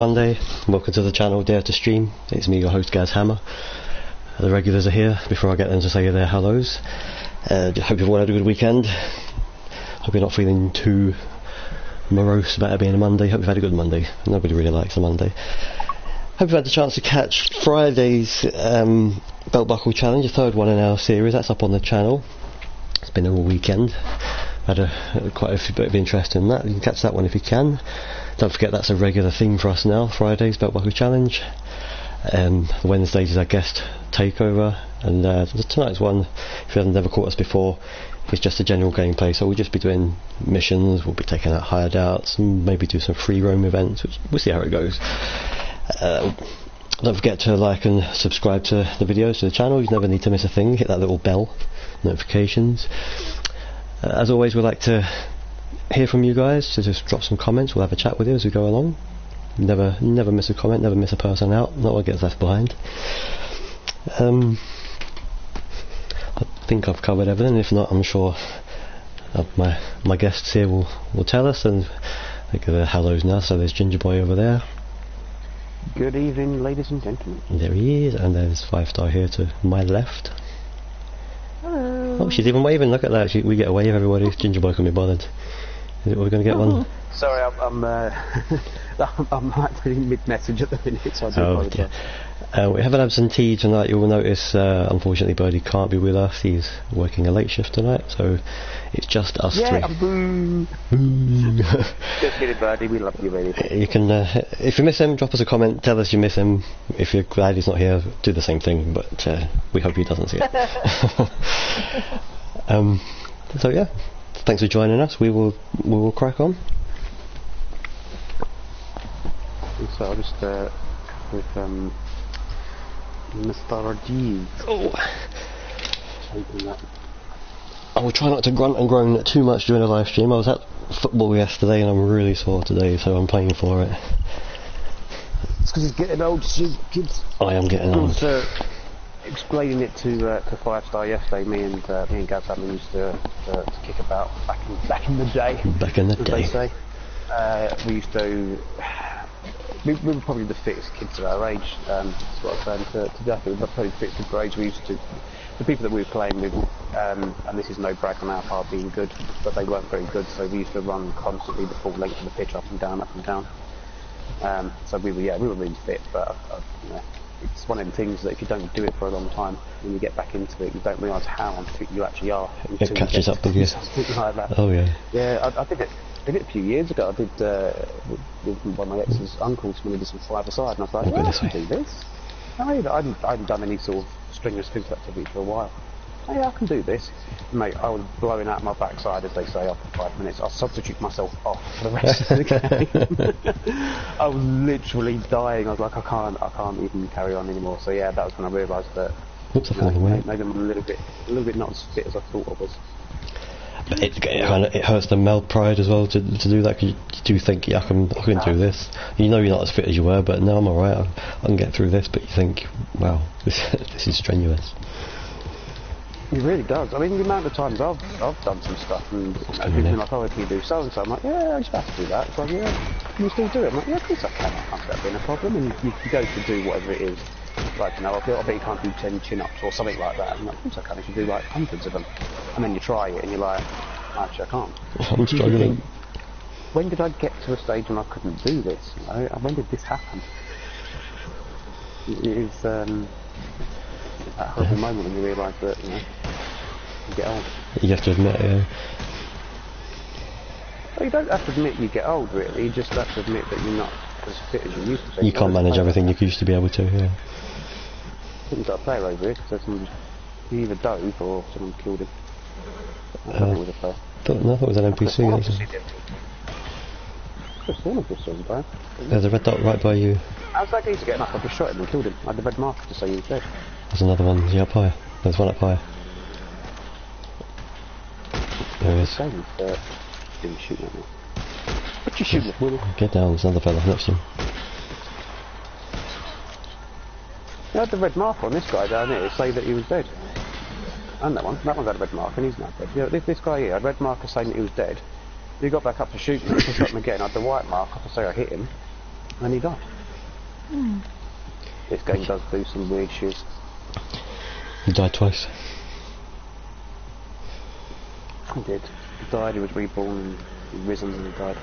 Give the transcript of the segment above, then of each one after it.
Monday, welcome to the channel Dare to Stream. It's me, your host Gaz Hammer. The regulars are here. Before I get them to say their hellos, hope everyone had a good weekend. Hope you're not feeling too morose about it being a Monday. Hope you've had a good Monday. Nobody really likes a Monday. Hope you've had the chance to catch Friday's belt buckle challenge, the third one in our series. That's up on the channel. It's been all weekend. Had quite a bit of interest in that. You can catch that one if you can. Don't forget that's a regular theme for us now. Friday's belt buckle challenge. Wednesdays is our guest takeover, and tonight's one, if you haven't ever caught us before, it's just a general gameplay. So we'll just be doing missions. We'll be taking out hideouts and maybe do some free roam events. We'll see how it goes. Don't forget to like and subscribe to the videos, to the channel. You never need to miss a thing. Hit that little bell, notifications. As always, we'd like to hear from you guys, so just drop some comments. We'll have a chat with you as we go along. Never miss a comment, never miss a person out. Not one gets left behind. I think I've covered everything. If not, I'm sure my guests here will tell us. And I give a hellos now. So there's Ginger Boy over there. Good evening, ladies and gentlemen. There he is, and there's 5-star here to my left. Hello. Oh, she's even waving. Look at that. We get a wave, everybody. Ginger Boy can be bothered. Is it we're going to get one? Sorry, I'm actually mid-message at the minute, so I do apologise. We have an absentee tonight. You will notice, unfortunately, Birdie can't be with us. He's working a late shift tonight, so it's just us three. Boo! Just kidding, Birdie. We love you, really. You can, if you miss him, drop us a comment. Tell us you miss him. If you're glad he's not here, do the same thing. But we hope he doesn't see it. So yeah. Thanks for joining us. We will crack on. So I'll just with Mr. Rajiv. Oh. I will try not to grunt and groan too much during the live stream. I was at football yesterday and I'm really sore today, so I'm playing for it. It's because he's getting old, kids. I am getting old. Explaining it to 5-star yesterday, me and Gaz Hammer used to kick about back in the day. Back in the day. They say. We used to. We were probably the fittest kids of our age. That's what I was saying to Jack. We were probably the fittest of our age. We used to. The people that we were playing with, and this is no brag on our part being good, but they weren't very good. So we used to run constantly the full length of the pitch, up and down, up and down. So we were really fit, but you know. It's one of them things that if you don't do it for a long time, when you get back into it, you don't realise how unfit you actually are. It catches up with you. Something like that. Oh yeah. Yeah, I did it a few years ago. I did with one of my ex's uncles when we did some 5-a-side, and I was like, I can do this. I hadn't done any sort of strenuous physical activity for a while. Oh, yeah, I can do this. Mate, I was blowing out my backside, as they say, after 5 minutes. I substitute myself off for the rest of the game. I was literally dying. I was like, I can't even carry on anymore. So yeah, that was when I realised that maybe I'm a little bit not as fit as I thought I was. But it hurts the male pride as well to do that, because you do think, yeah, I can do this. You know you're not as fit as you were, but no, I'm alright, I can get through this. But you think, wow, this is strenuous. It really does. I mean, the amount of times I've done some stuff and people are like, oh, can you do so and so? I'm like, yeah, I just have to do that. It's like, yeah, can you still do it? I'm like, yeah, of course I can. I can't see that being a problem. And you go to do whatever it is. Like, you know, I bet you can't do 10 chin-ups or something like that. I'm like, of course I can. You can do like hundreds of them. And then you try it and you're like, actually, I can't. I'm struggling. When did I get to a stage when I couldn't do this? You know? When did this happen? It is that horrible moment when you realise that, you know, you get old. You have to admit, yeah. Well, you don't have to admit you get old, really. You just have to admit that you're not as fit as you used to be. You can't manage everything you used to be able to, yeah. Couldn't got a player over here, because he either dove or someone killed him. I thought it was a player. I thought it was an NPC. There's a red dot right by you. How's that geezer getting up? I just shot him and killed him. I had the red marker to say he was dead. There's another one, yeah, up higher. There's one up higher. There he is. Didn't shoot at me. What you shooting at, Willie? Get down, there's another fella next to him. You had the red marker on this guy down here to say that he was dead. And that one's had a red mark and he's not dead. You know, this guy here had a red marker saying that he was dead. He got back up to shoot me, I shot him again, I had the white marker to say I hit him. And he died. This game does do some weird shit. He died twice. He did. He died, he was reborn, and he risen and he died.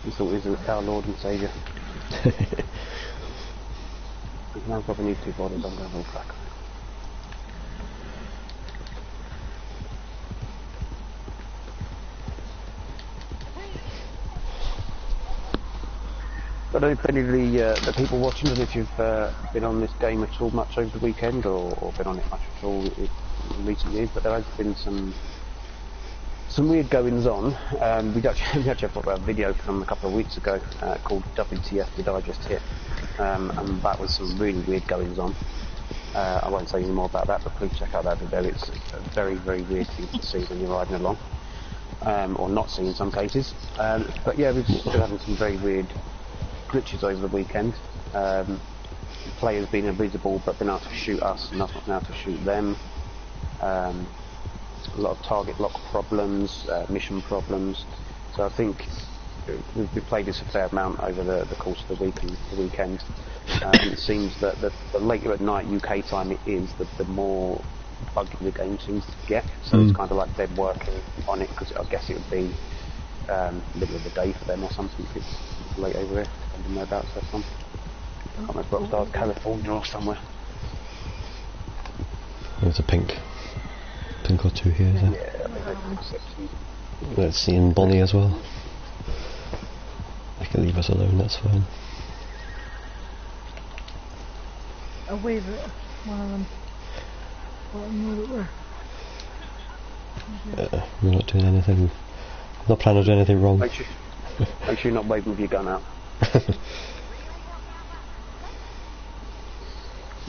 He thought he was our Lord and Saviour. Now I've got these two bodies, I'm going to all crack. I don't know if any of the people watching, and if you've been on this game at all much over the weekend, or been on it much at all in recent years, but there has been some weird goings on. We actually have a video from a couple of weeks ago called WTF Did I Just Hit, and that was some really weird goings on. I won't say any more about that, but please check out that video. It's a very, very weird thing to see when you're riding along, or not see in some cases. But yeah, we've been having some very weird glitches over the weekend. Players being invisible but been able to shoot us and us not being able to shoot them. A lot of target lock problems, mission problems. So I think we've played this a fair amount over the course of the weekend. It seems that the later at night UK time it is, the more buggy the game seems to get. So it's kind of like they're working on it, because I guess it would be middle of the day for them or something. It's late over here, depending whereabouts they're from. I can't remember what start, California or somewhere. There's a pink or two here, is there? Yeah, I think Let's see in Bonnie as well. They can leave us alone, that's fine. I'll wave at one of them. Let them know that We're not doing anything. Not planning to do anything wrong. Make sure you're not waving with your gun out.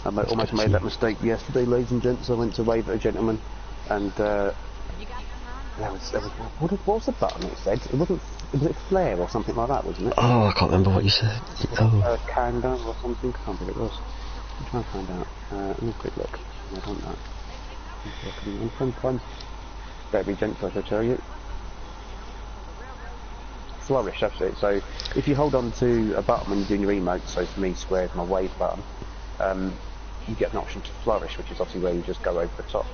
I almost made that mistake yesterday, ladies and gents. I went to wave at a gentleman, and what was the button it said? Was it flare or something like that, wasn't it? Oh, I can't remember what you said. Oh. Kanga or something? I can't remember what it was. I'm trying to find out. Let me quick look. I don't know. I'm trying to find. Better be gentle, I shall tell you. Flourish, that's it. So if you hold on to a button when you're doing your emote, so for me square is my wave button, you get an option to flourish, which is obviously where you just go over the top.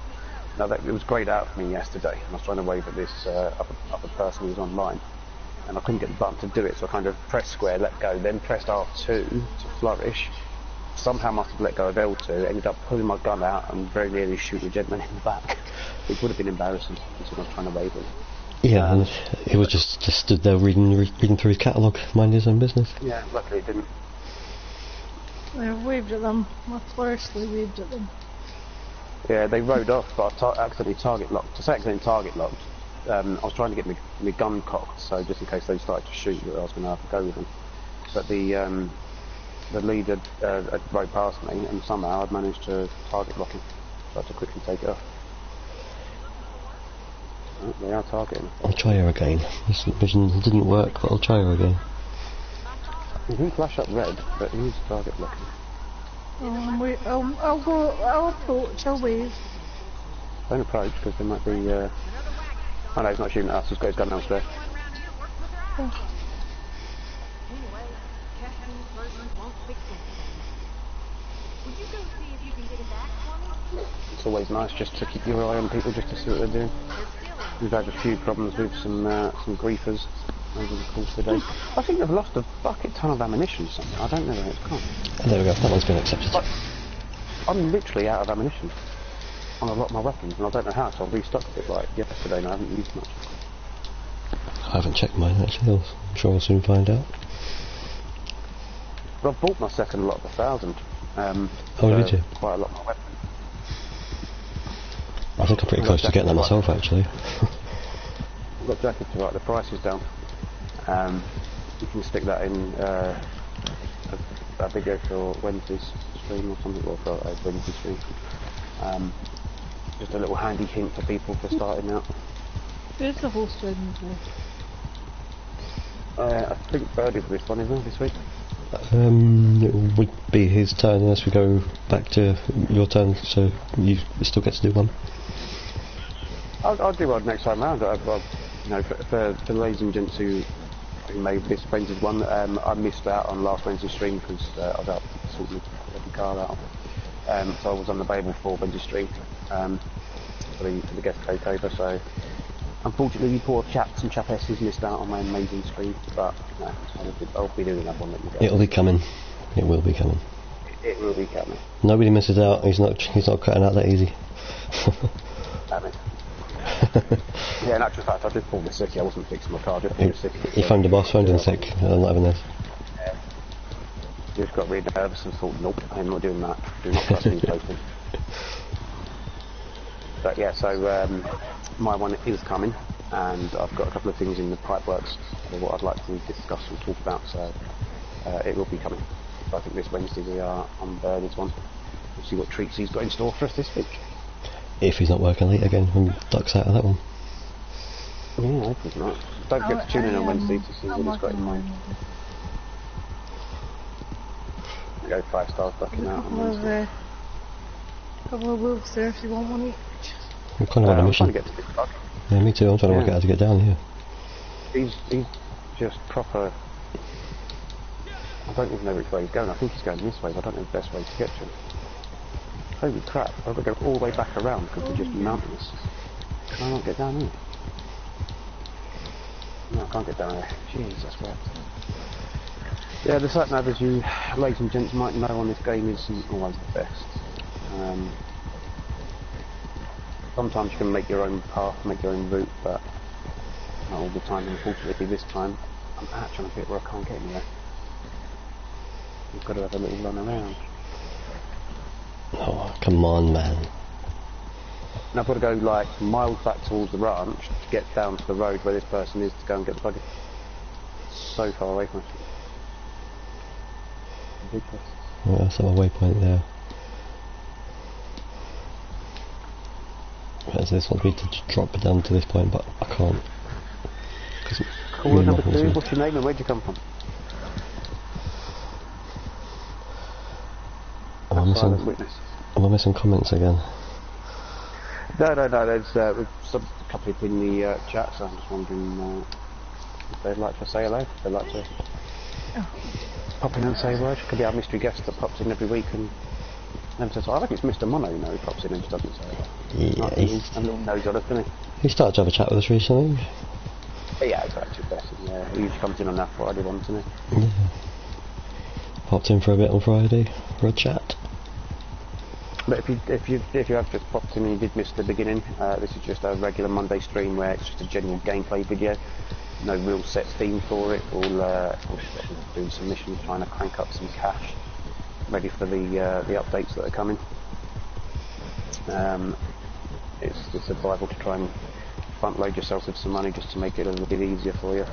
Now it was greyed out for me yesterday, and I was trying to wave at this other person who was online, and I couldn't get the button to do it, so I kind of pressed square, let go, then pressed R2 to flourish. Somehow must have let go of L2, ended up pulling my gun out and very nearly shooting a gentleman in the back, which would have been embarrassing considering I was trying to wave him. Yeah, and he was just stood there reading through his catalogue, minding his own business. Yeah, luckily it didn't. I waved at them. I flourished waved at them. Yeah, they rode off, but I accidentally target locked. To say accidentally target locked, I was trying to get my gun cocked, so just in case they started to shoot, I was going to have to go with them. But the leader had rode past me, and somehow I'd managed to target lock him, so I had to quickly take it off. Oh, they are targeting. I'll try her again. This mission didn't work, but I'll try her again. He didn't flash up red, but he needs target locking. I'll approach, I'll wave. Don't approach, because there might be... Oh no, he's not shooting at us, he's got his gun elsewhere. Oh. It's always nice just to keep your eye on people, just to see what they're doing. We've had a few problems with some griefers over the course of the day. I think they've lost a bucket ton of ammunition or something. I don't know where it's gone. Oh, there we go, that one's been accepted. But I'm literally out of ammunition on a lot of my weapons, and I don't know how, so I've restocked it like yesterday and I haven't used much. I haven't checked mine actually, I'm sure I'll soon find out. But I've bought my second lot of 1,000. Oh, did you? Quite a lot of my weapons. I think I'm pretty close to getting that myself actually. I've got jackets to write the prices down. You can stick that in a video for Wednesday's stream or something, or for a Wednesday stream. Just a little handy hint for people for starting out. Who's the host riding for? I think Birdie's responding now this week. It would be his turn unless we go back to your turn, so you still get to do one. I'll do one next time round. You know, for the ladies and gents who been made this Wednesday's one. I missed out on last Wednesday's stream because I was out sorting the car out. So I was unavailable for Wednesday's stream for the guest takeover. So unfortunately, you poor chaps and chapesses missed out on my amazing stream. But no, I'll be doing that one. It'll be coming. It will be coming. It will be coming. Nobody misses out. He's not cutting out that easy. Damn it. Yeah, in actual fact, I just pulled the sick. I wasn't fixing my car. I just pulled the sick. He phoned the boss, phoned in sick. I'm not having this. Yeah. Just got really nervous and thought, nope, I'm not doing that. Do not trust me posting. But yeah, so my one is coming, and I've got a couple of things in the pipeworks for what I'd like to discuss and talk about. So it will be coming. I think this Wednesday we are on Bernard's one. We'll see what treats he's got in store for us this week. If he's not working late again and ducks out of that one. Yeah, I think not. Don't forget to tune in on Wednesday to see what he's got in mind. Go 5 stars ducking out on Wednesday. Couple of wolves there if you want one each. I'm kind of on a mission. I'm trying to get to this bug. Yeah, me too. I'm trying to work out how to get down here. He's just proper. I don't even know which way he's going. I think he's going this way, but I don't know the best way to get to him. Holy crap, I've got to go all the way back around because we're just mountainous. Can I not get down here? No, I can't get down there. Jeez, that's weird. Yeah, the sat nav, as you ladies and gents might know on this game, isn't always the best. Sometimes you can make your own path, make your own route, but not all the time. Unfortunately, this time, I'm actually on a bit where I can't get anywhere. You've got to have a little run around. Oh, come on, man. And I've got to go like miles back towards the ranch to get down to the road where this person is to go and get the buggy. So far away from us. Ridiculous. Yeah, that's our waypoint there. Right, so this wants me to drop down to this point, but I can't. Caller number 2, what's your name and where'd you come from? Am I missing comments again? No, there's a couple of people in the chat, so I'm just wondering if they'd like to say hello, if they'd like to pop in and say a word. Could be our mystery guest that pops in every week and never says, I think it's Mr. Mono, you know, who pops in and just doesn't say hello. Yeah, a little nose on us, doesn't he? He started to have a chat with us recently. Yeah, it's actually best, yeah. He usually comes in on that Friday one, doesn't he? Yeah. Popped in for a bit on Friday for a chat. But if you have just popped in and you did miss the beginning, this is just a regular Monday stream where it's just a general gameplay video. No real set theme for it. All doing some missions, trying to crank up some cash, ready for the updates that are coming. It's survival to try and front load yourself with some money just to make it a little bit easier for you.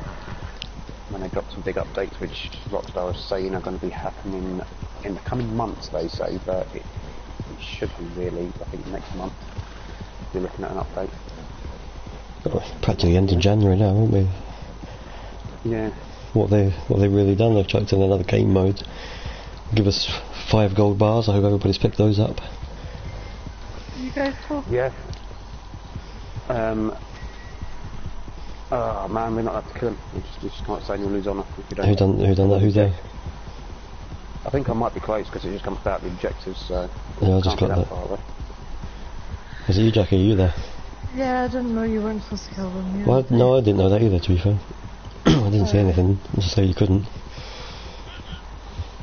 When they drop some big updates, which Rockstar is saying are going to be happening in the coming months, they say, but it should be really, I think, next month. You're looking at an update. Oh, practically end of January now, aren't we? Yeah. What they've really done, they've chucked in another game mode. Give us 5 gold bars. I hope everybody's picked those up. You guys cool? Yeah. Oh man, we're not allowed to kill him. We just can't say you'll lose honour if you don't. Who done that? Who's there? I think I might be close because it just comes out the objectives, so yeah, I just got that. Far away. Is it you, Jackie? Are you there? Yeah, I didn't know you weren't supposed to kill them. Well, no, I didn't know that either, to be fair. I didn't say anything, just say you couldn't.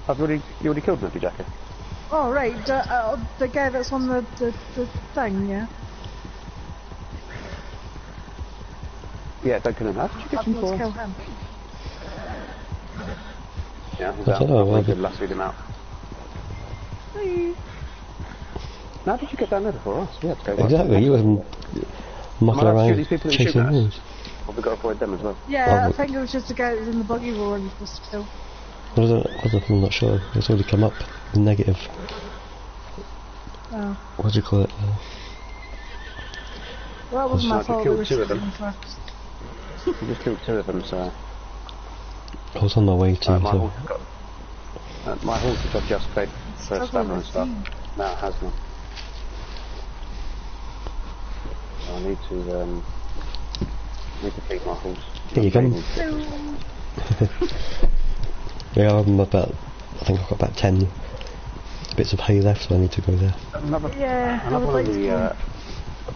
You already killed him, have you, Jackie? Oh, right, the guy that's on the thing, yeah? Yeah, don't kill him. How did you get him for? Let's kill him. Yeah, he's I out. don't know, We could lassoed him out. Hey. How did you get down there before us? We had to go Exactly, you wasn't mucking around chasing wolves. Well, we've got to avoid them as well. Yeah, I think it was just the guy that was in the buggy roar you're supposed to kill. I'm not sure. It's already come up negative. Oh. What do you call it? Well, it wasn't my I fault, killed we were 2 of them. shooting first. We just killed 2 of them, so... I was on my way to... my horse has got just fed for stammer and stuff. Now it has none. So I need to feed my horse. Here you come. Yeah, I'm about. I think I've got about 10 bits of hay left, so I need to go there. Yeah, I Another would one like of to the go.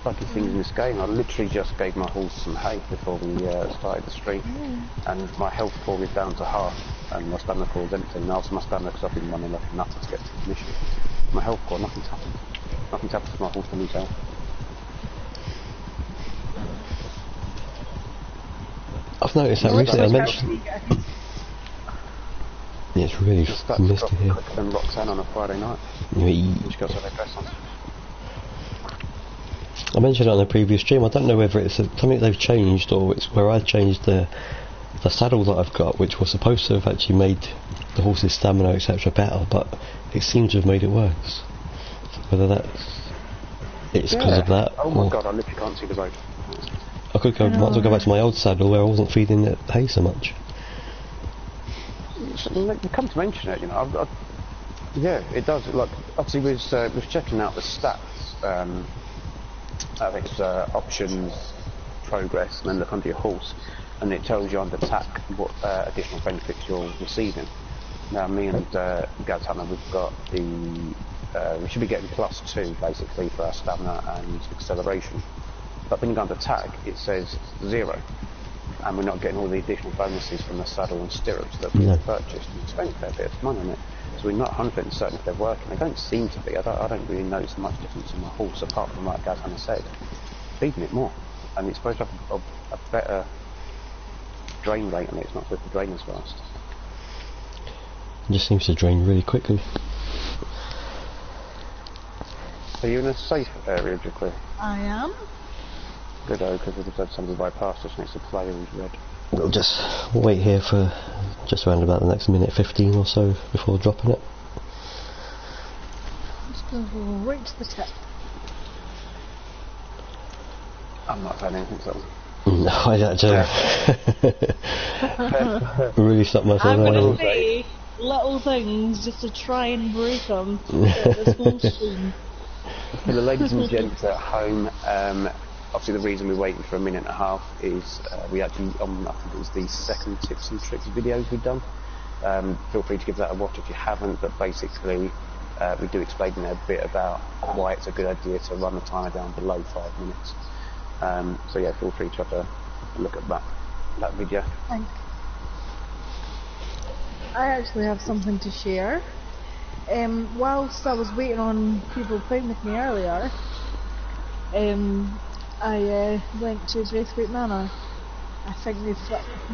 lucky things in this game, I literally just gave my horse some hay before we started the stream, and my health core is down to half, and my stamina core is empty. Now it's my stamina because I've been running like a nutter to get to the mission. My health core, nothing's happened. Nothing's happened to my horse when he's out. I've noticed that recently. I mentioned. Yeah, it's really misty here. Quicker than Roxanne on a Friday night. She got her dress on. I mentioned it on a previous stream. I don't know whether it's something they've changed or it's where I've changed the saddle that I've got, which was supposed to have actually made the horse's stamina etc. better, but it seems to have made it worse. So whether it's because of that. Oh my god, I literally can't see the road. I could go. Might as well go back to my old saddle where I wasn't feeding it hay so much. Come to mention it, you know, yeah, it does. Like, obviously, was checking out the stats. I think it's options, progress, and then look under your horse, and it tells you under attack what additional benefits you're receiving. Now, me and Gaz Hammer, we've got the we should be getting +2 basically for our stamina and acceleration. But when you go under attack, it says 0. And we're not getting all the additional bonuses from the saddle and stirrups that we've purchased. We spent a fair bit of money on it, so we're not 100% certain if they're working. They don't seem to be. I don't really notice much difference in my horse, apart from, like Gaz said, feeding it more. And it's supposed to have a better drain rate, and it's not supposed to drain as fast. It just seems to drain really quickly. Are you in a safe area, Jacqueline? I am. Good, because we've had somebody by past us next to player who's red. We'll just wait here for just around about the next minute 15 or so before dropping it. Just going to go right to the tip. I'm not saying anything, so. No, I don't do. Really stop myself. I'm going to say little things just to try and break them this whole stream. For the ladies and gents at home, obviously the reason we're waiting for a minute and a half is we actually, I think it was the second tips and tricks videos we've done. Feel free to give that a watch if you haven't, but basically we do explain in there a bit about why it's a good idea to run the timer down below 5 minutes. So yeah, feel free to have a look at that video. Thanks. I actually have something to share. Whilst I was waiting on people playing with me earlier, I went to Braithwaite Manor. I think they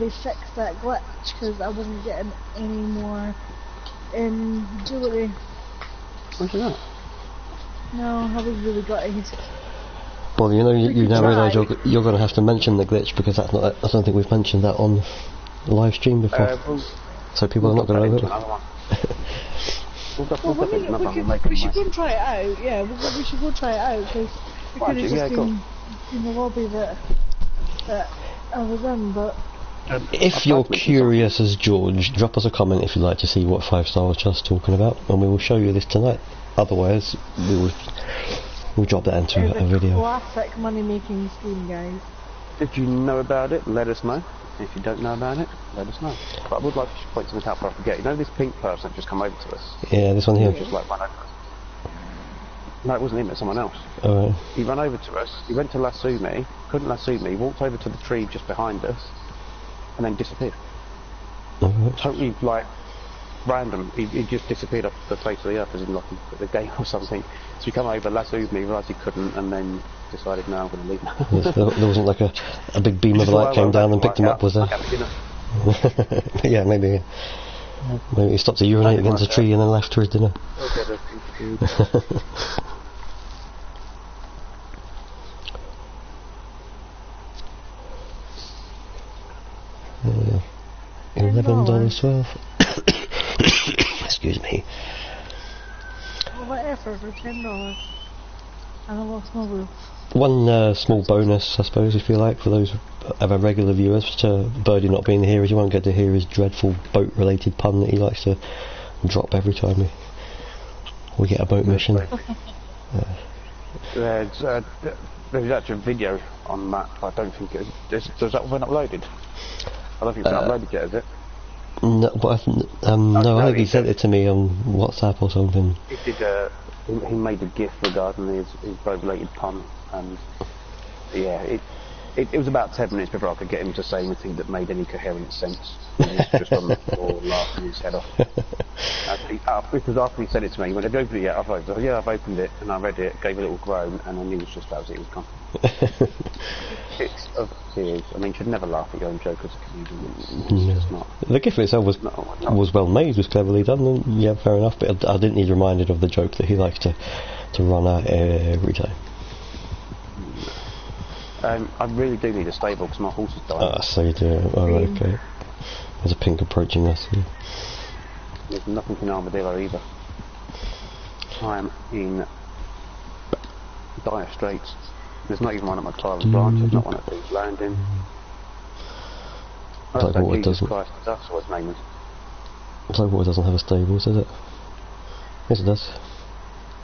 fixed that glitch because I wasn't getting any more jewellery. What's that? No, I was really gutted. Well, you know, you now realise you're going to have to mention the glitch because that's not. I don't think we've mentioned that on the live stream before. So people are not going to know it. We should go and try it out. Yeah, we should go try it out because it could have just been in the lobby that I was in. But if you're curious as George, drop us a comment if you'd like to see what 5-star was just talking about, and we will show you this tonight. Otherwise, we'll drop that into a video. Classic money-making scheme, guys. If you know about it, let us know. If you don't know about it, let us know. But I would like to point something out before I forget. You know this pink person that just come over to us? Yeah, this one here. Just like ran over us. No, it wasn't him, it was someone else. Alright. He ran over to us, he went to lasso me, couldn't lasso me, walked over to the tree just behind us, and then disappeared. Alright. Totally, like, random. He just disappeared off the face of the earth as in like the game or something. So he come over, lassoed me, realised he couldn't, and then decided, no, I'm going to leave now. There wasn't like a big beam of light came down and picked him up, was there? Yeah, maybe. Maybe he stopped to urinate against a tree and then left for his dinner. $11.12. Excuse me. All that effort for $10, and I lost my roof. One small bonus, I suppose, if you like, for those of our regular viewers, to Birdie not being here, is you won't get to hear his dreadful boat-related pun that he likes to drop every time we get a boat mission. There's actually a video on that. I don't think does that have been uploaded? I don't think it's been uploaded yet, is it? No, but no, I think he sent it to me on WhatsApp or something. He did. He made a GIF regarding his belated pun, and yeah, it was about 10 minutes before I could get him to say anything that made any coherent sense. He was just on the floor laughing his head off. Because after he said it to me, he went, "Have you opened it yet?" I've opened it. Yeah, I've opened it, and I read it, gave a little groan, and then he was just, that was it, he was gone. Fits of tears. I mean, you should never laugh at your own joke as a comedian. It's just not. The GIF itself was well made, was cleverly done, and yeah, fair enough, but I didn't need reminded of the joke that he likes to run out every time. I really do need a stable because my horse is dying. Ah, so you do. Oh, right, okay. There's a pink approaching us. Yeah. There's nothing in Armadillo either. I am in dire straits. There's not even one at my Tyrant branch, there's not one at Thieves Landing. Blackwater doesn't. Christ, that's what his name is. Blackwater doesn't have a stable, does it? Yes, it does.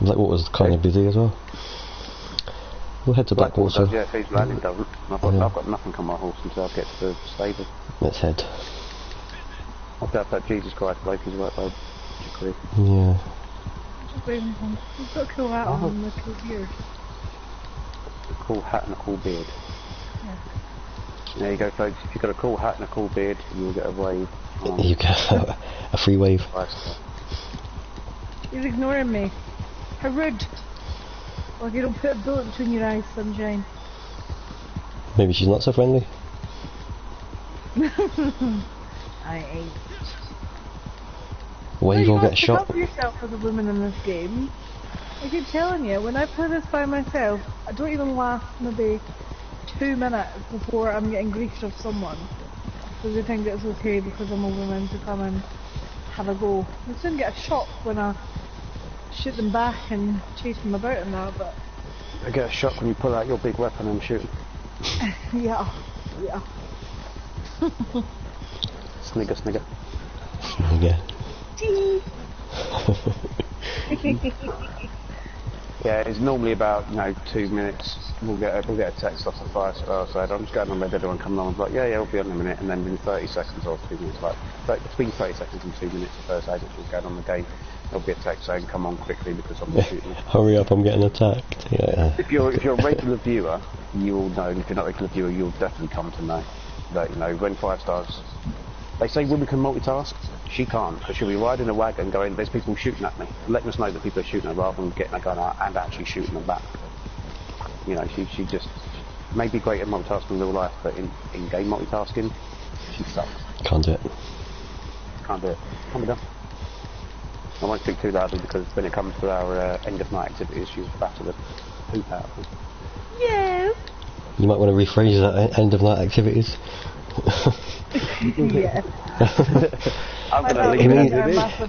Blackwater's kind of busy as well. We'll head to Blackwater. Yeah, Thieves Landing doesn't. I've got nothing on my horse until I get to the stable. Let's head. I've got that Jesus Christ bloke who's right by Chicory. Yeah. He's got a cool hat on and a cool beard. A cool hat and a cool beard. Yeah. There you go, folks. If you've got a cool hat and a cool beard, you'll get a wave. You get a free wave. He's ignoring me. How rude. Like you don't put a bullet between your eyes, sunshine. Maybe she's not so friendly. I ain't. Wave or get shot. Help yourself as a woman in this game. I keep telling you, when I play this by myself, I don't even last maybe 2 minutes before I'm getting griefed of someone. So they think it's okay because I'm a woman to come and have a go. I soon get a shock when I shoot them back and chase them about and that, but... I get a shock when you pull out your big weapon and shoot. yeah. Snigger, snigger. Snigger. Yeah, it's normally about 2 minutes. We'll get a text off the fire side. I'm just going on Red Dead, everyone coming on. I was like, yeah, we'll be on in a minute. And then in 30 seconds or 2 minutes, between 30 seconds and 2 minutes, the first agent was going on the game. There'll be a text saying, come on quickly because I'm shooting. Hurry up, I'm getting attacked. Yeah. If you're a regular viewer, you'll know. And if you're not a regular viewer, you'll definitely come to know that when 5 stars. They say women can multitask. She can't, because she'll be riding a wagon going, there's people shooting at me. Letting us know that people are shooting her rather than getting a gun out and actually shooting them back. She just may be great at multitasking in real life, but in game multitasking, she sucks. Can't do it. Can't do it. Can't be done. I won't speak too loudly because when it comes to our end of night activities, she's batter the poop out of them. Yes. You might want to rephrase that, end of night activities. Yeah.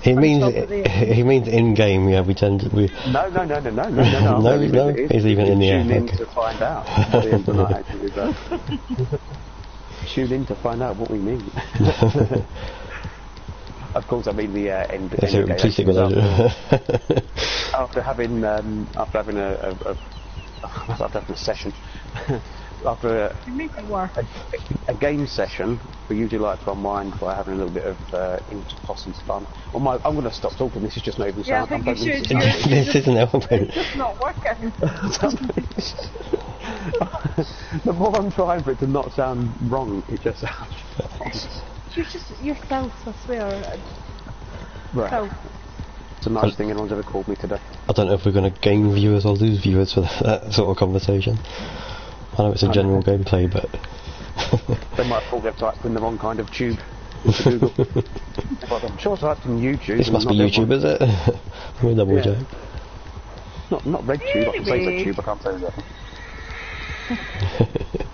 He means in game. Yeah, we tend to. No. No. He's even in the air. Tune in to find out what the end of night activities are. Tune in to find out what we mean. Of course, I mean the end. Please stick with that. After having a session. After a game session, we usually like to unwind by having a little bit of inter-posse fun. I'm going to stop talking, this is just not even sound. I think you should. This isn't helping. It's just not working. The more I'm trying for it to not sound wrong, it just sounds wrong. You're just yourself, I swear. Right. So. It's a nice thing anyone's ever called me today. I don't know if we're going to gain viewers or lose viewers for that sort of conversation. I know it's a general gameplay, but... They might have thought they've typed in the wrong kind of tube into Google. But I'm sure I typed in YouTube. This must be YouTube, is it? I'm a double joke. Not RedTube, I can say RedTube, I can't say that.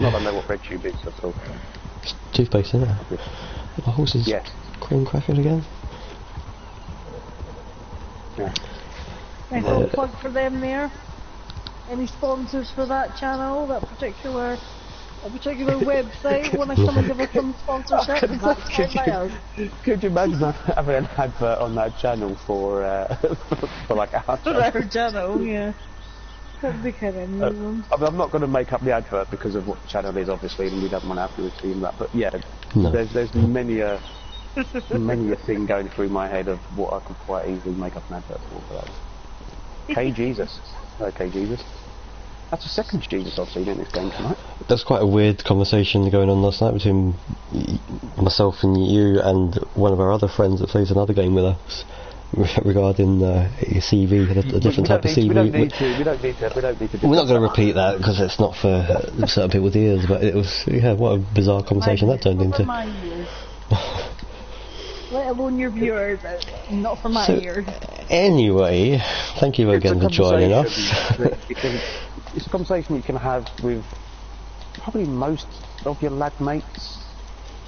Not I know what RedTube is, that's all. It's toothpaste, isn't it? My horse is cream cracking again. Yeah. Nice little plug for them there. Any sponsors for that channel, that particular website? Want to come and give us some sponsorship? Could you imagine having an advert on that channel for like our channel? Yeah. That'd be kind of amusing. I'm not going to make up the advert because of what the channel is, obviously, and we don't want to have to assume that. But yeah, there's many a many a thing going through my head of what I could quite easily make up an advert for those. K Jesus. Okay, Jesus. That's the second Jesus I've seen in this game tonight. There's quite a weird conversation going on last night between myself and you and one of our other friends that plays another game with us regarding your CV, a different type of CV. We don't need to. We're not going to repeat that because it's not for certain people's ears, but it was, yeah, what a bizarre conversation that turned into. My ears. Let alone your viewers, not for my ears. Anyway, thank you again for joining us. It's a conversation you can have with probably most of your lad mates,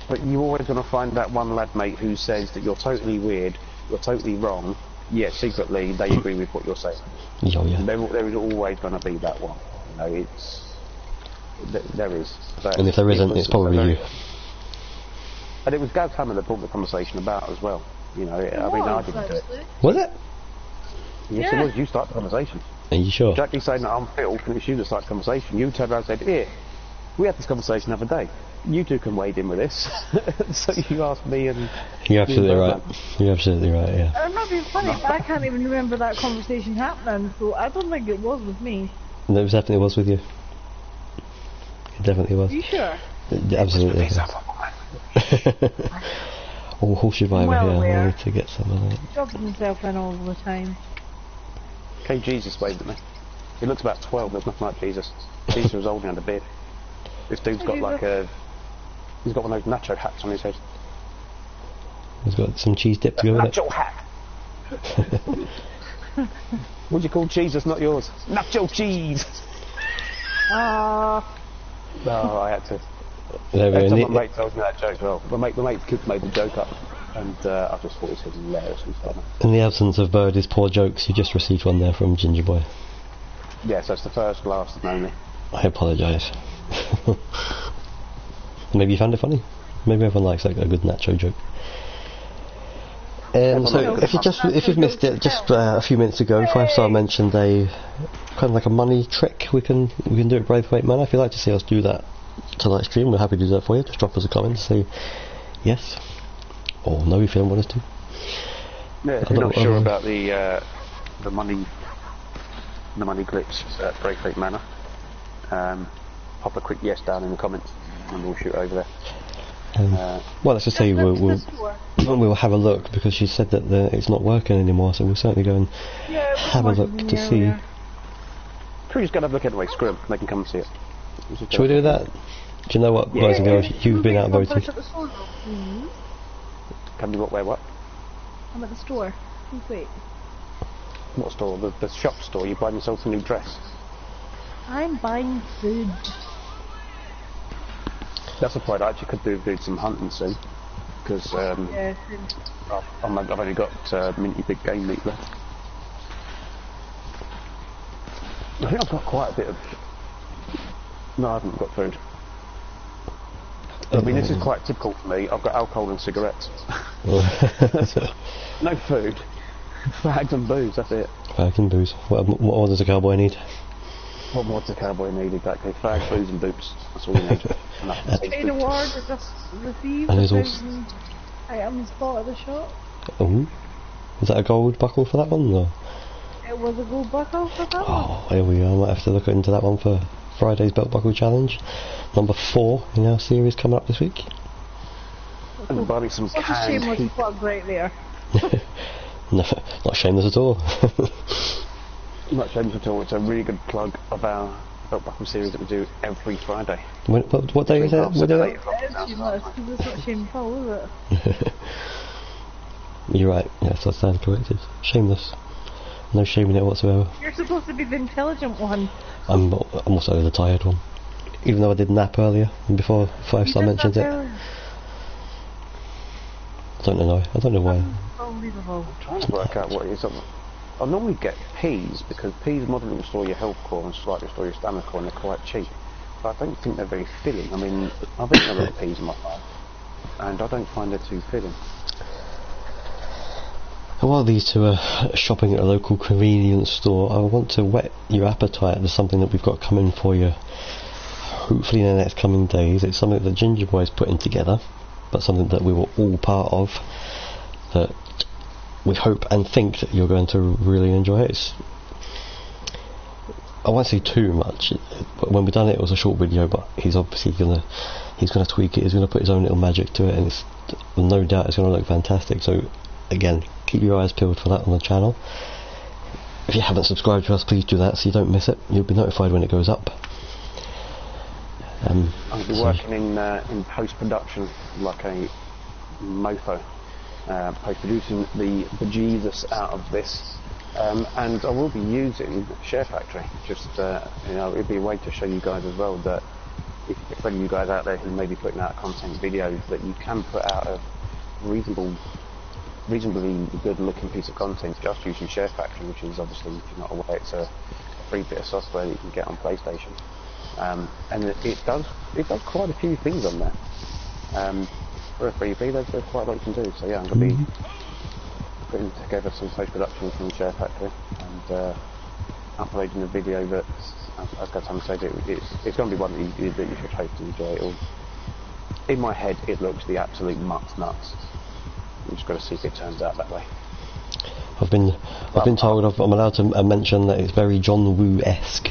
but you're always going to find that one lad mate who says that you're totally weird, you're totally wrong, yet secretly they agree with what you're saying. Oh, yeah. There is always going to be that one. You know, there is. But and if there isn't, it's probably you. And it was Gaz Hammer that brought the conversation about as well. You know, I didn't do it. Was it? Yes, it was. You started the conversation. Are you sure? Jackie saying that I'm Phil, and it's you that started the conversation. You turned around and said, "Here, we had this conversation the other day. You two can wade in with this." So you asked me, and you're absolutely right. You're absolutely right. Yeah. I'm not being funny, but I can't even remember that conversation happening. So I don't think it was with me. No, it definitely was with you. It definitely was. Are you sure? Absolutely. Oh, horse reviver here. I need to get some of that. Jobs himself in all the time. Okay, Jesus waved at me. He looks about 12, there's nothing like Jesus. Jesus was old and had a beard. This dude's got like he's got one of those nacho hats on his head. He's got some cheese dip to go with it. Nacho hat! What'd you call Jesus, not yours? Nacho cheese! No, I had to. My mate told me that joke as well. My mate's kid made the joke up, and I just thought it was hilariously funny. In the absence of Birdie's poor jokes, you just received one there from Ginger Boy. Yes, that's the first, last, and only. I apologise. Maybe you found it funny. Maybe everyone likes a good nacho joke. So if you've missed it, just a few minutes ago, 5-Star mentioned a kind of like a money trick. We can do it Braithwaite manner. If you'd like to see us do that tonight stream, we're happy to do that for you. Just drop us a comment to say yes or no if you don't want us to. Yeah, if you're not sure about the money glitch at Braithwaite Manor, pop a quick yes down in the comments and we'll shoot over there. Well, let's just say we'll have a look, because she said that it's not working anymore, so we'll certainly go and have a look to see. Can we just go and have a look anyway? Screw them, they can come and see it. Shall we do that? Do you know what, boys and girls, you've been outvoted. Can you what? I'm at the store. Please wait. What store? The shop store? You buying yourself a new dress? I'm buying food. That's a point. I actually could do some hunting soon, because I've only got minty big game meat left. I think I've got quite a bit of. No, I haven't got food. I mean, this is quite typical for me. I've got alcohol and cigarettes. No food. Fags and booze, that's it. Fags and booze. What more does a cowboy need? What more does a cowboy need, exactly? Fags, booze and boots. That's all you need. Trade award I just received. And there's also items bought at the shop. Oh, is that a gold buckle for that one? Or? It was a gold buckle for that one. Oh, here we are. I might have to look into that one for Friday's belt buckle challenge. Number 4 in our series coming up this week. And buy me some What a shameless plug right there. No, not shameless at all. Not shameless at all. It's a really good plug of our belt buckle series that we do every Friday. What day is it? It's shameless because it's not shameful, is it? You're right. Yes, I stand corrected. Shameless. No shame in it whatsoever. You're supposed to be the intelligent one. I'm also the tired one. Even though I did nap earlier, before 5-Star mentioned it. Earlier. I don't know why. Unbelievable. I'm trying to work out what it is. I normally get peas, because peas moderately restore your health core and slightly restore your stamina core, and they're quite cheap. But I don't think they're very filling. I mean, I've eaten a lot of peas in my life, and I don't find they're too filling. While these two are shopping at a local convenience store, I want to whet your appetite. There's something that we've got coming for you, hopefully in the next coming days. It's something that Ginger Boy's putting together. but something that we were all part of, that we hope and think that you're going to really enjoy it. I won't say too much, but when we done it, it was a short video, but he's obviously gonna tweak it, he's gonna put his own little magic to it, and it's no doubt it's gonna look fantastic. So again, keep your eyes peeled for that on the channel. If you haven't subscribed to us, please do that so you don't miss it. You'll be notified when it goes up. I'll be working in post-production like a mofo, post-producing the bejesus out of this, and I will be using Share Factory. Just it'd be a way to show you guys as well that if any of you guys out there who may be putting out content videos, that you can put out a reasonably good-looking piece of content just using Share Factory, which is obviously, if you're not aware, it's a free bit of software that you can get on PlayStation. And it does quite a few things on there. For a freebie, there's quite a lot you can do. So yeah, I'm going to be putting together some post-production from Share Factory and uploading a video that, as Sam said, it's going to be one that you should hope to enjoy it all. In my head, it looks the absolute nuts. I'm just going to see if it turns out that way. I've been told I'm allowed to mention that it's very John Woo-esque.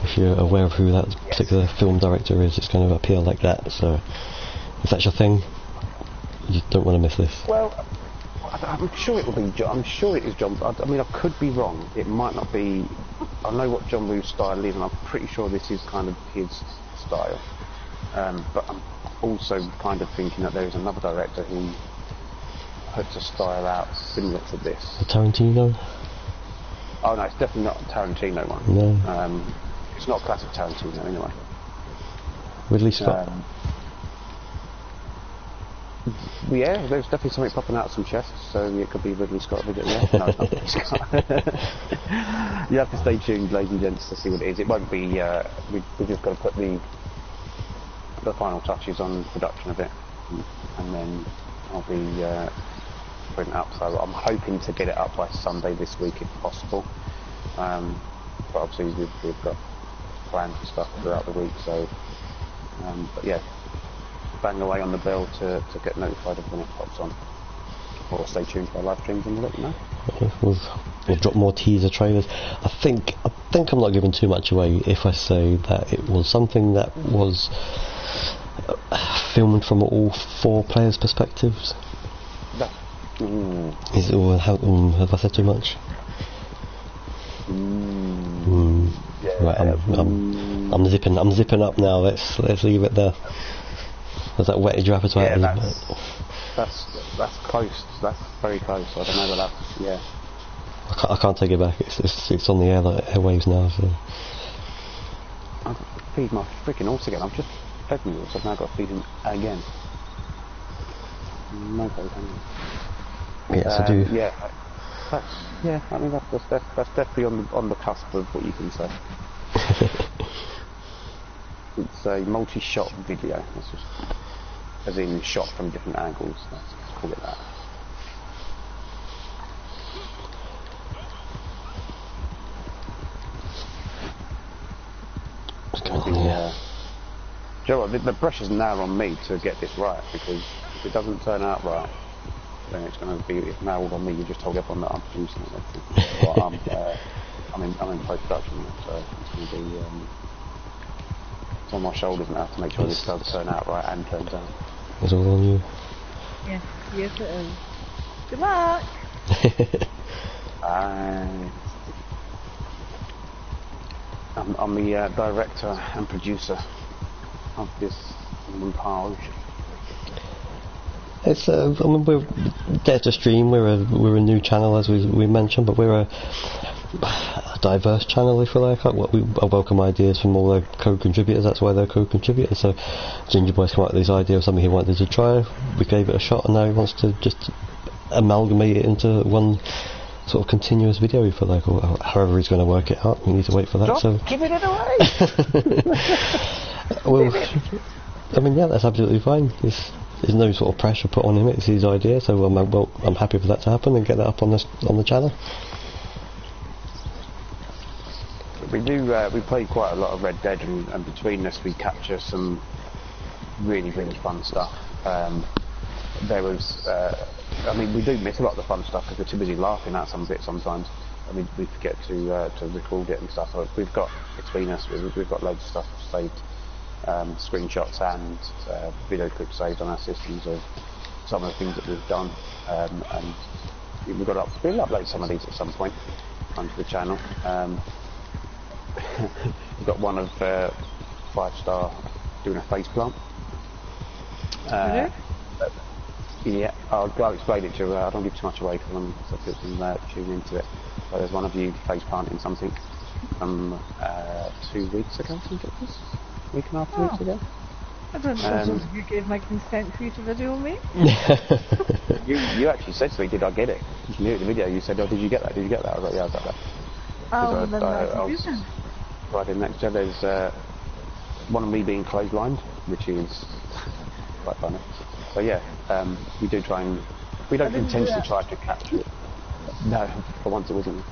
If you're aware of who that particular film director is, it's going to appear like that. So if that's your thing, you don't want to miss this. Well, I'm sure it will be. I'm sure it is John. I mean, I could be wrong. It might not be. I know what John Woo's style is, and I'm pretty sure this is kind of his style. But I'm also kind of thinking that there is another director who puts a style out similar to this. Tarantino? Oh no, it's definitely not a Tarantino one. No. It's not classic Tarantino anyway. Ridley Scott? Yeah, there's definitely something popping out of some chests, so it could be Ridley Scott video. Yeah, no, it's not Ridley Scott. You have to stay tuned, ladies and gents, to see what it is. It won't be. We've just got to put the final touches on production of it, and then I'll be putting it up. So I'm hoping to get it up by Sunday this week, if possible. But obviously we've got plans and stuff throughout the week. So, but yeah. Bang away on the bell to get notified of when it pops on, or stay tuned for our live streams and we'll let you know. We'll drop more teaser trailers. I think I'm not giving too much away if I say that it was something that was filmed from all 4 players' perspectives. Is it, or have I said too much? Yeah, right, I'm zipping up now. Let's leave it there. Has that whetted your appetite? Yeah, that's close. That's very close. I don't know whether that's, yeah. I can't take it back. It's on the air, like airwaves now. So I've got to feed my freaking horse again. I've just fed me, so I've now got to feed him again. No very hungry. Yes, I do. Yeah, I mean that's definitely on the cusp of what you can say. It's a multi-shot video. That's just, as in shot from different angles. Let's call it that. What's going on here? Do you know what, the pressure is now on me to get this right, because if it doesn't turn out right, then it's going to be now all on me. You just told everyone that I'm producing it. Well, I'm in post-production, so it's going to be on my shoulders now to make sure this does turn out right and turns out. It's all on you. Yes it is. Good luck! I'm the director and producer of this montage. It's I mean, we're Dare to Stream. We're a new channel, as we mentioned, but we're a diverse channel, if you like. I welcome ideas from all the co-contributors. That's why they're co-contributors. So Ginger Boy's come up with this idea of something he wanted to try. We gave it a shot, and now he wants to just amalgamate it into one sort of continuous video, if you like, or however he's going to work it out. We need to wait for that. Stop giving it away. Well, I mean, yeah, that's absolutely fine. There's no sort of pressure put on him. It's his idea, so I'm happy for that to happen and get that up on the channel. We play quite a lot of Red Dead, and between us we capture some really fun stuff. there was, I mean, we do miss a lot of the fun stuff because we're too busy laughing at some bits sometimes. I mean, we forget to record it and stuff. But we've got, between us, we've got loads of stuff saved, screenshots and video clips saved on our systems of some of the things that we've done. And we'll upload some of these at some point onto the channel. We've got one of 5-star doing a face plant. Yeah, I'll explain it to you. I don't give too much away for them, so people can tune into it. But there's one of you face planting something from 2 weeks ago, I think it was. A week and a half, 2 weeks ago. I don't know if you gave my consent for you to video me. You actually said to me, did I get it? You knew the video, you said, oh, did you get that? Did you get that? I was like, yeah, I got that. Oh, then that's I was right in next to you. There's one of me being clotheslined, which is quite funny. So yeah, we do try and... We don't intentionally try to capture it. No, for once it wasn't.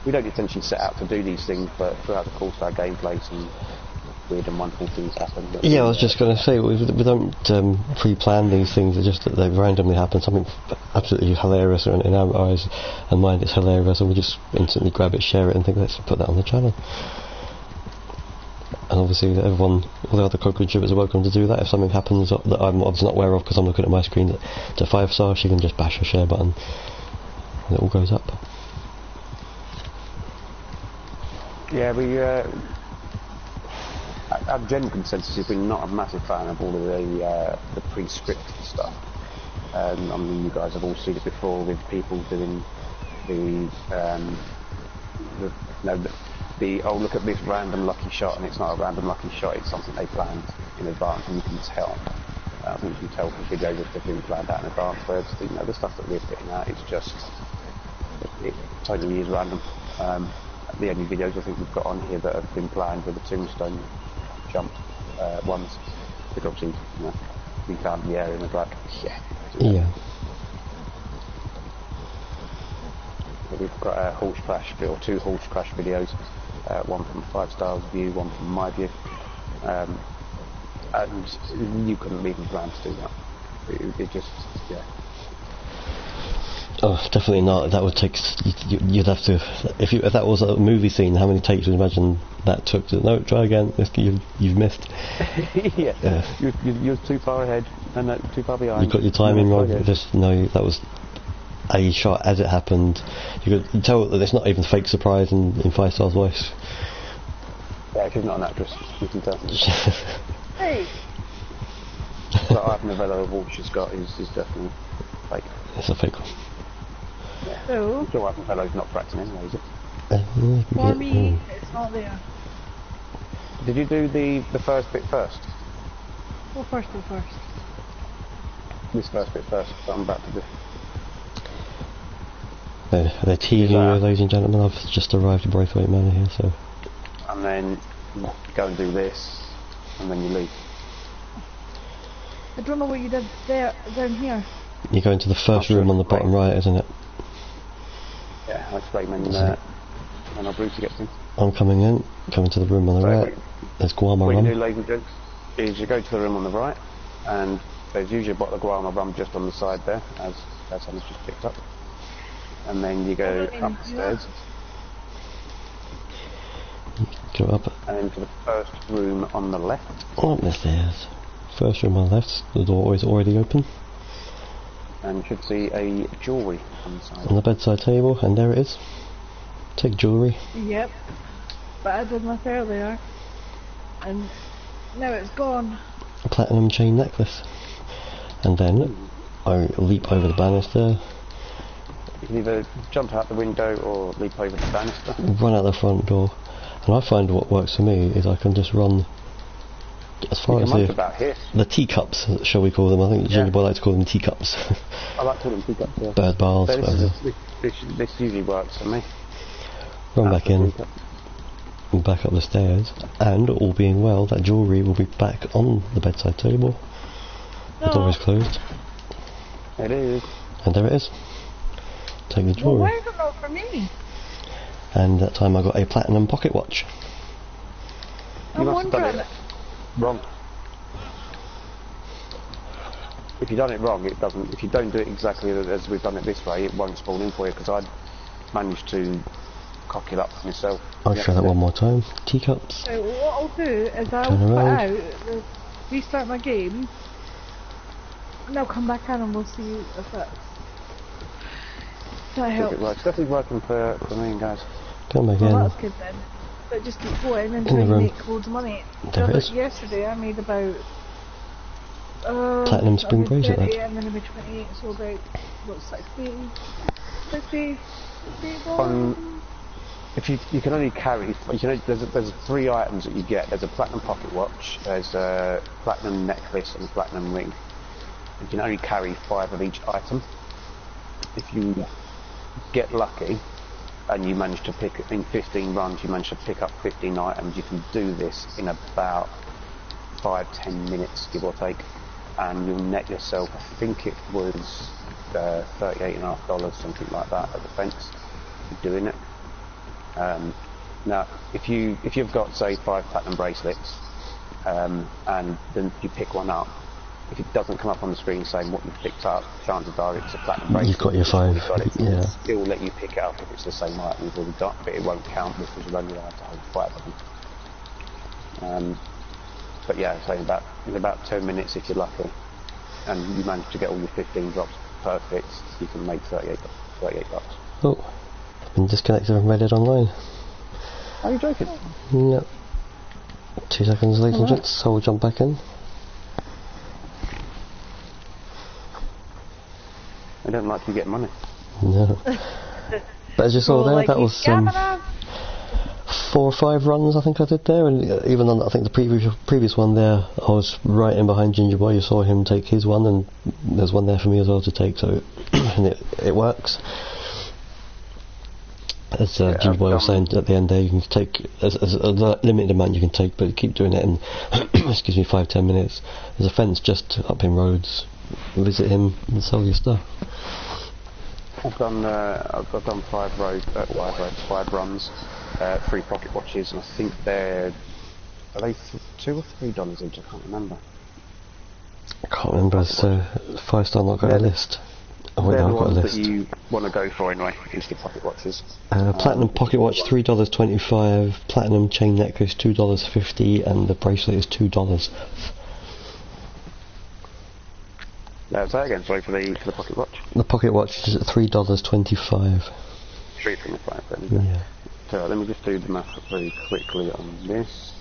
We don't intentionally set out to do these things, but throughout the course of our gameplay, some weird and wonderful things happen. Yeah, I was just going to say, we don't pre-plan these things, it's just that they randomly happen. Something absolutely hilarious, and in our eyes and mind it's hilarious, and we just instantly grab it, share it, and think, let's put that on the channel. And obviously everyone, all the other co-contributors are welcome to do that. If something happens that I'm obviously not aware of because I'm looking at my screen that's a 5-star, she can just bash the share button and it all goes up. Yeah, our general consensus is we're not a massive fan of all of the pre-scripted stuff. I mean, you guys have all seen it before with people doing oh, look at this random lucky shot, and it's not a random lucky shot, it's something they planned in advance, and you can tell. I think you can tell from videos if they've been planned out in advance, whereas the stuff that we're putting out is just, it totally is random. The only videos I think we've got on here that have been planned were the tombstone jump ones, because obviously, we found the area and was like, Yeah. We've got a horse crash, or 2 horse crash videos, one from 5-star's view, one from my view, and you couldn't even plan to do that. It just, yeah. Oh, definitely not. That would take. You'd have to. If that was a movie scene, how many takes would you imagine that took? No, try again. You've missed. Yeah. You're too far ahead and too far behind. You got your timing wrong. Just no. That was a shot as it happened. You could tell that it's not even fake surprise in 5-star's voice. Yeah, she's not an actress. You can tell. Hey. The art novella of what she's got is definitely fake. It's a fake one. Yeah. So, I'm sure art novella's not practicing anyway, is it? for me, it's not there. Did you do the first bit first? Go first. This first bit first, that I'm about to do. They're teasing you, ladies and gentlemen. I've just arrived at Braithwaite Manor here, so... And then you go and do this, and then you leave. I don't know what you did there, down here. You go into the first room on the bottom right, isn't it? Yeah, I'll explain when our Brucey gets in. I'm coming to the room on the right. There's Guarma What rum. you do, ladies and gents, is you go to the room on the right, and there's usually a bottle of Guarma rum just on the side there, as Hannah's just picked up. And then you go upstairs. Go up. And into the first room on the left. Up the stairs. First room on the left. The door is already open. And you should see a jewellery on the side. On the bedside table, and there it is. Take jewellery. Yep. But I did look earlier. And now it's gone. A platinum chain necklace. And then I leap over the banister. You can either jump out the window or leap over the banister. Run out the front door. And I find what works for me is I can just run as far as the teacups, shall we call them? I think Ginger Boy likes to call them teacups. I like calling them teacups, yeah. Bird baths, so this usually works for me. Run back in, and back up the stairs, and all being well, that jewellery will be back on the bedside table. The door is closed. It is. And there it is. Take the jewellery. Well, why is it not for me? And that time I got a platinum pocket watch. I'm wondering. Wrong. if you've done it wrong, it doesn't. If you don't do it exactly as we've done it this way, it won't spawn in for you. Because I managed to cock it up myself. I'll try that one more time. Teacups. So what I'll do is I'll Turn put around. out, restart my game, and I'll come back in and we'll see if that helps. It works. Definitely working for me and guys. Come back Well, in. that's good then. But just keep going and In the try and room. make loads of money. There it Just is. like yesterday I made about Platinum spring I made bracelet, 30 that. and then I made 28, so about what, 60 If you can only carry, there's 3 items that you get. There's a platinum pocket watch, there's a platinum necklace and a platinum ring. You can only carry 5 of each item. If you get lucky and you manage to pick, in 15 runs, you manage to pick up 15 items, you can do this in about 5-10 minutes, give or take, and you'll net yourself, I think it was $38.50, something like that, at the fence, for doing it. Now, if you've got, say, 5 platinum bracelets, and then you pick one up, if it doesn't come up on the screen saying what you've picked up, chances are it's a platinum bracelet. You've got your 5, yeah. It will let you pick it up if it's the same item you've already got, but it won't count because you're only allowed to hold 5 of them. But yeah, so in about 10 minutes, if you're lucky, and you manage to get all your 15 drops perfect, you can make $38. Oh, I've been disconnected from Reddit Online. Are you joking? Yep. 2 seconds, ladies and gents, so we'll jump back in. I don't like you getting money. No. But as you saw there, that was 4 or 5 runs I think I did there, and even on I think the previous one there, I was right in behind Ginger Boy. You saw him take his one, and there's one there for me as well to take, so and it works. As Ginger Boy was saying at the end there, you can take as a limited amount you can take, but keep doing it in excuse me, 5-10 minutes. There's a fence just up in Rhodes. Visit him and sell your stuff. I've done 5 runs, 3 pocket watches, and I think are they $2 or $3 each? I can't remember. I can't remember. It's 5-star not got a list. Oh wait, They're no, the I've got a ones list. that you want to go for anyway, is the pocket watches. Platinum pocket watch $3.25, platinum chain necklace $2.50, and the bracelet is $2. Say that again, sorry, for the pocket watch. The pocket watch is at $3.25. $3.25. Yeah. So let me just do the math very quickly on this.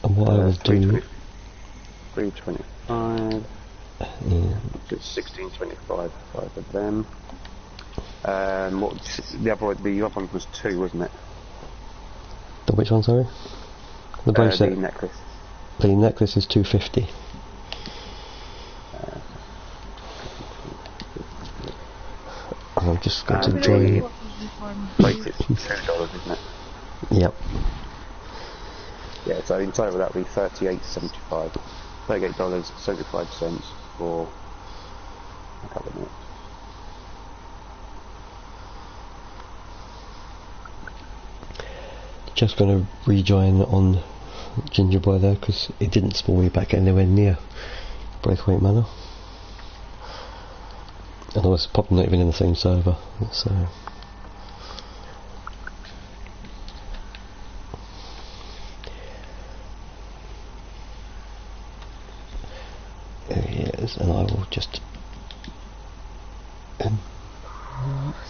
And what I would do. $3.25. Yeah. It's $16.25, 5 of them. What the other one was 2, wasn't it? The which one, sorry? The bracelet. The necklace. The necklace is $2.50. I'm just going to join. Bracelet's $2, isn't it? Yep. Yeah, so in total that would be $38.75. $38.75 for a couple of minutes. Just going to rejoin on Ginger Boy there because it didn't spawn me back anywhere near Breakaway Manor. And I was probably not even in the same server, so. There he is, and I will just.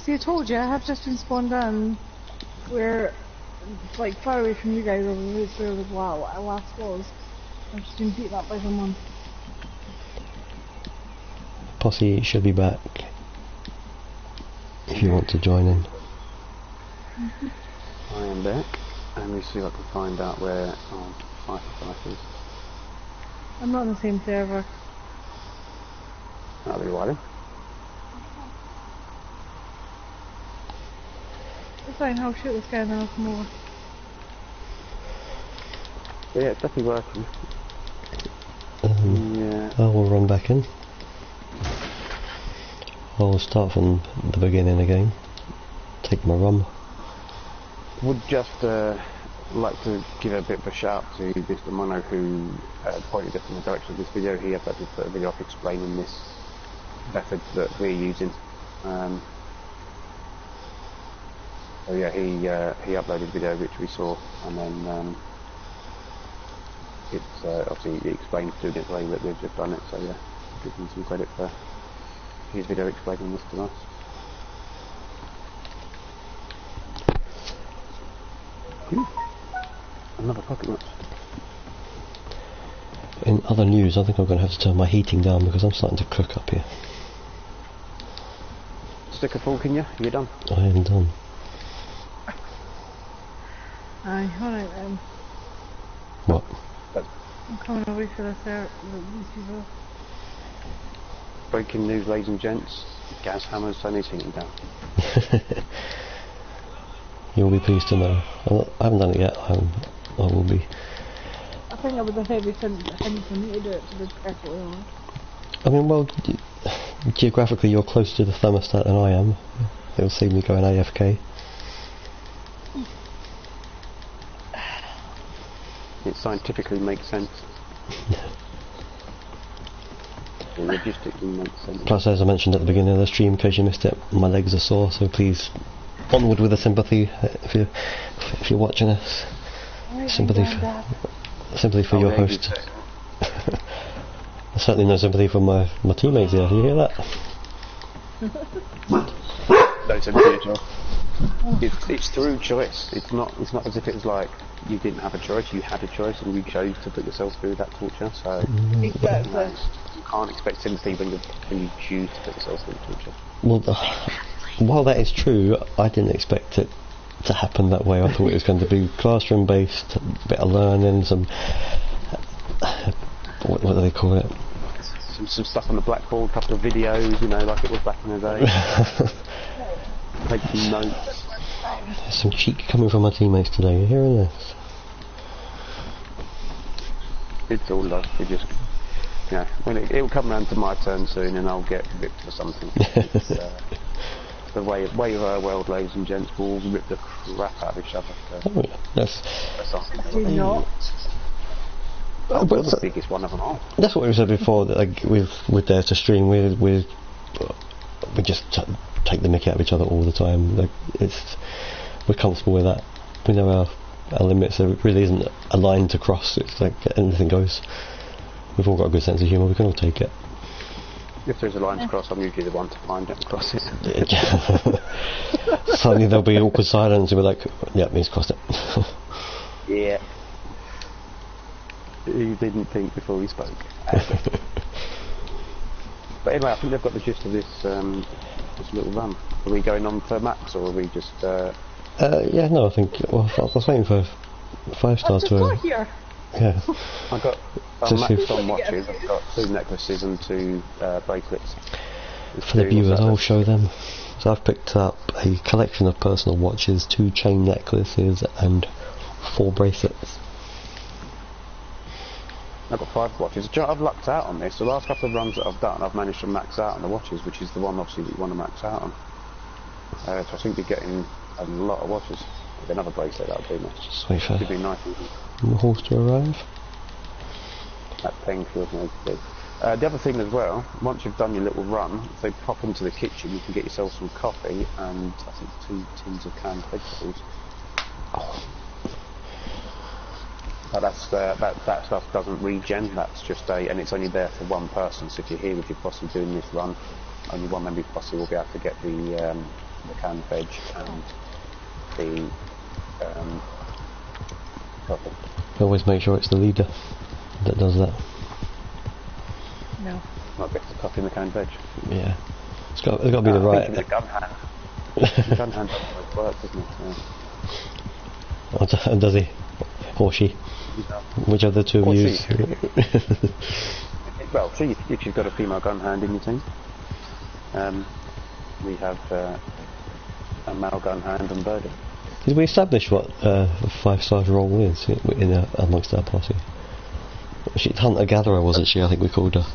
See, I told you, I have just been spawned in where, like, far away from you guys, over where the last was. I've just been beaten up by someone. Posse should be back if you want to join in. I am back. Let me see if I can find out where Fife is. I'm not on the same server. That'll be why then. It's fine, I'll shoot this guy now some more. Yeah, it's definitely working. Yeah. I will run back in. I'll start from the beginning again. Take my rum. Would just like to give a bit of a shout to Mr. Mono who pointed us in the direction of this video. He has actually put a video up explaining this method that we're using. So yeah, he uploaded video which we saw, and then it's obviously he explains to it the way that we've just done it. So yeah, give him some credit for his video explaining this to us. Another pocket watch. In other news, I think I'm going to have to turn my heating down because I'm starting to cook up here. Stick a fork in you? You done? I am done. Aye, alright then. What? I'm coming away for these people. Breaking news, ladies and gents. Gaz Hammer's turning his heating down. You'll be pleased to know. I haven't done it yet. I will be. I think it was a heavy thing for me to do it, to be perfectly honest. I mean, well, geographically you're closer to the thermostat than I am. It'll save me going AFK. It scientifically makes sense. It logistically makes sense. Plus, as I mentioned at the beginning of the stream, in case you missed it, my legs are sore, so please, onward with the sympathy if you're watching us. Sympathy for your host. Certainly no sympathy for my teammates here. You hear that? No sympathy at all. It's through choice. It's not as if it's like you didn't have a choice. You had a choice and you chose to put yourself through that torture. So Exactly. you can't expect sympathy when you choose to put yourself through torture. Well, while that is true, I didn't expect it to happen that way. I thought it was going to be classroom based, a bit of learning, some what do they call it? Some stuff on the blackboard, a couple of videos, you know, like it was back in the day. Take some notes. There's some cheek coming from my teammates today. You're hearing this? It's all love. You just, you know, when it'll come round to my turn soon, and I'll get ripped for something. It's, the way of our world, ladies and gents, we'll rip the crap out of each other. So. Oh, yeah. That's Do not. We're the biggest one of them all. That's what we said before. That like with Dare to Stream, we just take the mickey out of each other all the time. Like we're comfortable with that. We know our limits. There really isn't a line to cross. It's like anything goes. We've all got a good sense of humour. We can all take it. If there's a line to cross, I'm usually the one to find it and cross it. Suddenly there'll be awkward silence, and we're like, "Yeah, he's crossed it." Yeah. He didn't think before he spoke. But anyway, I think they've got the gist of this little run. Are we going on for max, or are we just... Yeah, no, I think... Well, I was waiting for 5 stars to... Not here. Yeah. I've got max on watches. I've got 2 necklaces and 2 bracelets. For the viewers, I'll show them. So I've picked up a collection of personal watches, 2 chain necklaces and 4 bracelets. I've got 5 watches. Do you know, I've lucked out on this. The last couple of runs that I've done, I've managed to max out on the watches, which is the one obviously that you want to max out on. So I think you're getting a lot of watches. With another bracelet, that'll do me. Just wait for It'd be nice. the horse to arrive. That thing feels nice too. The other thing as well, once you've done your little run, if they pop into the kitchen, you can get yourself some coffee and I think 2 tins of canned vegetables. Oh. But that stuff doesn't regen. That's just and it's only there for one person. So if you're here with your posse doing this run, only one member of your posse will be able to get the canned veg and the coffee. Always make sure it's the leader that does that. No. Might get the coffee and the canned veg. Yeah, it's got to be the right. The gun hand. The gun hand doesn't always work, doesn't it? And does he? Or she? Yeah. Which other 2 of Or you? she. Well, see if you've got a female gun hand in your team. We have a male gun hand and Birdie. Did we establish what a 5-star role is amongst our party? She hunter gatherer, wasn't she? I think we called her.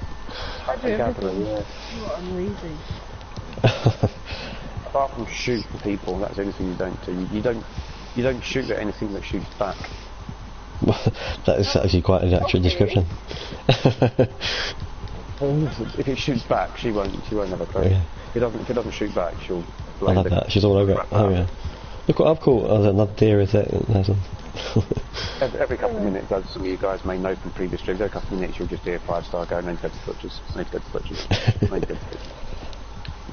I do everything. Yeah. What I'm lazy. Apart from shoot people, that's the only thing you don't do. You don't shoot at anything that shoots back. That is actually quite an accurate description. If it shoots back, she won't have a clue. Yeah. If it doesn't shoot back, she'll. I like that. She's all over it. Oh yeah. Look what I've caught. Oh, another deer is it? There's one. Every couple of minutes, as some of you guys may know from previous streams, every couple of minutes you'll just hear 5-star go, no, go to butchers, no, go to butchers, no, go to butchers.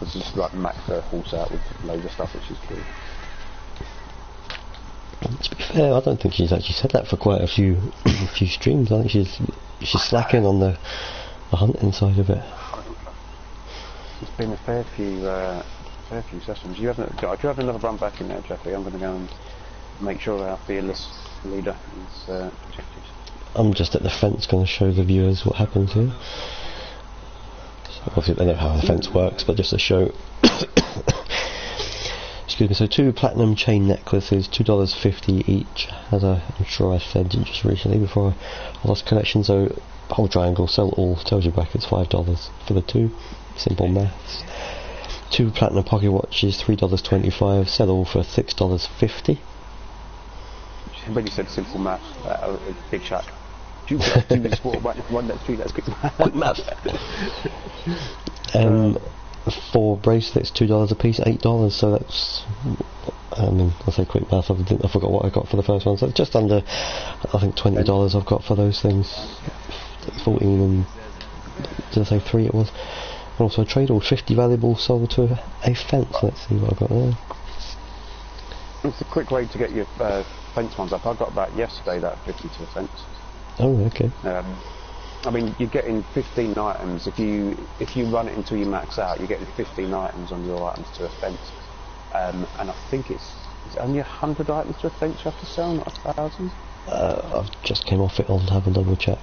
It's just like max her horse out with loads of stuff that she's killed. To be fair, I don't think she's actually said that for quite a few streams. I think she's slacking on the hunting side of it. It's been a fair few sessions. Do you have another run back in there, Jeffrey? I'm going to go and make sure our fearless leader is protected. I'm just at the fence, going to show the viewers what happens here. So obviously they know how the fence works, but just to show. Excuse me. So 2 platinum chain necklaces, $2.50 each. As I'm sure I said just recently before I lost connection. So whole triangle, sell all. Tells you back it's $5 for the 2. Simple maths. 2 platinum pocket watches, $3.25. Sell all for $6.50. When you said simple math, big shack. 2 plus 2 is 4, 1 that's 3, that's quick math. Quick math. 4 bracelets, $2 a piece, $8. So that's, I mean, I say quick math. I forgot what I got for the first one. So just under, I think $20 I've got for those things. 14 and did I say 3? It was. And also a trade order, 50 valuables sold to a fence. Let's see what I've got there. It's a quick way to get your fence ones up. I got that yesterday, that 50 to a fence. Oh, okay. I mean, you're getting 15 items. If you run it until you max out, you're getting 15 items on your items to a fence. And I think it's only 100 items to a fence you have to sell, not 1,000. I've just came off it. I'll have a double check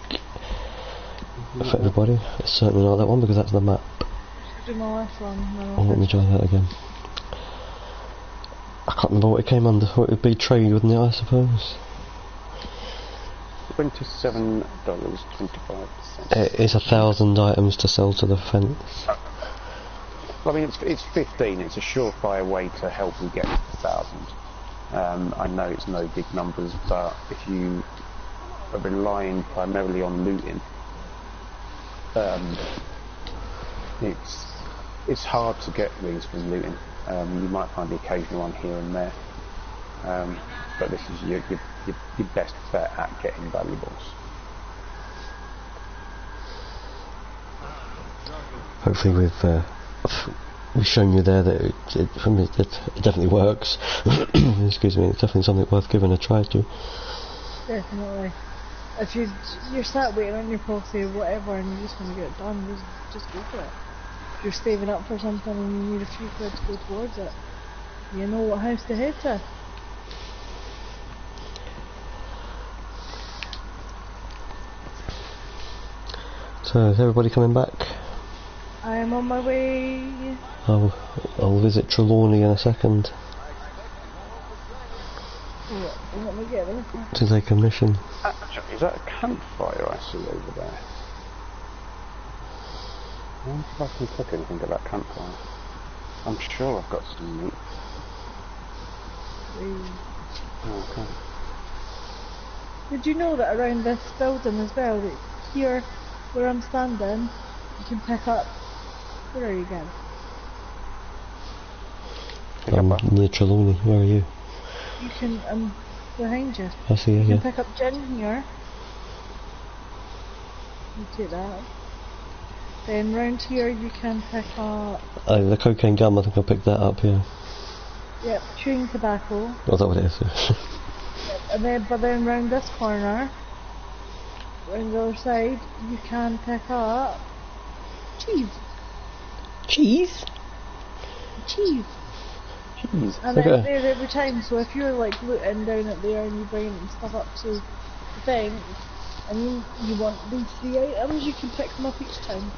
for everybody. It's certainly not that one because that's the map. Do my last one. Oh, let me try that again. I can't remember what it came under. What it would be trade, wouldn't it? I suppose. $27.25. It's 1,000 items to sell to the fence. I mean, it's 15. It's a surefire way to help you get to 1,000. I know it's no big numbers, but if you are relying primarily on looting, it's hard to get these from looting. You might find the occasional one here and there, but this is your best bet at getting valuables. Hopefully we've shown you there that it definitely works. Excuse me, it's definitely something worth giving a try to. Definitely. If you're sat waiting on your policy or whatever and you just want to get it done, just go for it. If you're saving up for something and you need a few quid to go towards it, you know what house to head to. So is everybody coming back? I am on my way. I'll visit Trelawney in a second Let me get them. to take a mission. Is that a campfire I see over there? I wonder if I can cook anything at that campfire. I'm sure I've got some meat. Okay. Did you know that around this building as well, that here where I'm standing, you can pick up. Where are you again? Near Trelawney. Where are you? You can behind you. I see you. You Yeah. can pick up gin here. You take that. Then round here you can pick up. Oh, the cocaine gum. I think I picked that up. Yeah. Yep, chewing tobacco. Oh, is that what it is? Yep, but then round this corner, round the other side, you can pick up cheese. Cheese. Cheese. Jeez. And Okay. then there every time, so if you're like looting down at there and you bring stuff up to the thing, and you want these 3 items, you can pick them up each time.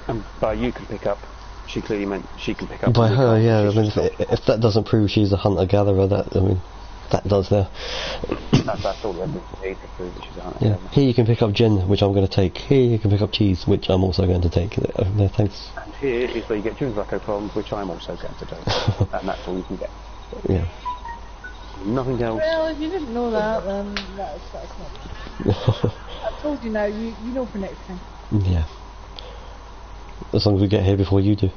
And by you can pick up, she clearly meant she can pick up. By the her, car. yeah. I She's mean, just if that doesn't prove she's a hunter-gatherer, that does there. that's all that we need to prove that she's a hunter. Yeah. Here you can pick up gin, which I'm going to take. Here you can pick up cheese, which I'm also going to take. No, thanks. And here is where you get chewing tobacco from, which I'm also going to do. And that's all you can get. Yeah. Nothing else. Well, if you didn't know that, then that's not. I've told you now. You know for next time. Yeah. as long as we get here before you do.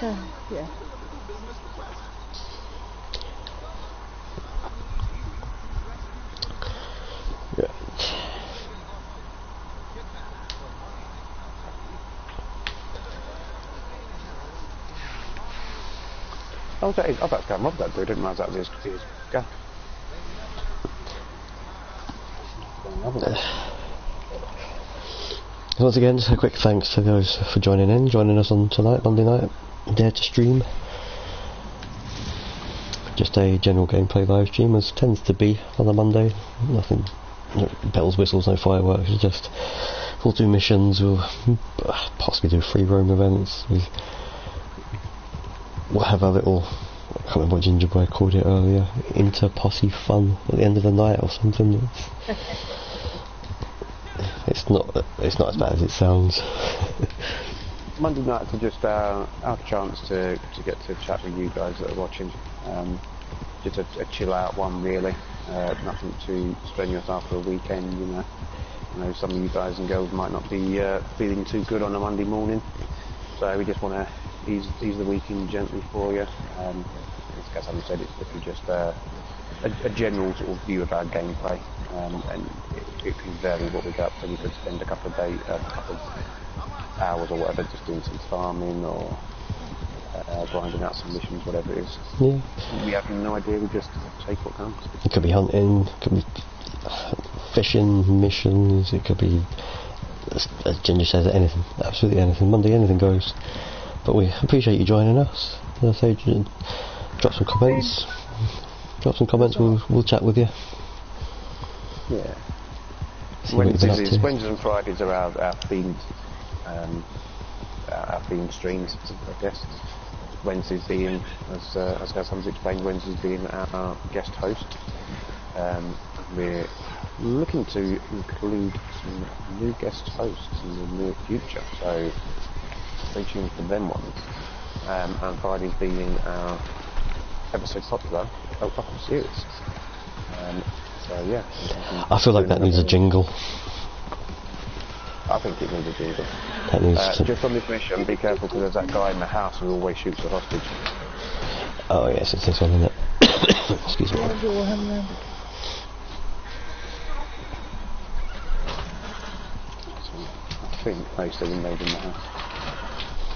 Yeah. Yeah. I was about to go and rob that dude, I didn't realise that was his gun. Once again, just a quick thanks to those for joining us on tonight, Monday night, Dare to Stream. Just a general gameplay live stream, as tends to be on a Monday. Nothing, no bells, whistles, no fireworks, just we'll do missions, we'll possibly do free roam events, we'll have a little, I can't remember what Ginger Boy called it earlier, inter-posse fun at the end of the night or something. It's not as bad as it sounds. Monday nights are just our chance to get to chat with you guys that are watching. Just a chill out one, really. Nothing too strenuous after a weekend, you know. I know some of you guys and girls might not be feeling too good on a Monday morning, so we just want to ease the weekend gently for you. As I said, it's literally just a general sort of view of our gameplay, and it can vary what we get up to. We could spend a couple of hours or whatever just doing some farming or grinding out some missions, whatever it is. Yeah. We have no idea, we just take what comes. It could be hunting, it could be fishing missions, it could be, as Ginger says, anything, absolutely anything. Monday, anything goes. But we appreciate you joining us. As I say, drop some comments. We'll chat with you. Yeah. See what you've been up to. Wednesdays and Fridays are our themed streams, I guess. Wednesdays being, as Gazham's explained, Wednesdays being our guest host. We're looking to include some new guest hosts in the near future, so stay tuned for them ones. And Fridays being our ever so popular Belt Buckle series. So yeah. I feel like that needs a jingle. I think it needs a jingle. That needs just on this mission, be careful because there's that guy in the house who always shoots a hostage. Oh yes, it's this one, isn't it? Excuse me. I think most of them made in the house.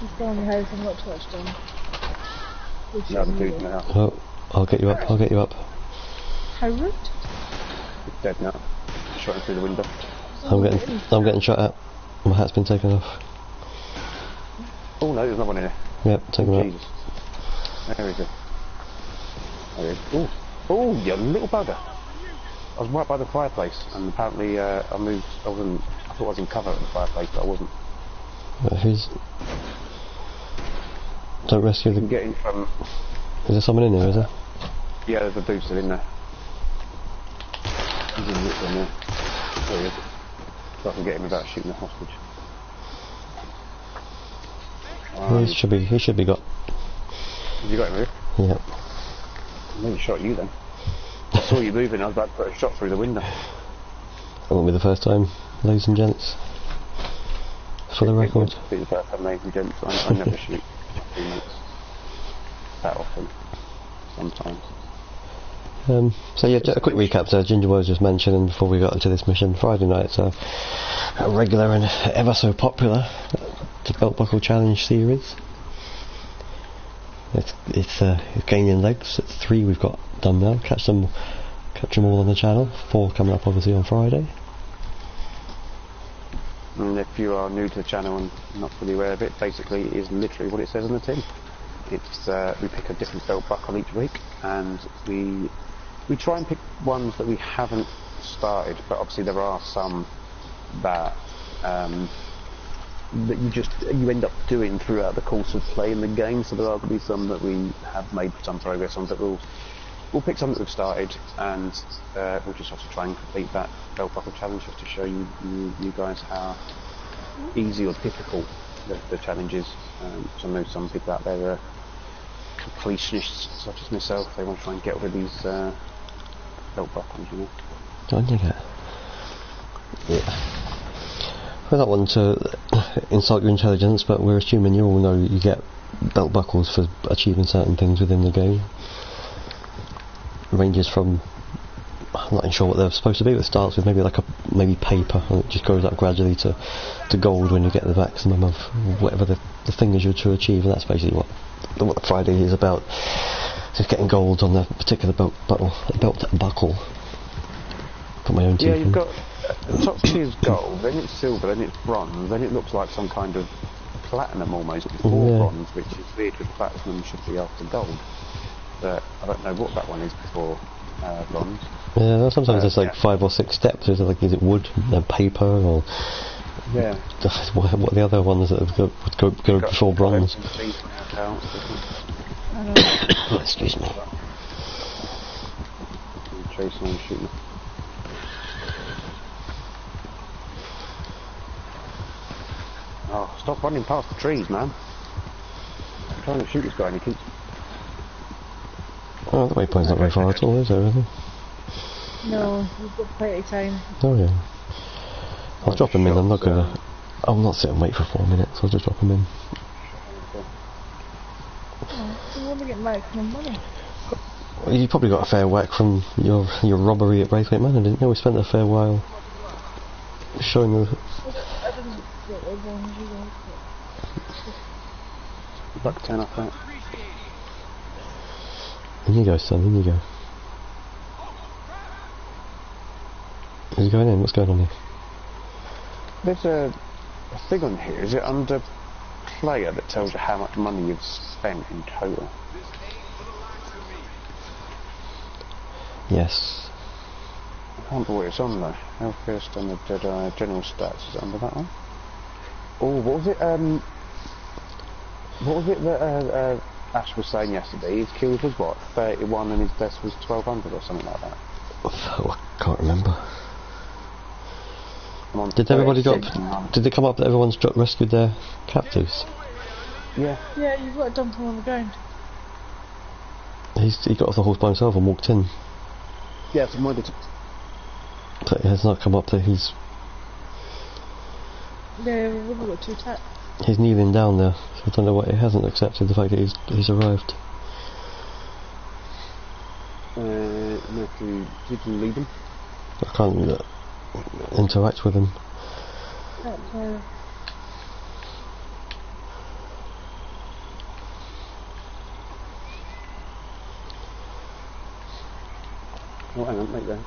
He's still in the house and not touched him. No, the dude in the house. Oh, I'll get you up. How rude. He's dead now. Shot him through the window. I'm getting shot at. My hat's been taken off. Oh no, there's another one in there. Yep, taken off. Jesus. There he is. There he is. Oh, you little bugger. I was right by the fireplace, and apparently I moved. I thought I was in cover at the fireplace, but I wasn't. Don't rescue the... You can get in from... Is there someone in there, is there? Yeah, there's a dude still in there. He's in there. There he is. So I can get him without shooting the hostage. He should be got. Have you got him, Ruth? Yep. I think he shot you then. I saw you moving, I was about to put a shot through the window. It won't be the first time, ladies and gents. For the record. It won't be the first time, ladies and gents. I never shoot teammates that often. Sometimes. So yeah, just a quick recap. So Ginger was just mentioning before we got into this mission, Friday night, a regular and ever so popular the Belt Buckle Challenge series. It's gaining legs. It's 3 we've got done now. Catch them all on the channel. 4 coming up obviously on Friday. And if you are new to the channel and not fully aware of it, basically it is literally what it says on the tin. It's we pick a different belt buckle each week, and we try and pick ones that we haven't started, but obviously there are some that that you end up doing throughout the course of playing the game. So there are going to be some that we have made some progress on, that we'll pick some that we've started, and we'll just have to try and complete that belt buckle challenge just to show you guys how easy or difficult the challenge is. So I know some people out there are completionists such as myself. They want to try and get over these belt buckles, you know. Don't you get? Yeah. We're not one to insult your intelligence, but we're assuming you all know that you get belt buckles for achieving certain things within the game. Ranges from, I'm not even sure what they're supposed to be, but it starts with maybe like maybe paper, and it just goes up gradually to gold when you get the maximum of whatever the thing is you're to achieve, and that's basically what Friday is about. Just getting gold on the particular belt buckle. Put my own teeth Yeah, in. you've got the top tier is gold, then it's silver, then it's bronze, then it looks like some kind of platinum almost before bronze, which is weird because platinum should be after gold. But I don't know what that one is before bronze. Yeah, sometimes there's like 5 or 6 steps. Is it wood, paper, or what are the other ones that would go before bronze? Excuse me. Chase on shooting. Oh, stop running past the trees, man. I'm trying to shoot this guy and he keeps... Oh, the waypoint's not very far at all, is there, really? No, we've got plenty of time. Oh, yeah. I'll drop him in, I'm not gonna... I'll not sit and wait for 4 minutes, I'll just drop him in. Oh, so you want to get maximum money? Well, you probably got a fair whack from your robbery at Braithwaite Manor, didn't you? We spent a fair while showing the... I didn't get as long as you guys. Buck 10 off that. In you go, son, in you go. Is he going in? What's going on here? There's a thing on here, is it under player that tells you how much money you've spent in total? Yes. I can't remember what it's on though. Healthcare, standard, Jedi, general stats, is it under that one? Oh, what was it that Ash was saying yesterday? His kills was what, 31 and his best was 1200 or something like that? Oh, I can't remember. I'm on Did everybody 36 drop? now. Did they come up that everyone's rescued their captives? Yeah. Yeah, you've got to dump them on the ground. He got off the horse by himself and walked in. Yeah, so mine did. But it has not come up that he's Yeah, we've got 2 attacks. kneeling down there. So I don't know why he hasn't accepted the fact that he's arrived. Matthew, did you lead him? I can't interact with him. That's Oh, hang on, wait there.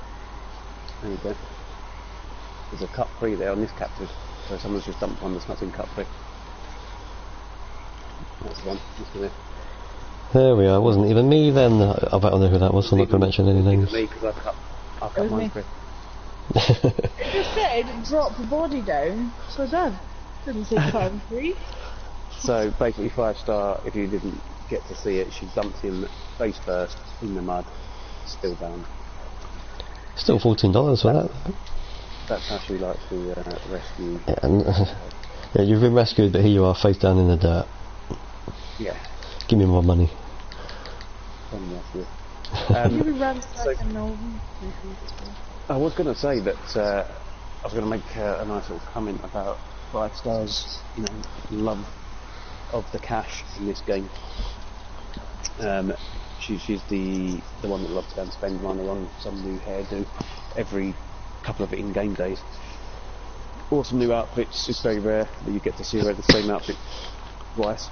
There you go. There's a cut free there on this captive, so someone's just dumped one that's not been cut free. That's the one. That's there. There we are. It wasn't even me then. I bet I know who that was. So I'm not going to mention any names. Me, because I cut was mine me. free. It just said drop the body down, so done. Didn't say time free. So basically 5-star, if you didn't get to see it, she dumped him face first in the mud, still down. Still $14 for that. That's how she likes to rescue. Yeah, and, yeah, you've been rescued, but here you are, face down in the dirt. Yeah. Give me more money. Rescue. You ran so- second now. I was going to say that I was going to make a nice little comment about 5-stars, love of the cash in this game. She's the one that loves to go and spend money on some new hairdo every couple of in-game days. Awesome new outfits. It's very rare that you get to see her wear the same outfit twice.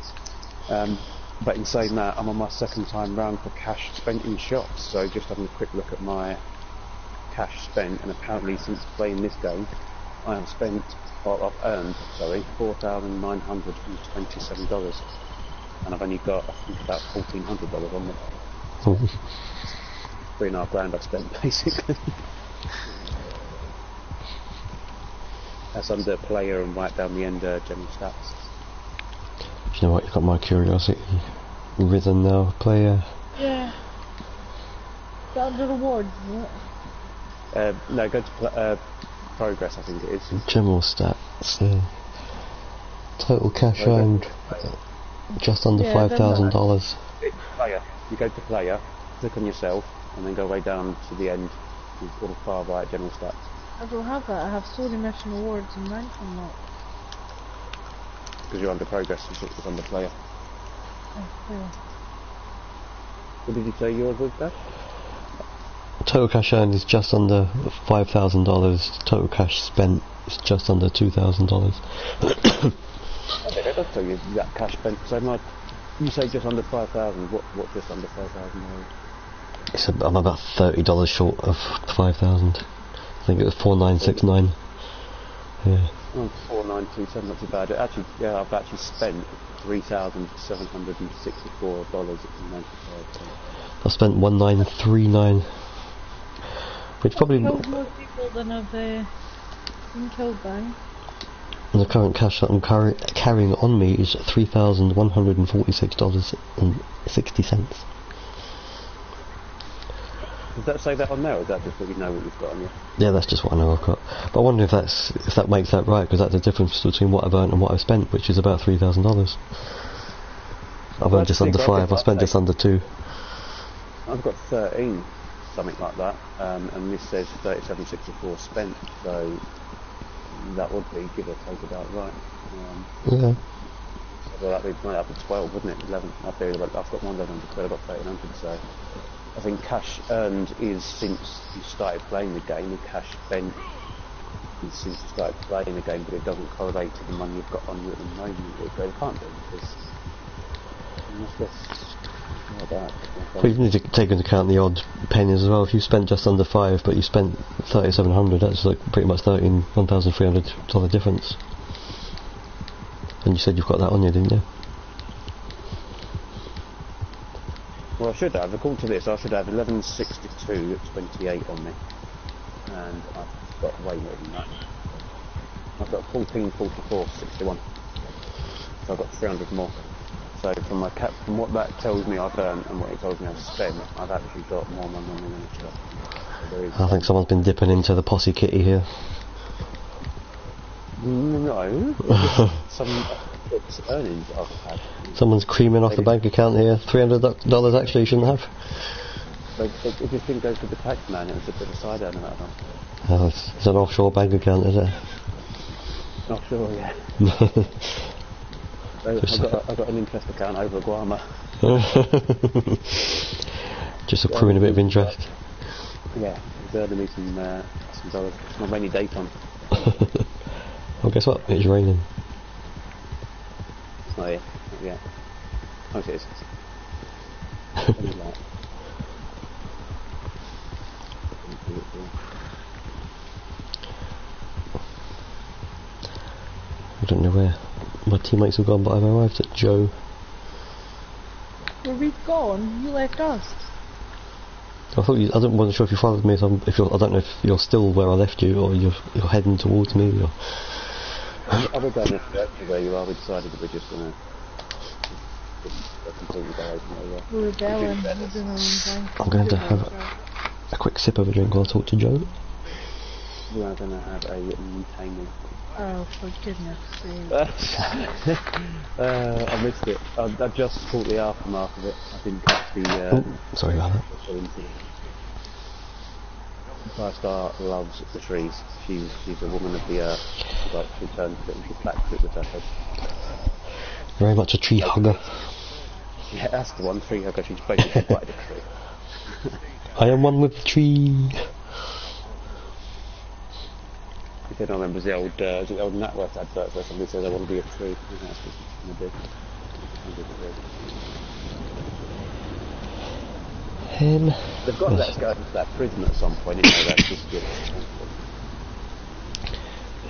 But in saying that, I'm on my second time round for cash spent in shops. So just having a quick look at my cash spent, and apparently since playing this game, I have spent, or I've earned, sorry, $4,927, and I've only got, I think, about $1,400 on them. $3.5 grand I've spent basically. That's under player and right down the end general stats. You know what? You've got my curiosity risen now, player. Yeah. Is that under rewards, isn't it? No, go to progress, I think it is. General stats. Total cash earned just under $5,000. Player. You go to player, click on yourself, and then go way down to the end, or the far right general stats. I don't have that. I have story mission awards and rank unlock. Because you're under progress and it's under player. Oh, What did you say yours was, Dad? Total cash earned is just under $5,000. Total cash spent is just under $2,000. Okay, that does tell you that cash spent. So you say just under 5,000. What just under 5,000? I'm about $30 short of 5,000. I think it was 4,969. Yeah. Oh, 4,927, not too bad. Actually, yeah, I've actually spent $3,764.95. I spent 1,939, which probably. Killed more people than I've been killed by. And the current cash that I'm carrying on me is $3,146.60. Does that say that on there, or is that just what you know what you've got on you? Yeah, that's just what I know I've got. But I wonder if that makes that right, because that's the difference between what I've earned and what I've spent, which is about $3,000. I've earned just under 5. I spent just under 2. I've got 13, something like that, and this says 37.64 spent, so that would be, give or take, about right. Yeah. So that'd be up to 12, wouldn't it? 11. I've got 1,100 quid, I've got 1,300, so I think cash earned is since you started playing the game, and cash spent is since you started playing the game, but it doesn't correlate to the money you've got on you at the moment. It can't do, because Well, you need to take into account the odd pennies as well. If you spent just under 5, but you spent 3,700, that's like pretty much $1,300 difference. And you said you've got that on you, didn't you? Well, I should have. According to this, I should have 11.62.28 on me, and I've got way more than that. I've got 14.44.61, so I've got 300 more. So from what that tells me I've earned and what it tells me I've spent, I've actually got more money than extra. So I think someone's been dipping into the posse kitty here. No, some earnings I've had. Someone's creaming off the bank account here. $300 actually you shouldn't have. It just didn't go to the tax man, it was a bit of a side earner that one. Oh, it's an offshore bank account, is it? Offshore, yeah. I've got an interest account over at Guarma. Just accruing a bit of interest. Yeah, it's earning me some dollars. It's my rainy day fund. Well, guess what? It's raining. It's not here. Not yet. Oh, it is. I don't know where my teammates have gone, but I've arrived at Joe. Were we gone? You left us. I wasn't sure if you followed me. So I don't know if you're still where I left you, or you're heading towards me. Or I would go to where you are. We decided that we're just going to completely go away from where you are. We were bailing. We were doing our own thing. I'm going to have a quick sip of a drink while I talk to Joe. We are going to have a retaining. Oh, for goodness sake. I missed it. I just caught the aftermath of it. I didn't catch the... sorry about that. Firestar loves the trees. She's a woman of the earth. She turns to it and she claps it with her head. Very much a tree hugger. Yeah, that's the one, tree hugger. She's basically quite a tree. I am one with the tree. If anyone remembers the old NatWest advert where somebody says I want to be a tree, that's what I'm going to do. They've got to let us go into that prison at some point, you know, that's just good.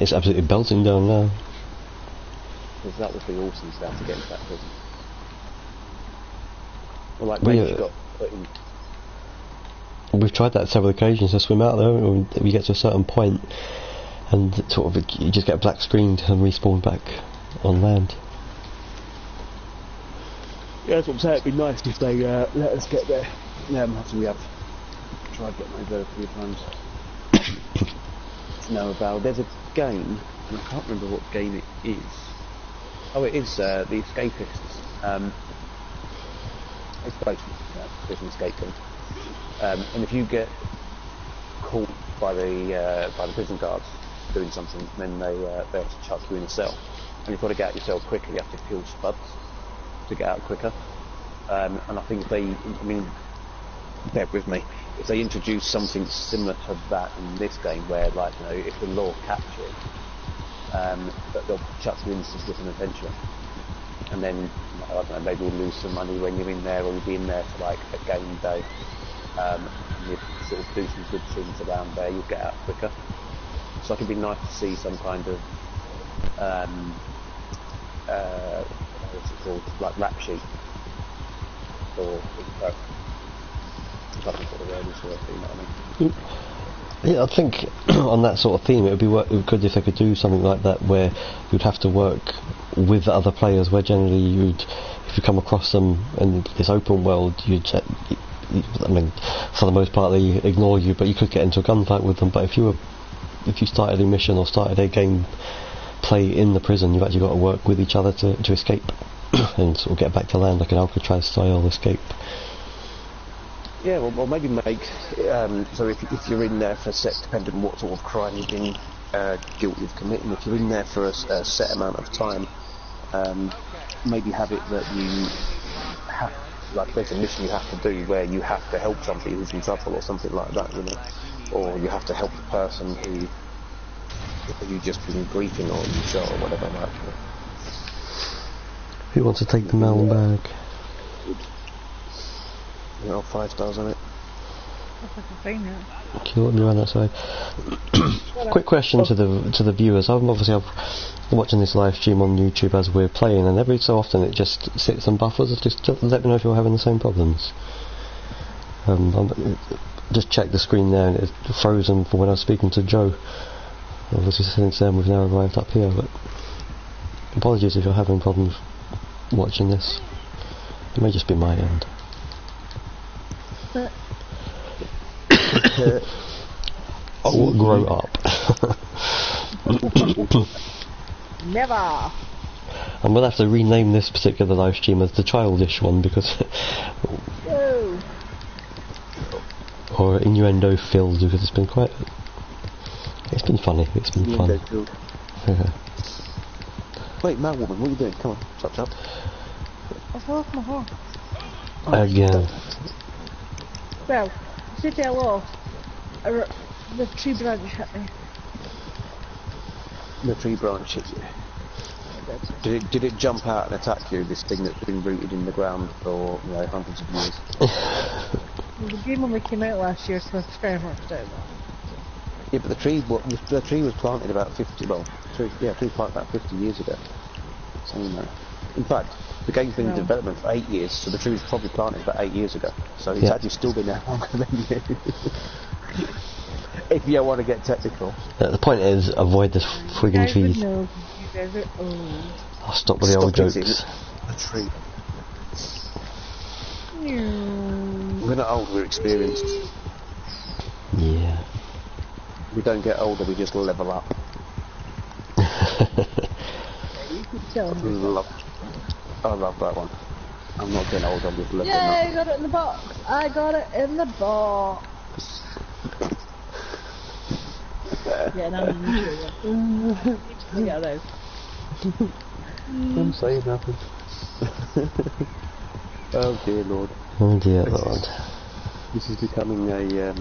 It's absolutely belting down now. Because that would be awesome to have to get into that prison. Well, like maybe got put in. We've tried that several occasions to swim out there, and we get to a certain point and sort of you just get a black screen and respawn back on land. Yeah, that's what I'm saying. It'd be nice if they let us get there. Yeah, we have tried getting over there a few times. To know about. There's a game, and I can't remember what game it is. Oh, it is The Escapists. It's basically prison escape game. And if you get caught by the prison guards doing something, then they have to chuck you in a cell, and you've got to get out your cell quickly. You have to kill spuds to get out quicker. And I think bear with me, if they introduce something similar to that in this game, where like if the law catch you, that they'll chuck you into some different adventure, and then I don't know, maybe you'll lose some money when you're in there, or you'll be in there for like a game day, and you sort of do some good things around there. You'll get out quicker. So it'd be nice to see some kind of what's it called, like rap sheet, or something sort of word is for it, you know what I mean? Yeah, I think on that sort of theme it would be good if they could do something like that, where you'd have to work with other players, where generally if you come across them in this open world, for the most part they ignore you, but you could get into a gunfight with them. But if you started a mission or started a game play in the prison, you've actually got to work with each other to escape and sort of get back to land, like an Alcatraz style escape. Yeah, well maybe make so if you're in there for a set, depending on what sort of crime you've been guilty of committing, if you're in there for a set amount of time, maybe have it that you have, like there's a mission you have to do where you have to help somebody who's in trouble or something like that, or you have to help the person who you've just been griefing or you shot or whatever like that. Who wants to take the melon bag? 5 stars on it. That's like a thing now. Okay, let me run that side. Quick question to the viewers. I'm watching this live stream on YouTube as we're playing, and every so often it just sits and buffers. Just let me know if you're having the same problems. Just check the screen there, and it's frozen for when I was speaking to Joe. Obviously since then we've now arrived up here, but apologies if you're having problems watching this. It may just be my end. Oh, grow up. Never. I'm gonna have to rename this particular live stream as the childish one, because Whoa. or innuendo filled, because it's been funny, it's been fun. Wait, man, woman, what are you doing? Come on, chop. I fell off my horse. Again. Well, to tell off, the tree branch hit me. The tree branch hit you. Did it jump out and attack you, this thing that's been rooted in the ground for hundreds of years? Well, the game only came out last year, so it's very much down. Yeah, but the tree was planted about 50 years ago. So, in fact, the game's been in development for 8 years, so the tree was probably planted about 8 years ago. So it's actually still been there longer than you. If you want to get technical. The point is, avoid this frigging trees. You guys are old. I'll stop with the old jokes. A tree. Yeah. We're not old, we're experienced. Yeah. We don't get older, we just level up. You could tell me. I love that one. I'm not getting old, I'm just leveling up. Yay, I got it in the box. I got it in the box. Yeah, now I'm sure. Look at those. I'm saying nothing. Oh dear Lord. Oh dear Lord. This is becoming a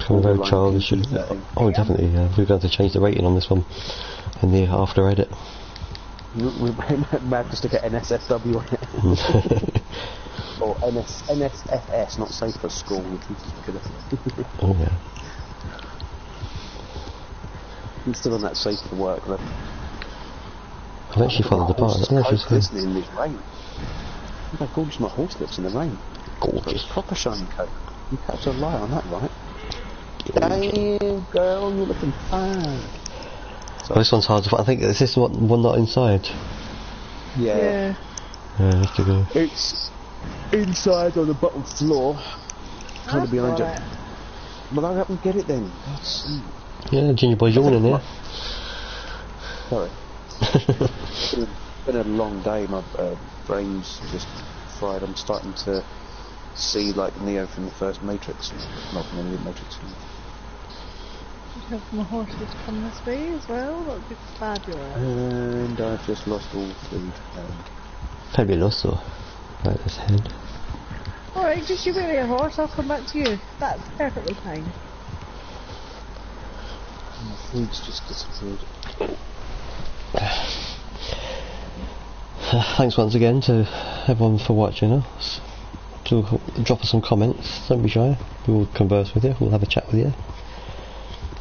very childish. Oh, definitely. We're going to change the rating on this one in the after edit. We might have to stick an NSFW on it. Or NSFS, not safe for school. Oh yeah. I'm still on that safe for work. But I've actually followed the part. It's glistening in this rain. Look how gorgeous my horse looks in the rain. Gorgeous. Proper shiny coat. You catch a lie on that, right? Damn, girl, you're looking fine. Oh, this one's hard to find. I think is this one not inside? Yeah. Yeah, I have to go. It's inside on the bottom floor. Kind of behind you. Well, I can get it then. Yeah, Junior Boy's yawning here. Sorry. It's been a long day. My brain's just fried. I'm starting to see like Neo from the first Matrix, not from any of the Matrix films. Should have my horses come this way as well. That would be fabulous. And I've just lost all food. Fabulous, or right, let's head. Alright, just you wait with your horse, I'll come back to you. That's perfectly fine. My food's just disappeared. Thanks once again to everyone for watching us. Do drop us some comments, don't be shy. We will converse with you, we'll have a chat with you.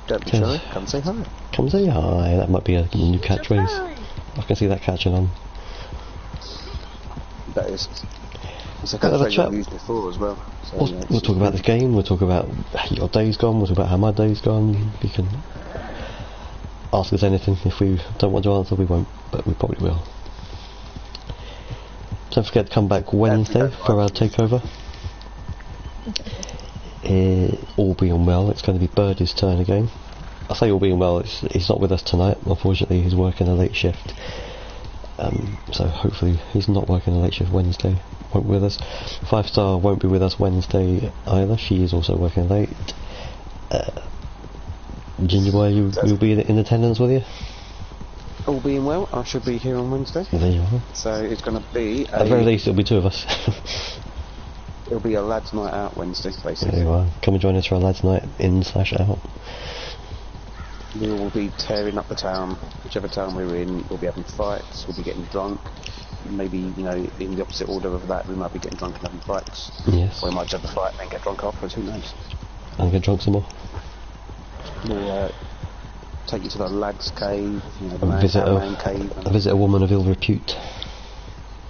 Don't be shy, come say hi. Come say hi, that might be a new catchphrase. I can see that catching on. That is. It's a catchphrase I've used before as well. So, we'll talk about the game, we'll talk about your day's gone, we'll talk about how my day's gone. You can ask us anything. If we don't want to answer, we won't, but we probably will. Don't forget to come back Wednesday for our takeover. All being well, it's going to be Birdie's turn again. I say all being well, he's not with us tonight. Unfortunately, he's working a late shift. So hopefully he's not working a late shift Wednesday. Won't be with us. 5 Star won't be with us Wednesday either. She is also working late. Ginger Boy, you'll be in attendance with you? All being well, I should be here on Wednesday. There you are. So it's going to be at the very least, it'll be 2 of us. It'll be a lads' night out Wednesday, basically. There you are. Come and join us for a lads' night in/out. We will be tearing up the town. Whichever town we're in, we'll be having fights. We'll be getting drunk. Maybe, you know, in the opposite order of that, we might be getting drunk and having fights. Yes. Or we might just have a fight and then get drunk afterwards. Who knows? And get drunk some more. We'll take you to the lads' cave. You know, the and cave. And visit a woman of ill repute.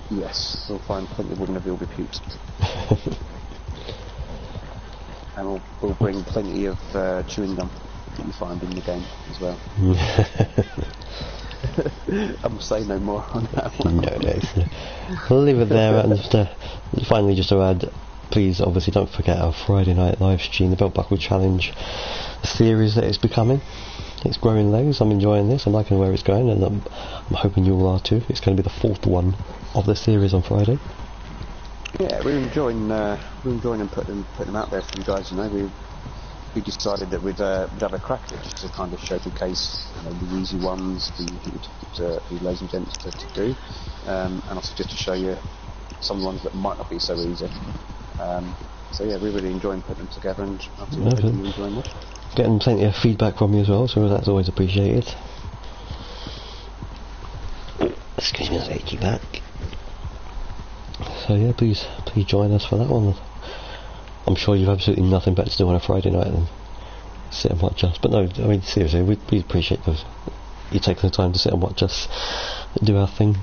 Yes, we'll find plenty of women of ill repute. And we'll bring plenty of chewing gum that you find in the game as well. I'm saying no more on that one. No. We'll leave it there. And finally, just to add, please obviously don't forget our Friday night live stream, the Belt Buckle Challenge series that it's becoming. It's growing legs. I'm enjoying this. I'm liking where it's going, and I'm hoping you all are too. It's going to be the 4th one of the series on Friday. Yeah, we're enjoying and putting them out there for you guys. You know, we decided that we'd have a crack at it just to kind of showcase, you know, the easy ones for you ladies and gents to do, and also just to show you some ones that might not be so easy. So yeah, we're really enjoying putting them together, and I think you're enjoying it. Getting plenty of feedback from you as well, so that's always appreciated. Excuse me, that's achy back. So yeah, please join us for that one. I'm sure you've absolutely nothing better to do on a Friday night than sit and watch us. But no, I mean seriously, we appreciate those. You taking the time to sit and watch us do our thing.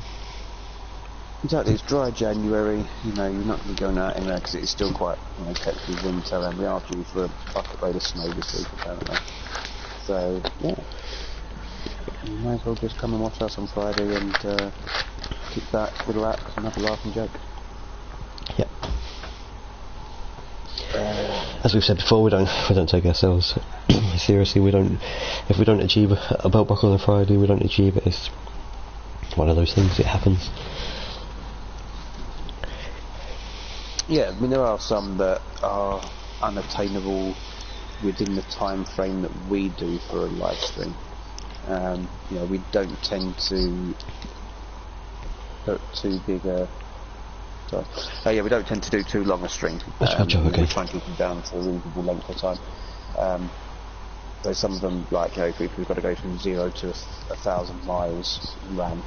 Exactly, it's dry January, you know, you're not going to be going out anywhere because it's still quite, you know, technically winter, and we are due for a bucket load of snow this week apparently. So, yeah, you may as well just come and watch us on Friday and kick back, relax and have a laugh and joke. Yep. As we've said before, we don't take ourselves seriously. If we don't achieve a belt buckle on a Friday, we don't achieve it. It's one of those things, it happens. Yeah, I mean there are some that are unattainable within the time frame that we do for a live stream. You know, we don't tend to put too big a... Sorry. We don't tend to do too long a stream. Okay. We try and keep them down to a reasonable length of time. There's some of them, like, you know, if we've got to go from 0 to 1,000 miles ran,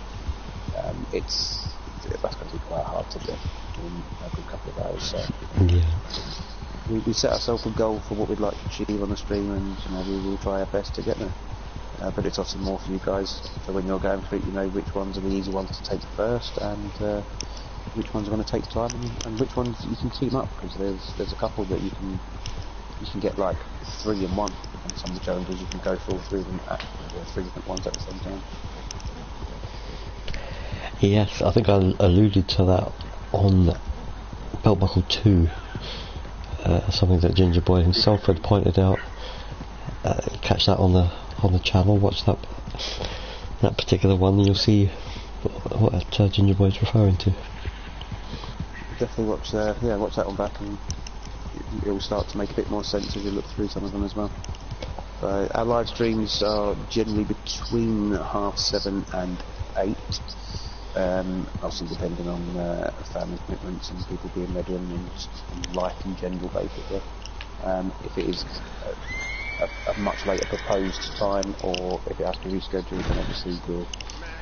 that's going to be quite hard to do in a good couple of hours. So yeah. We set ourselves a goal for what we'd like to achieve on the stream, and you know, we will try our best to get there. But it's often more for you guys. So when you're going through it, you know which ones are the easy ones to take first, and which ones are going to take time, and which ones you can team up, because there's a couple that you can get like 3 in 1, and some of the challenges you can go for all 3 of them at 3 different ones at the same time. Yes, I think I alluded to that on Belt Buckle 2, something that Ginger Boy himself had pointed out. Catch that on the channel, watch that particular one, and you'll see what Ginger Boy is referring to. definitely watch that one back, and it will start to make a bit more sense as you look through some of them as well. Our live streams are generally between 7:30 and 8. Obviously depending on family commitments and people being ready and life in general, basically. If it is a much later proposed time, or if it has to be rescheduled, then obviously we'll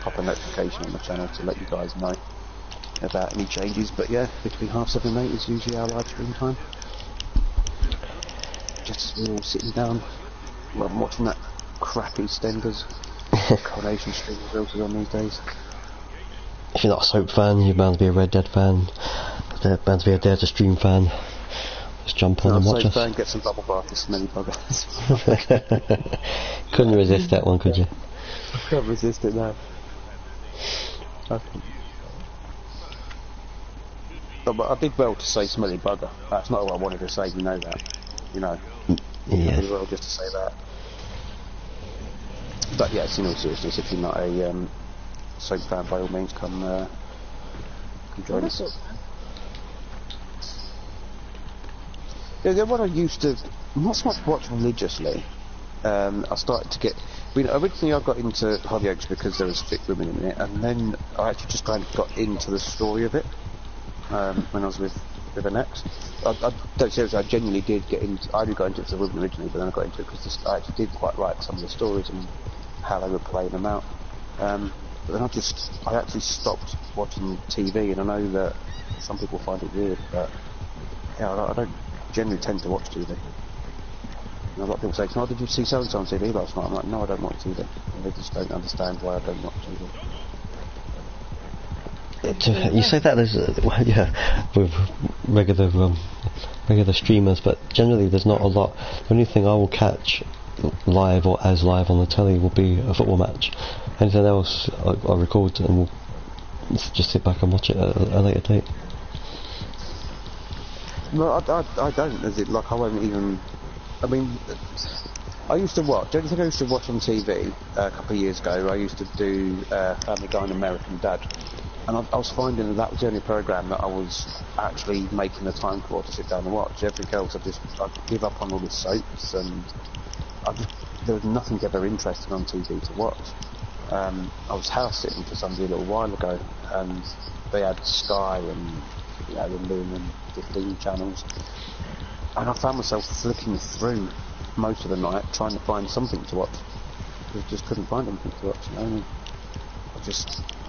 pop a notification on the channel to let you guys know about any changes. But yeah, between 7:30 and 8 is usually our live stream time. Just we're all sitting down, watching that crappy Stenders Coronation Street filters on these days. If you're not a soap fan, you're bound to be a Red Dead fan. You're bound to be a Dare to Stream fan. Just jump on and watch us. Fan, get some bubble bath, this smelly buggers. Couldn't resist that one, could you? I can't resist it now. But I did well to say smelly bugger. That's not what I wanted to say, you know that. You know. Yeah. I did well just to say that. But yes, in all seriousness, if you're not a soap fan, by all means, come join us. Yeah, what I used to not so much watch religiously. I started to get. Originally I got into Hollyoaks because there was thick women in it, and then I actually just kind of got into the story of it when I was with an ex. I don't seriously, I genuinely did get into. I only got into it for the women originally, but then I got into it because I actually did quite like some of the stories and how they were playing them out. But then I actually stopped watching TV, and I know that some people find it weird, but yeah, I don't generally tend to watch TV. And a lot of people say, "Oh, did you see so-and-so on TV last night?" I'm like, "No, I don't watch TV." And they just don't understand why I don't watch TV. You say that there's with regular streamers, but generally there's not a lot. The only thing I will catch live or as live on the telly will be a football match. Anything else I record and we'll just sit back and watch it at a later date. No, I don't. Is it like I won't even? I mean, I used to watch. The only thing I used to watch on TV a couple of years ago, I used to do Family Guy and American Dad, and I was finding that was the only programme that I was actually making the time for to sit down and watch. Everything else, I'd give up on all the soaps, and there was nothing ever interesting on TV to watch. I was house sitting for somebody a little while ago, and they had Sky and the Loom and 15 channels, and I found myself flicking through most of the night trying to find something to watch. I just couldn't find anything to watch.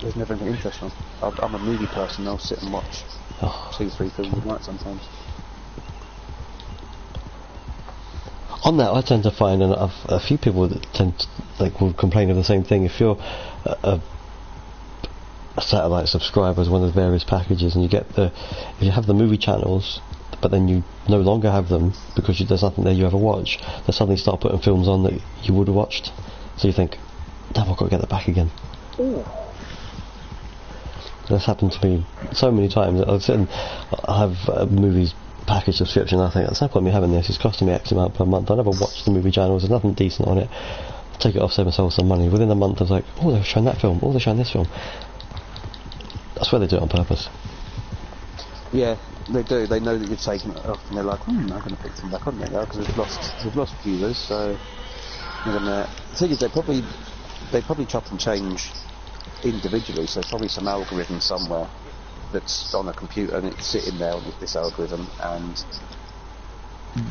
There's never anything interesting on. I'm a movie person. I'll sit and watch 2-3 films a night sometimes. On that, I tend to find, and a few people that will complain of the same thing. If you're a satellite subscriber to one of the various packages, and if you have the movie channels, but then you no longer have them because there's nothing there you ever watch, they suddenly start putting films on that you would have watched. So you think, damn, I've got to get that back again. Ooh. That's happened to me so many times. I have a movies package subscription. I think that's no point me having this. It's costing me X amount per month. I never watch the movie channels. There's nothing decent on it. Take it off, save myself some money. Within a month, I was like, oh, they're showing that film. Oh, they're showing this film. I swear they do it on purpose. Yeah, they do. They know that you've taken it off, and they're like, I'm going to put them back on there now because we've lost viewers. So I'm gonna. The thing is, they probably chop and change individually. So probably some algorithm somewhere that's on a computer and it's sitting there on this algorithm, and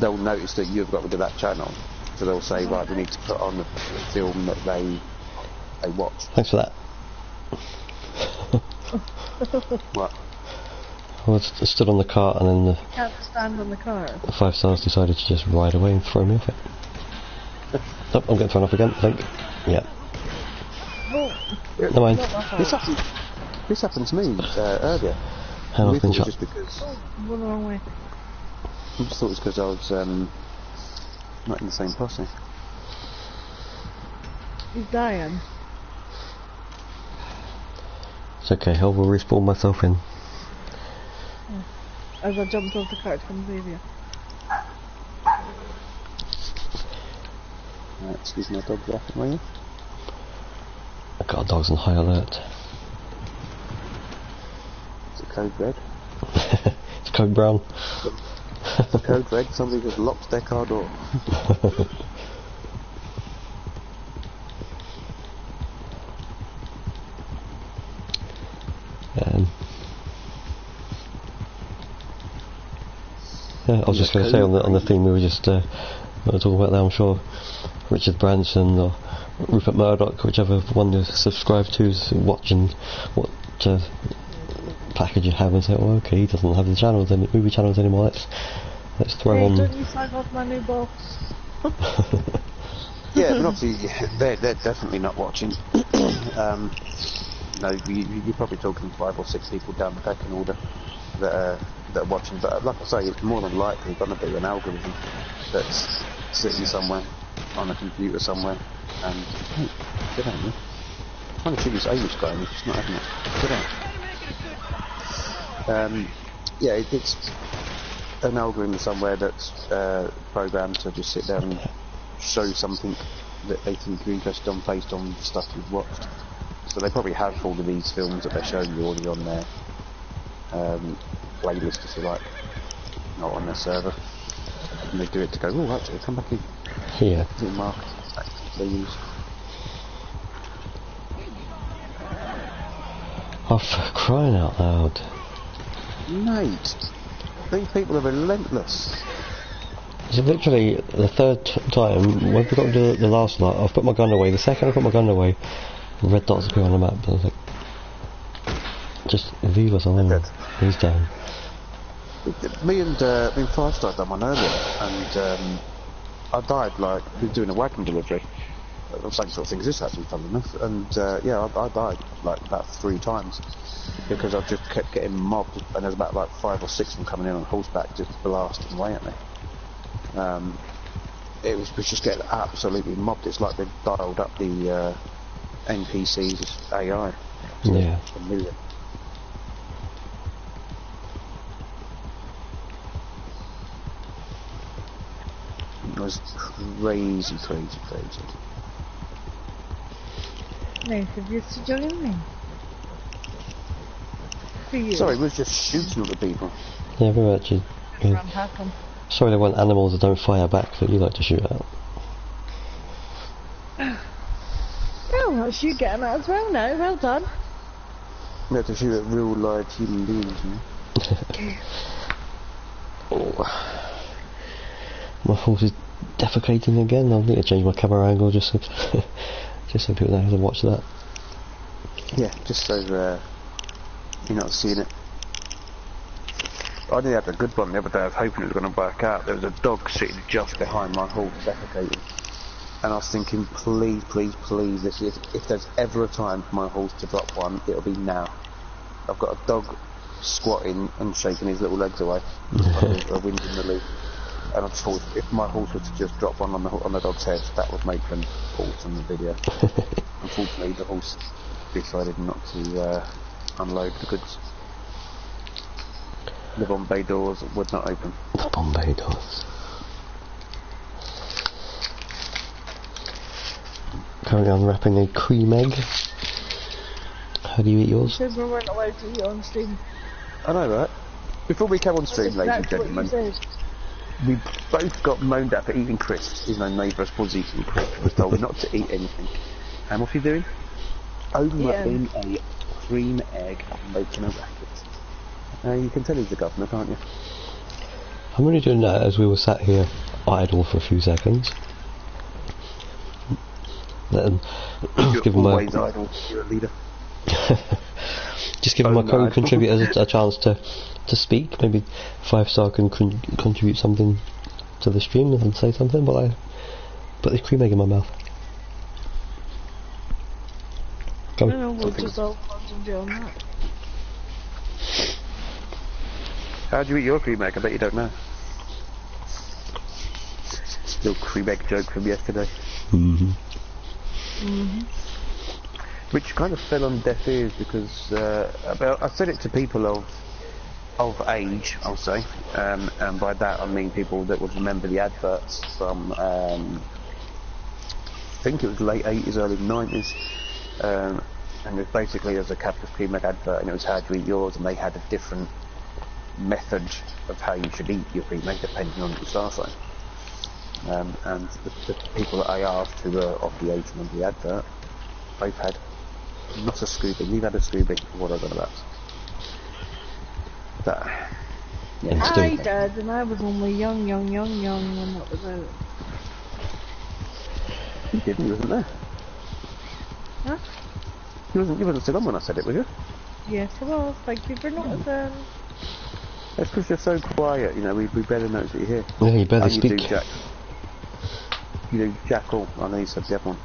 they'll notice that you've got rid of that channel. So they'll say, right, we need to put on the film that they watch. Thanks for that. What? I stood on the cart, and then Can't stand on the car. the 5 stars decided to just ride away and throw me off it. Nope, I'm getting thrown off again, I think. Yeah. Oh, Never mind. This happened to me earlier. How I've been shot. Just because went the wrong way. I just thought it was because I was not in the same posse. He's dying. It's okay, I will respawn myself in. As I jumped off the car to come save you. Excuse my dog laughing, will you? I got dogs on high alert. Is it code red? It's Code Brown. Code red, somebody just locked their car door. Yeah, I was just going to say on the theme we were just talking about there, I'm sure Richard Branson or Rupert Murdoch, whichever one you subscribe to, is watching what package you have and say, oh okay, he doesn't have the channels, movie channels anymore, let's throw on... Don't you sign off my new boss? Yeah, but obviously they're definitely not watching. No, you're probably talking 5 or 6 people down the pecking order that are watching, but like I say, it's more than likely going to be an algorithm that's sitting somewhere on a computer somewhere and hey, get out, man. I'm trying to shoot this Amish guy and he's just not having it. Get out. Yeah, it's an algorithm somewhere that's programmed to just sit there and show something that they think you're interested in based on the stuff you've watched. So they probably have all of these films that they're showing you already on their playlist, if you like, not on their server. And they do it to go, oh, actually, come back in. Yeah. Little mark they use. Oh, for crying out loud. Mate, these people are relentless. It's literally the third time, when we got to the last lot, I've put my gun away. The second I put my gun away, red dots appear on the map. I was like, just leave us alone. He's down. Me and 5-Star done one earlier, and I died like we were doing a wagon delivery. The same sort of thing as this happened, funny enough. And yeah, I died like about 3 times because I just kept getting mobbed, and there's about like 5 or 6 of them coming in on horseback just blasting away at me. It was just getting absolutely mobbed. It's like they've dialed up the NPC's AI. Yeah. A million. It was crazy. Nice of you to join me. For you. Sorry, we was just shooting at the people. Yeah, very much. Run past them. Sorry, they want animals that don't fire back that you like to shoot at. Oh, that's you getting that as well now. Well done. We have to shoot at real live human beings, you know? Oh. My horse is defecating again. I'll need to change my camera angle just so people know how to watch that. Yeah, just so you're not seeing it. I nearly had a good one the other day. I was hoping it was going to work out. There was a dog sitting just behind my horse defecating. And I was thinking, please, if there's ever a time for my horse to drop one, it'll be now. I've got a dog squatting and shaking his little legs away. A wind in the loop. And I just thought, if my horse was to just drop one on the dog's head, that would make an awesome video. Unfortunately, the horse decided not to unload the goods. The Bombay doors would not open. The Bombay doors. Currently unwrapping a cream egg. How do you eat yours? Says we weren't allowed to eat on stream. I know, right? Before we come on stream, ladies and gentlemen, we both got moaned at for eating crisps, even though neither of us was eating crisps. We were told not to eat anything. And what's he doing? Opening a cream egg and making a racket. You can tell he's the governor, can't you? I'm only doing that as we were sat here idle for a few seconds. Then You're always idle, you're a leader. Just giving my co-contributors a chance to speak. Maybe 5-Star can contribute something to the stream and say something, but I put the cream egg in my mouth. Go. I don't know, we'll just all concentrate on that. How do you eat your cream egg? I bet you don't know. Little cream egg joke from yesterday. Which kind of fell on deaf ears because I said it to people of age, I'll say, and by that I mean people that would remember the adverts from I think it was late 80s, early 90s, and it was basically as a Cadbury cream egg advert, and it was how do you eat yours, and they had a different method of how you should eat your cremator depending on your star sign. And the people that I asked who were of the age on the advert, both had not a Scooby. You've had a Scooby. What are about? That. Yeah. I did, and I was only young when that was out. You didn't. You wasn't there. Huh? You wasn't still on when I said it, was you? Yes, I was. Thank you for noticing. That's because you're so quiet. You know, we barely notice that you're here. Yeah, you barely speak. You do Jack. You do Jack all. I know you said the other one.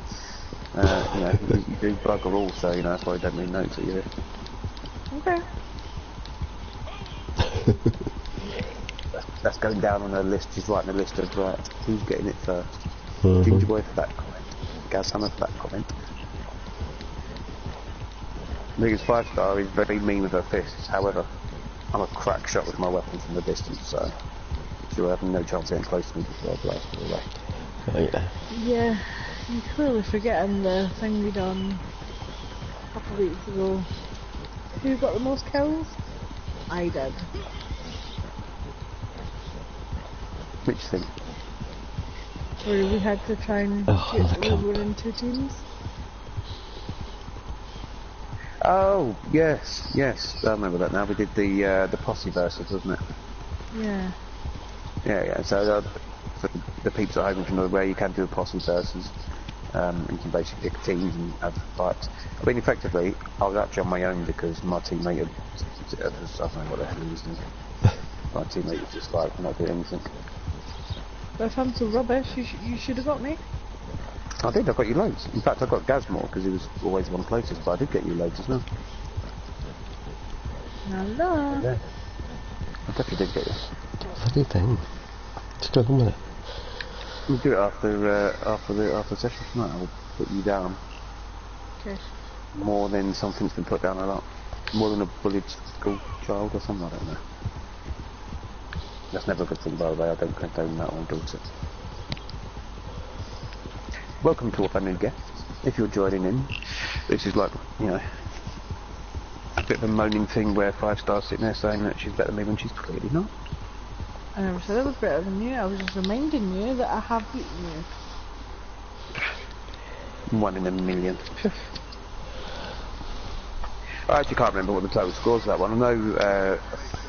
You know, you do bugger all, so you know that's why I don't really notice that you're here. Okay. That's going down on her list. She's writing a list of who's getting it first. Ginger Boy for that comment. Gaz Hammer for that comment. Megan's 5-star is very mean with her fists. However, I'm a crack shot with my weapon from the distance, so she'll have no chance getting close to me before I blast her away. Oh, yeah. Yeah, you're clearly forgetting the thing we done a couple of weeks ago. Who got the most kills? I did. Which thing? Where we had to try and we were in 2 teams. Oh, yes, I remember that now. We did the posse versus, wasn't it? Yeah. Yeah, so for the peeps at home, if you know where you can do a posse versus, you can basically pick teams and have fights. I mean, effectively, I was actually on my own because my teammate had, I don't know what the hell he was doing. My teammate was just like, not doing anything. But if I'm so rubbish, you should have got me. I did, I got you loads. In fact, I got Gaz more because he was always one closest, but I did get you loads as well. Hello. Yeah. I definitely did get you. Bloody thing. Just go on with it. We'll do it after the session tonight. I'll put you down. Okay. More than something's been put down a lot. More than a bullied school child or something, I don't know. That's never a good thing, by the way. I don't condone that or endorse it. Welcome to our new guests. If you're joining in, this is like, you know, a bit of a moaning thing where 5-star's sitting there saying that she's better than me when she's clearly not. I never said I was better than you. I was just reminding you that I have beaten you. 1 in a million. I actually can't remember what the total scores of that one. I know, I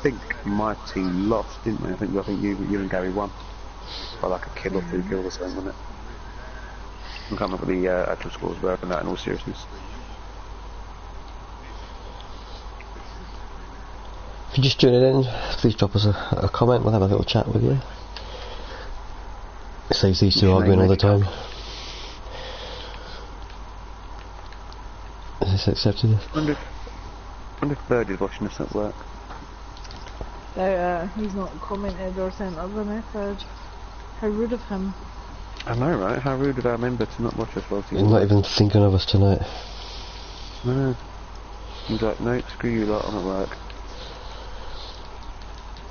think my team lost, didn't we? I think you and Gary won by like a kill or 2 kills or something, wasn't it? I can't remember what the actual scores were on that in all seriousness. If you're just tuning in, please drop us a comment. We'll have a little chat with you. It saves these two arguing all the time. Is this accepted? I wonder if Bird is watching us at work. He's not commented or sent us a message. How rude of him. I know, right? How rude of our member to not watch us whilst he's He's not even thinking of us tonight. No. He's like, no, screw you lot, I'm at work.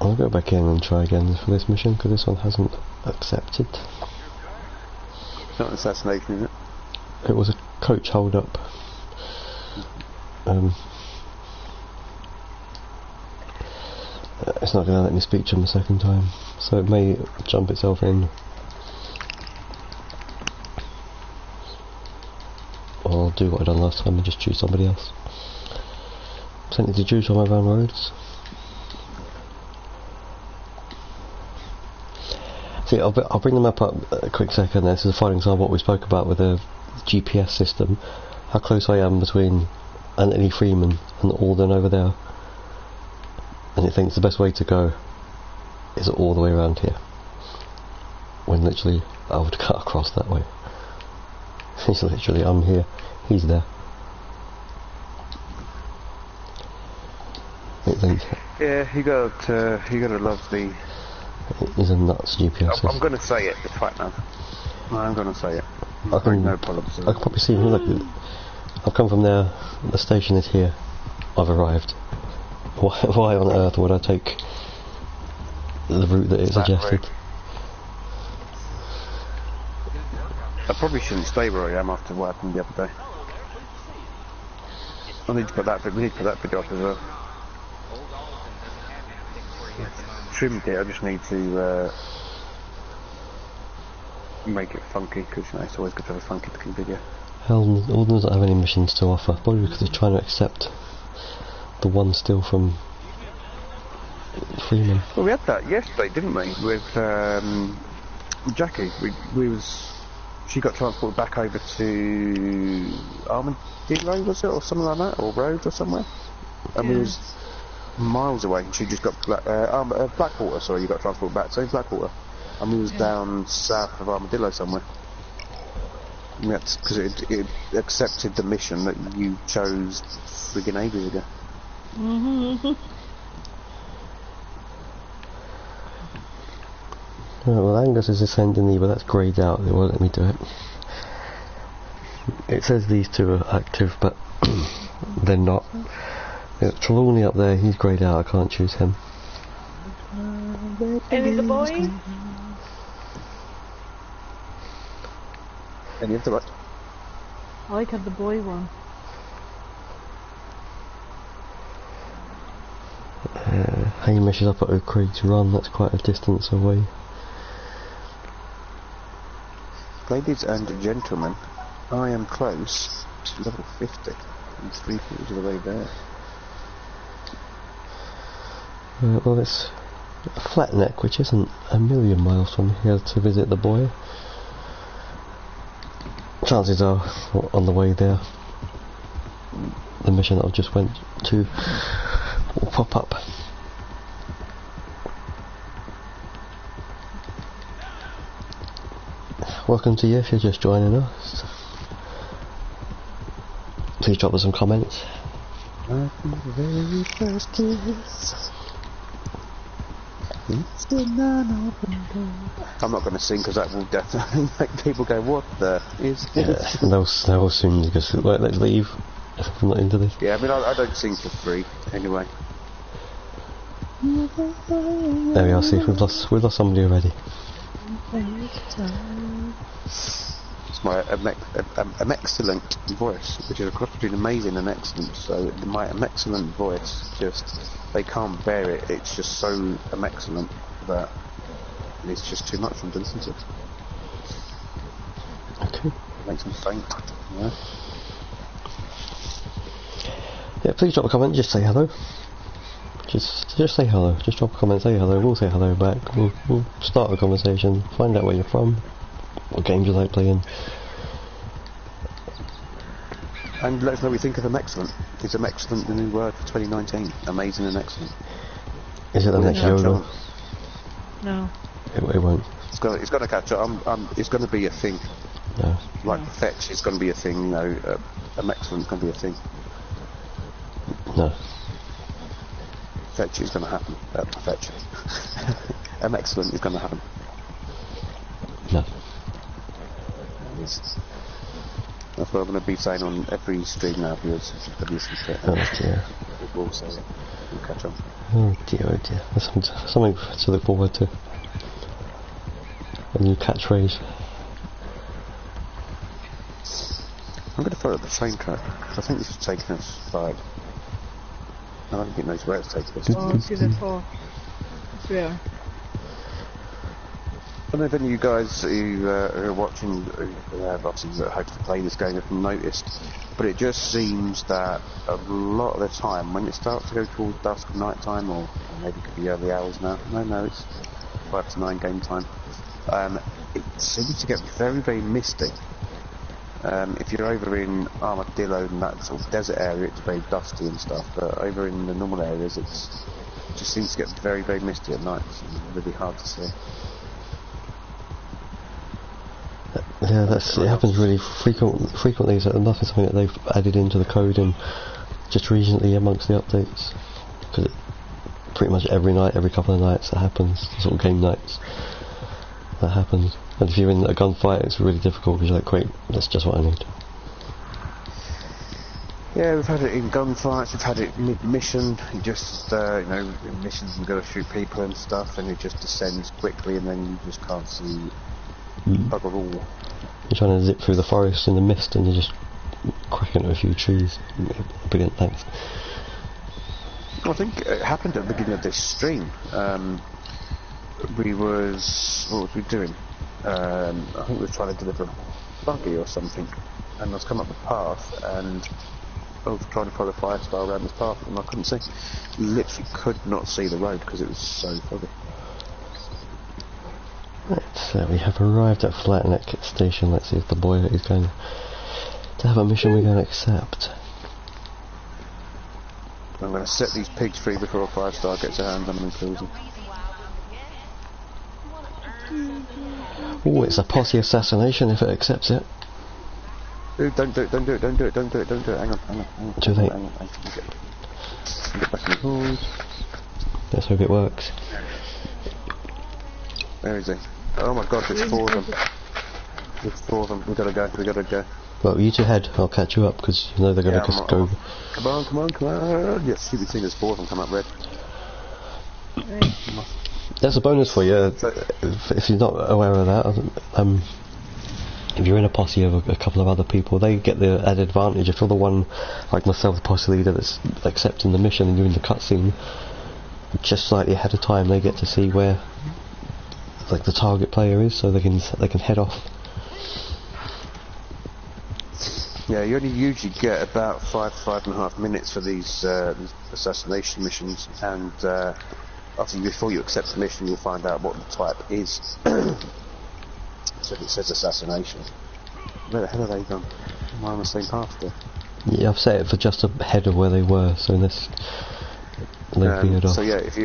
I'll go back in and try again for this mission because this one hasn't accepted. It's not an assassination, is it? It was a coach hold up. It's not going to let me speak to him a second time, so it may jump itself in. Or I'll do what I done last time and just choose somebody else. Plenty to choose from around roads. See, I'll bring them up a quick second. This is a fine example of what we spoke about with the GPS system. How close I am between Anthony Freeman and Alden over there. And it thinks the best way to go is all the way around here. When literally I would cut across that way. It's literally, I'm here, he's there. It thinks. Yeah, you gotta love the. He's a nuts GPS system. I'm gonna say it, the fact now. I'm gonna say it. I can, no problems. I can probably see him. Look, I've come from there. The station is here. I've arrived. Why on earth would I take the route that it suggested? Route. I probably shouldn't stay where I am after what happened the other day. We need to put that video up as well. trimmed it. I just need to make it funky, because you know, it's always good to have a funky looking video. Alden doesn't have any missions to offer, probably because he's trying to accept the one still from Freeman. Well, we had that yesterday, didn't we? With Jackie. She got transported back over to Armadillo, was it, or something like that, or Road or somewhere. And we was miles away, and she just got Blackwater. Sorry, you got transported back. So Blackwater, and we was down south of Armadillo somewhere. Because it accepted the mission that you chose friggin' ages ago. Right, well, Angus is ascending me, but that's greyed out. They won't let me do it. It says these two are active, but they're not. Trelawney up there, he's greyed out. I can't choose him. Any of the boys? Any of the what? I like the boy one. Hamish is up at Oak Creek's Run. That's quite a distance away. Ladies and gentlemen, I am close to level 50. I'm 3/4 of the way there. Well, it's a flat neck, which isn't a million miles from here to visit the boy. Chances are, on the way there, the mission that I just went to will pop up. Welcome to you if you're just joining us. Please drop us some comments. The very first kiss. I'm not going to sing because that will definitely make people go, what the is this? Yeah, they'll soon because let's leave. I'm not into this. Yeah, I mean, I don't sing for free anyway. There we are. See, we've lost somebody already. It's my excellent voice, which is a cross between amazing and excellent. So my excellent voice, just they can't bear it. It's just so excellent that it's just too much for them to listen to. Okay. It makes them faint. Yeah. Yeah. Please drop a comment. Just say hello. Just say hello. Just drop a comment. Say hello. We'll say hello back. We'll start a conversation. Find out where you're from. What games you like playing. And let us know what you think of them excellent. Is them excellent the new word for 2019? Amazing and excellent. Is it the next Yoda? No. It won't. It's going to catch up. It's going to be a thing. No. Like fetch is going to be a thing. You know, excellent going to be a thing. No. Fetch is going to happen. Fetch. Excellent is going to happen. No. That's what I'm going to be saying on every stream now, viewers. Oh dear. We'll say it. We'll catch on. Oh dear. That's something to look forward to. A new catchphrase. I'm going to follow the train track, because I think this is taking us side. I don't think it knows where it's taking us. Oh, it's either four. It's real. I don't know if any of you guys who are watching, who have obviously hoped to play this game have noticed, but it just seems that a lot of the time, when it starts to go towards dusk and night time, or maybe it could be early hours now, no, it's 5 to 9 game time, it seems to get very, very misty. If you're over in Armadillo and that sort of desert area, it's very dusty and stuff, but over in the normal areas, it just seems to get very, very misty at night. It's really hard to see. Yeah, it happens really frequently. So nothing something that they've added into the code and just recently amongst the updates, because pretty much every night, every couple of nights, that happens. Sort of game nights, that happens. And if you're in a gunfight, it's really difficult because you're like, great, that's just what I need. Yeah, we've had it in gunfights, we've had it mid-mission, you just, in missions you've got to shoot people and stuff, and it just descends quickly, and then you just can't see bugger all. You're trying to zip through the forest in the mist, and you just crack into a few trees. Brilliant, thanks. I think it happened at the beginning of this stream. what was we doing? I think we were trying to deliver a buggy or something, and I was coming up the path, and I was trying to follow the fire star around this path, and I couldn't see. Literally could not see the road because it was so foggy. We have arrived at Flatneck Station. Let's see if the boy is going to have a mission we're going to accept. I'm going to set these pigs free before a 5-star gets their hands on them and kills them. Oh, it's a posse assassination if it accepts it. Dude, don't do it, don't do it, don't do it, don't do it, don't do it. Hang on. Too late. Hang on. Get back in the halls. Let's hope it works. Where is he? Oh my god, there's 4 of them. There's 4 of them. We gotta go. Well, you two head. I'll catch you up because you know they're going to just go. Come on. Yes, stupid thing, there's 4 of them come up red. That's a bonus for you. If you're not aware of that, if you're in a posse of a couple of other people, they get the added advantage. If you're the one, like myself, the posse leader that's accepting the mission and you're in the cutscene, just slightly ahead of time, they get to see where, like, the target player is, so they can head off. Yeah, you only usually get about 5.5 minutes for these assassination missions, and obviously before you accept the mission, you'll find out what the type is. So if it says assassination, where the hell are they gone? Am I on the same path there? Yeah, I've set it for just ahead of where they were, so this they veered off. So yeah, if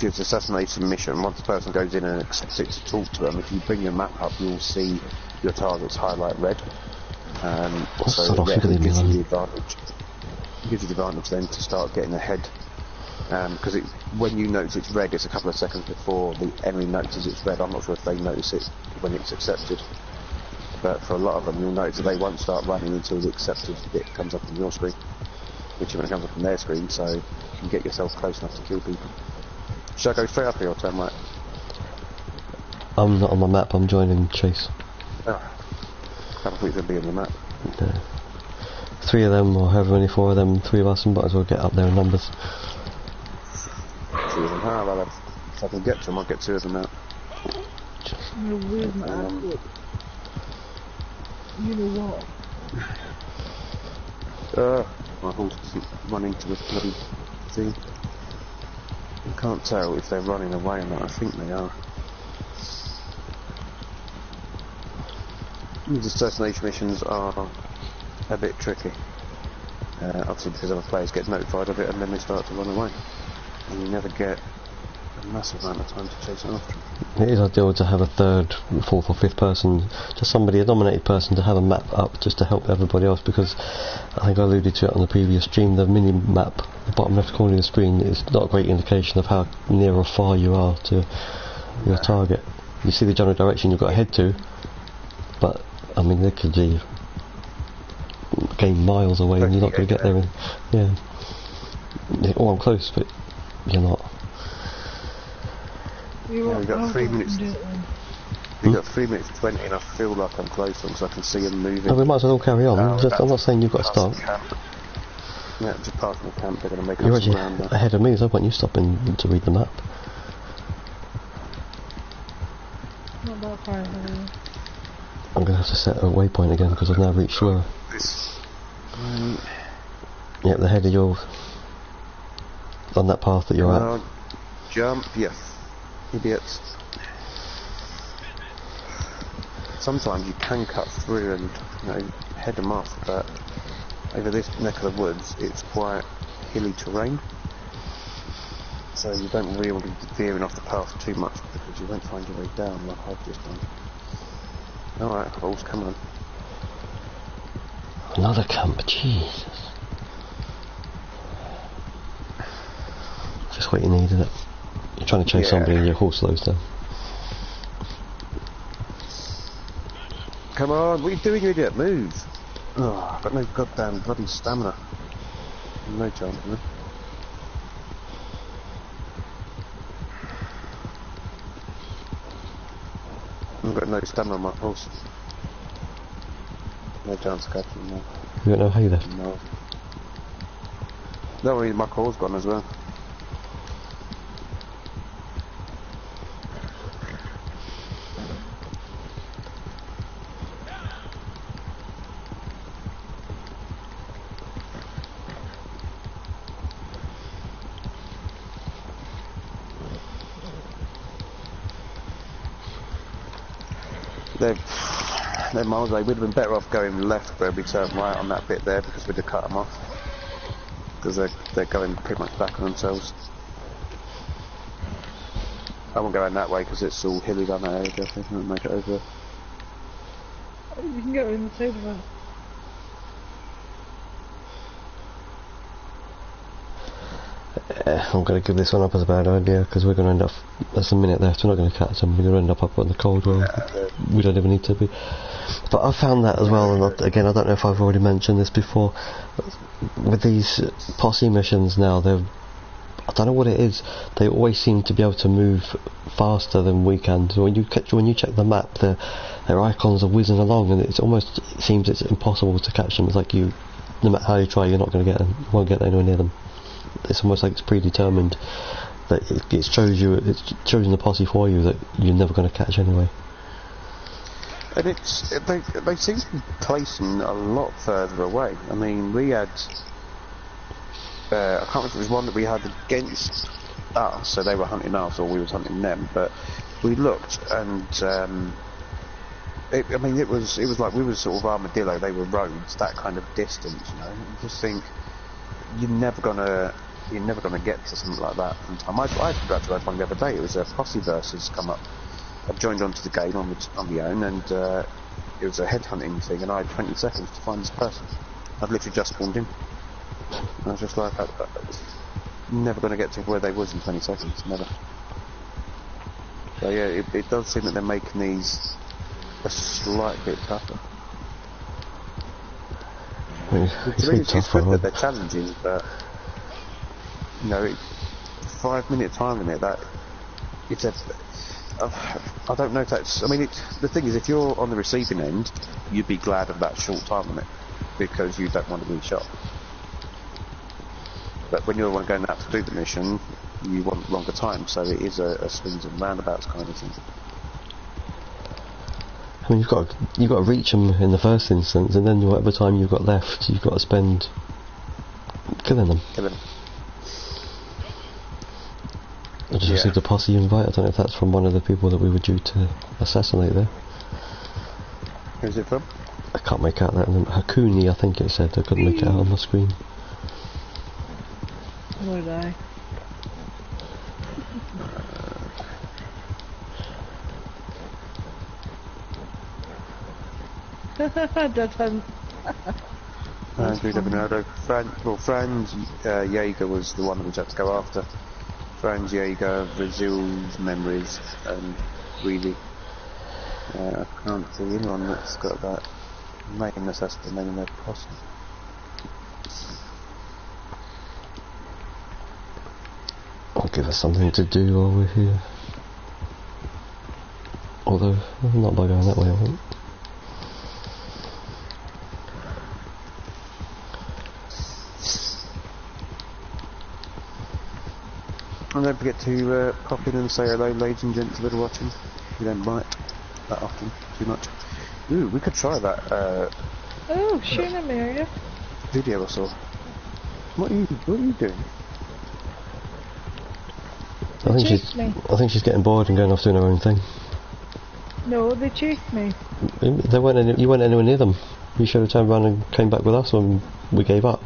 it's assassination mission, once the person goes in and accepts it to talk to them, if you bring your map up, you'll see your targets highlight red. So yeah, it gives you the advantage. It gives you the advantage then to start getting ahead. Because when you notice it's red, it's a couple of seconds before the enemy notices it's red. I'm not sure if they notice it when it's accepted, but for a lot of them you'll notice that they won't start running until the accepted bit comes up on your screen, which is when it comes up on their screen, so you can get yourself close enough to kill people. Should I go straight up here or turn right? I'm not on the map, I'm joining Chase. Oh. I thought you were going to be on the map. No. 3 of them, or however many, 4 of them, 3 of us, and might as well get up there in numbers. 2 of them. Well, if I can get to them, I'll get 2 of them out. I'm gonna lose my outfit. You know what? My horse doesn't run into the bloody thing. I can't tell if they're running away or not. I think they are. These assassination missions are a bit tricky. Obviously because other players get notified of it and then they start to run away. And you never get a massive amount of time to chase it after them. It is ideal to have a 3rd, 4th or 5th person, just somebody, a nominated person, to have a map up just to help everybody else, because I think I alluded to it on the previous stream, the mini-map, the bottom left corner of the screen, is not a great indication of how near or far you are to your target. You see the general direction you've got to head to, but I mean they could be game miles away and you're not going to get there in, I'm close, but you're not. We've got 3 minutes. We've got 3 minutes 20 and I feel like I'm close because I can see them moving. Oh, we might as well all carry on. I'm not saying you've got to stop. Yeah, just passing the camp, they're going to make You're us actually around there. ahead of me, so I want you stopping to read the map. Not that far ahead. I'm going to have to set a waypoint again because I've now reached where. Yep, the head of yours. On that path that you're at. Jump, yes. Idiots. Sometimes you can cut through and head them off, but over this neck of the woods it's quite hilly terrain, so you don't really want to be veering off the path too much because you won't find your way down like I've just done. Alright, horse, come on. Another camp, Jesus. Just what you need, isn't it? You're trying to chase somebody and your horse slows down. Come on, what are you doing, you idiot? Move! Oh, I've got no goddamn bloody stamina. No chance, man. I've got no stamina on my horse. No chance of catching him now. You got no hay left? No. No, my core's gone as well. they're miles away. We'd have been better off going left where we turned right on that bit there because we'd have cut them off. Because they're going pretty much back on themselves. I won't go around that way because it's all hilly down that area. I think we'll make it over. You can get in the side of it. I'm going to give this one up as a bad idea because we're going to end up. There's a minute left. We're not going to catch them. We're going to end up in the cold where we don't even need to be. But I found that as well, and again, I don't know if I've already mentioned this before. With these posse missions now, I don't know what it is. They always seem to be able to move faster than we can. So when you check the map, their icons are whizzing along, and it seems it's impossible to catch them. It's like no matter how you try, you're not going to get them. You won't get anywhere near them. It's almost like it's predetermined that it's chosen the posse for you that you're never going to catch anyway. And they seem to be placing a lot further away. I mean, we had I can't remember if it was one that we had against us, so they were hunting us or we was hunting them. But we looked, and it was like we were sort of armadillo, they were roads, that kind of distance. You know, you just think you're never gonna get to something like that in time. I congratulated one the other day. It was a posse versus come up. I joined onto the game on my own, and it was a headhunting thing, and I had 20 seconds to find this person. I'd literally just spawned in. And I was just like, I'm never going to get to where they was in 20 seconds, never. So yeah, it does seem that they're making these a slight bit tougher. It's good that they're challenging, but you know, 5 minute time limit. I don't know if that's. I mean, the thing is, if you're on the receiving end, you'd be glad of that short time limit because you don't want to be shot. But when you're the one going out to do the mission, you want longer time, so it is a swings and roundabouts kind of thing. I mean, you've got to reach them in the first instance, and then whatever time you've got left, you've got to spend killing them. I just received a posse invite. I don't know if that's from one of the people that we were due to assassinate there. Who's it from? I can't make out that name. Hakuni, I think it said. I couldn't make it out on my screen. Nor did I. Dead hunt. Franz Jaeger was the one that we had to go after. Franz Jaeger, Brazil's memories, and really, I can't see anyone that's got that name unless that's the name of their posse. I'll give us something to do while we're here. Although, not by going that way, I won't. And don't forget to pop in and say hello, ladies and gents that are watching. We don't bite that often, too much. Ooh, we could try that Oh, shooting at me, are you? video I saw. What are you doing? I think she's getting bored and going off doing her own thing. No, they chased me. You weren't anywhere near them. You should have turned around and came back with us when we gave up.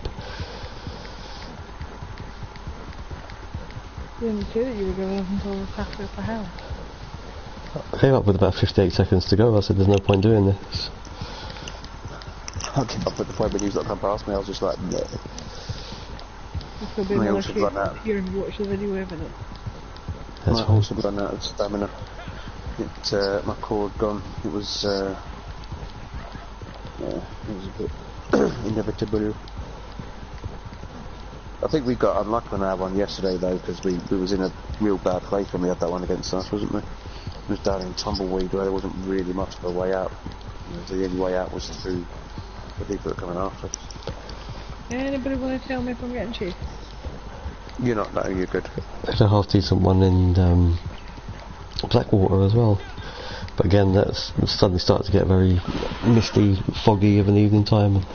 You didn't say that you were going up until we passed up the house. I gave up with about 58 seconds to go. I said there's no point doing this. I gave up at the point when you come past me. I was just like, no. There's still been another case here and watch the video evidence. My horse had run out of stamina. My core had gone. It was a bit inevitable. I think we got unlucky on our one yesterday though, because we was in a real bad place when we had that one against us, wasn't we? It was down in Tumbleweed where there wasn't really much of a way out. The only way out was through the people that were coming after us. Anybody want to tell me if I'm getting chased? You're not, no, you're good. There's a half decent one in Blackwater as well. But again, that's suddenly started to get very misty, foggy of an evening time. And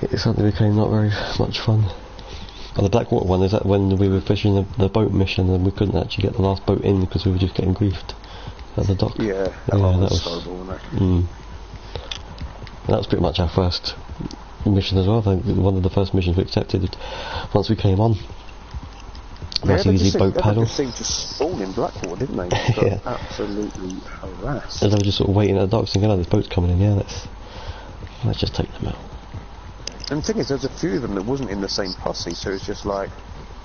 it suddenly became not very much fun. And the Blackwater one, is that when we were fishing the boat mission and we couldn't actually get the last boat in because we were just getting griefed. at the dock. Yeah, that was horrible, wasn't it? And that was pretty much our first mission as well. I think one of the first missions we accepted once we came on. Nice easy boat paddle. They seemed to spawn in Blackwater, didn't they? Yeah. Absolutely harassed. And they were just sort of waiting at the docks thinking, oh, this boat's coming in, yeah, let's just take them out. And the thing is, there's a few of them that wasn't in the same posse, so it's just like,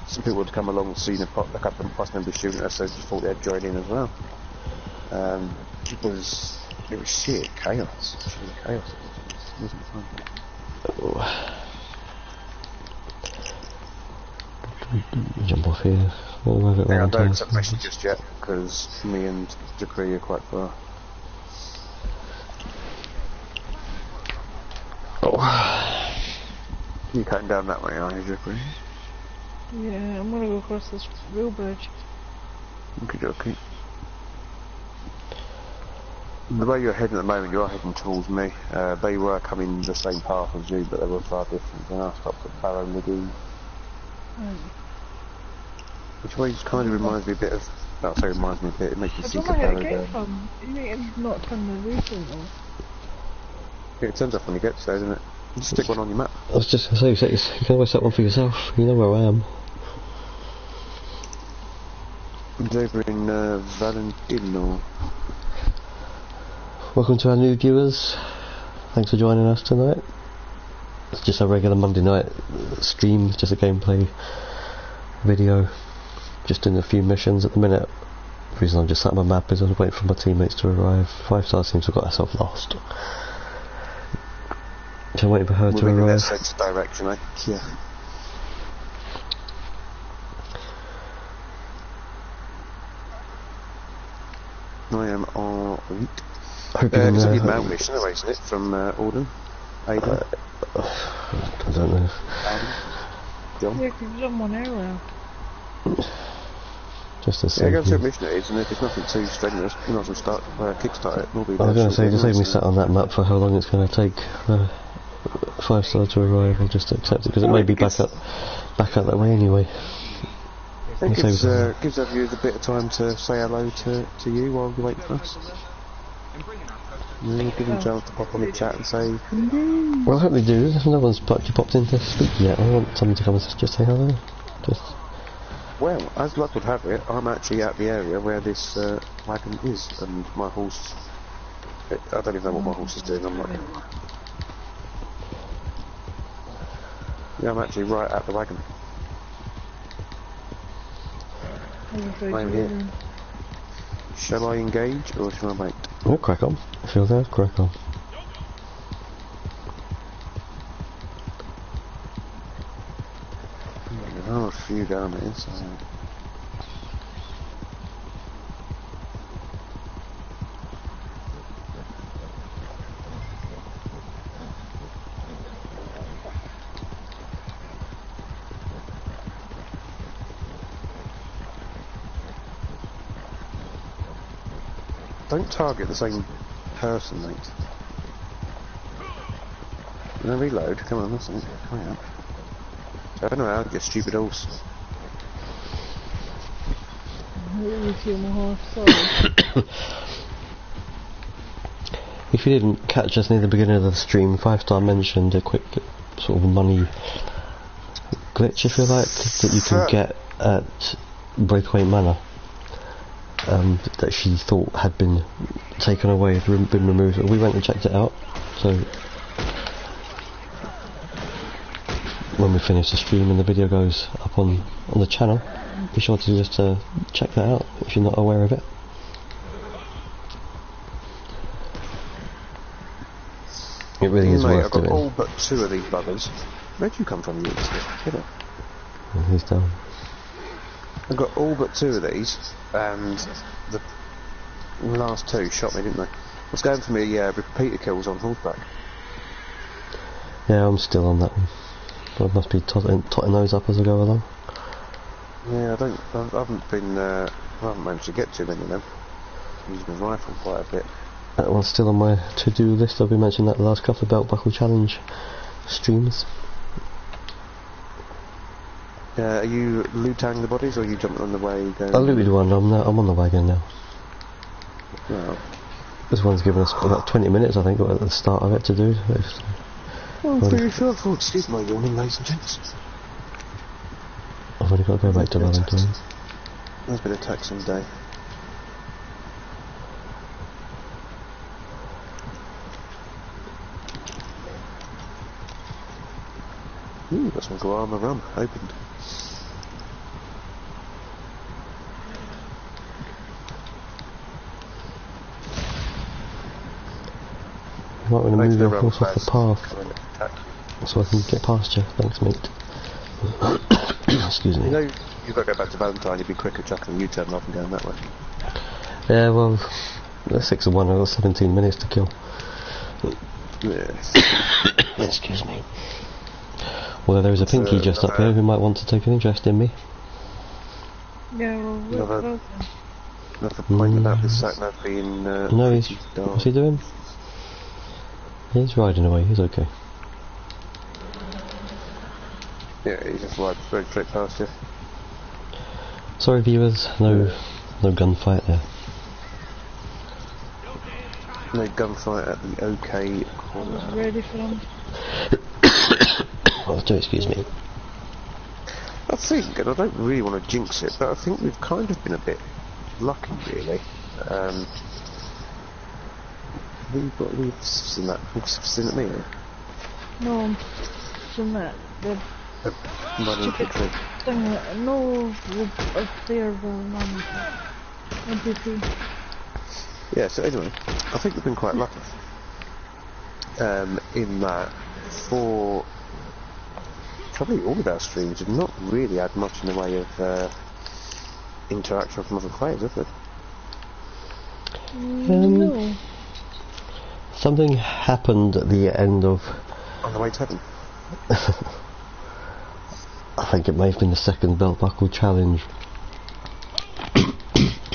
some people would come along and see a couple of posse members shooting us, so just thought they'd join in as well. It was sheer chaos. It wasn't fun. Jump off here. I don't accept the mission just yet, because me and Jacree are quite far. You're cutting down that way, aren't you, Jacree? Yeah, I'm gonna go across this rail bridge. Okay. The way you're heading at the moment, you're heading towards me. They were coming the same path as you, but they were far different. And I stopped at Barrow Middy. Which way kind of reminds me a bit of... Well, say reminds me a bit, it makes me think of Barrow. I don't know where it came from. You mean it's not turned the recently? Yeah, it turns off when you get to there, doesn't it? You just stick one on your map. I was just going to say, you can always set one for yourself. You know where I am. It's over in Valentino. Welcome to our new viewers. Thanks for joining us tonight. It's just a regular Monday night stream, just a gameplay video. Just doing a few missions at the minute. The reason I'm just sat on my map is I was waiting for my teammates to arrive. 5 Star seems to have got herself lost. So I'm waiting for her to arrive. Moving in that sense of direction, eh? Yeah. I am en route. It's a big mail mission anyway, isn't it? From Auden? Ada? I don't know. John? Yeah, because you're on one earlier. Just to see. Yeah, go to a mission it is, and if it's nothing too strenuous, you might as well kickstart it. We'll be I was going to say, just leave me sat on that map for how long it's going to take 5 Star to arrive. I'll just accept it, because it may be back up that way anyway. It gives our viewers a bit of time to say hello to you while you wait for us. Yeah, give them a chance to pop on the chat and say hello. Well, I hope they do. No one's actually popped in to speak yet. I want someone to come and just say hello. Well, as luck would have it, I'm actually at the area where this wagon is, and my horse... I don't even know what my horse is doing, I'm not... Yeah, I'm actually right at the wagon. I'm here. Shall I engage, or shall I wait? Oh, crack on. If you're there, crack on. There are a few down there, so... Don't target the same person, mate. No, reload. Come on, that's it. Come on. Turn around, you stupid horse. If you didn't catch us near the beginning of the stream, 5 Star mentioned a quick sort of money glitch, if you like, that you can get at Breakaway Manor. That she thought had been taken away, had been removed. We went and checked it out, so when we finish the stream and the video goes up on the channel, be sure to just check that out if you're not aware of it. It really is worth doing. I've got all but 2 of these buggers. Where'd you come from, you idiot? He's down. I've got all but 2 of these, and the last 2 shot me, didn't they? What's going for me? Repeater kills on horseback. Yeah, I'm still on that one. But I must be totting those up as I go along. Yeah, I haven't managed to get too many of them. I'm using the rifle quite a bit. That one's still on my to-do list. I've been mentioning that the last couple of Belt Buckle Challenge streams. Are you looting the bodies, or are you jumping on the way going? I looted one. I'm on the wagon now. Well, This one's given us about 20 minutes, I think, at the start of it to do. very thoughtful. Excuse my yawning, ladies and gents. I've only got to go back to Valentine. There's been a taxing day. Ooh, got some Guarma rum opened. You might want to move your rum horse off the path coming to attack you. so I can get past you. Thanks, mate. Excuse You me. know, you've got to go back to Valentine, you'd be quicker chucking U-turn off and going that way. Yeah, well, that's 6 of 1. I've got 17 minutes to kill. Yes. Excuse me. Well, there is a pinky just up here who might want to take an interest in me. Yeah, well, Another point about this sat-nav being... No, what's he doing? He's riding away, he's okay. Yeah, he just rides very straight past you. Sorry viewers, no gunfight there. No gunfight at the OK corner. ready for him. Oh, do excuse me. I think, and I don't really want to jinx it, but I think we've kind of been a bit lucky, really. We've seen that. We've seen it, me. No, from that. The Money infantry. thing that, no, the player will NPC. Yeah. So anyway, I think we've been quite lucky. In that, for probably all of our streams, we've not really had much in the way of interaction from other players, have we? No. Something happened at the end of... On the way to heaven. I think it may have been the second belt buckle challenge.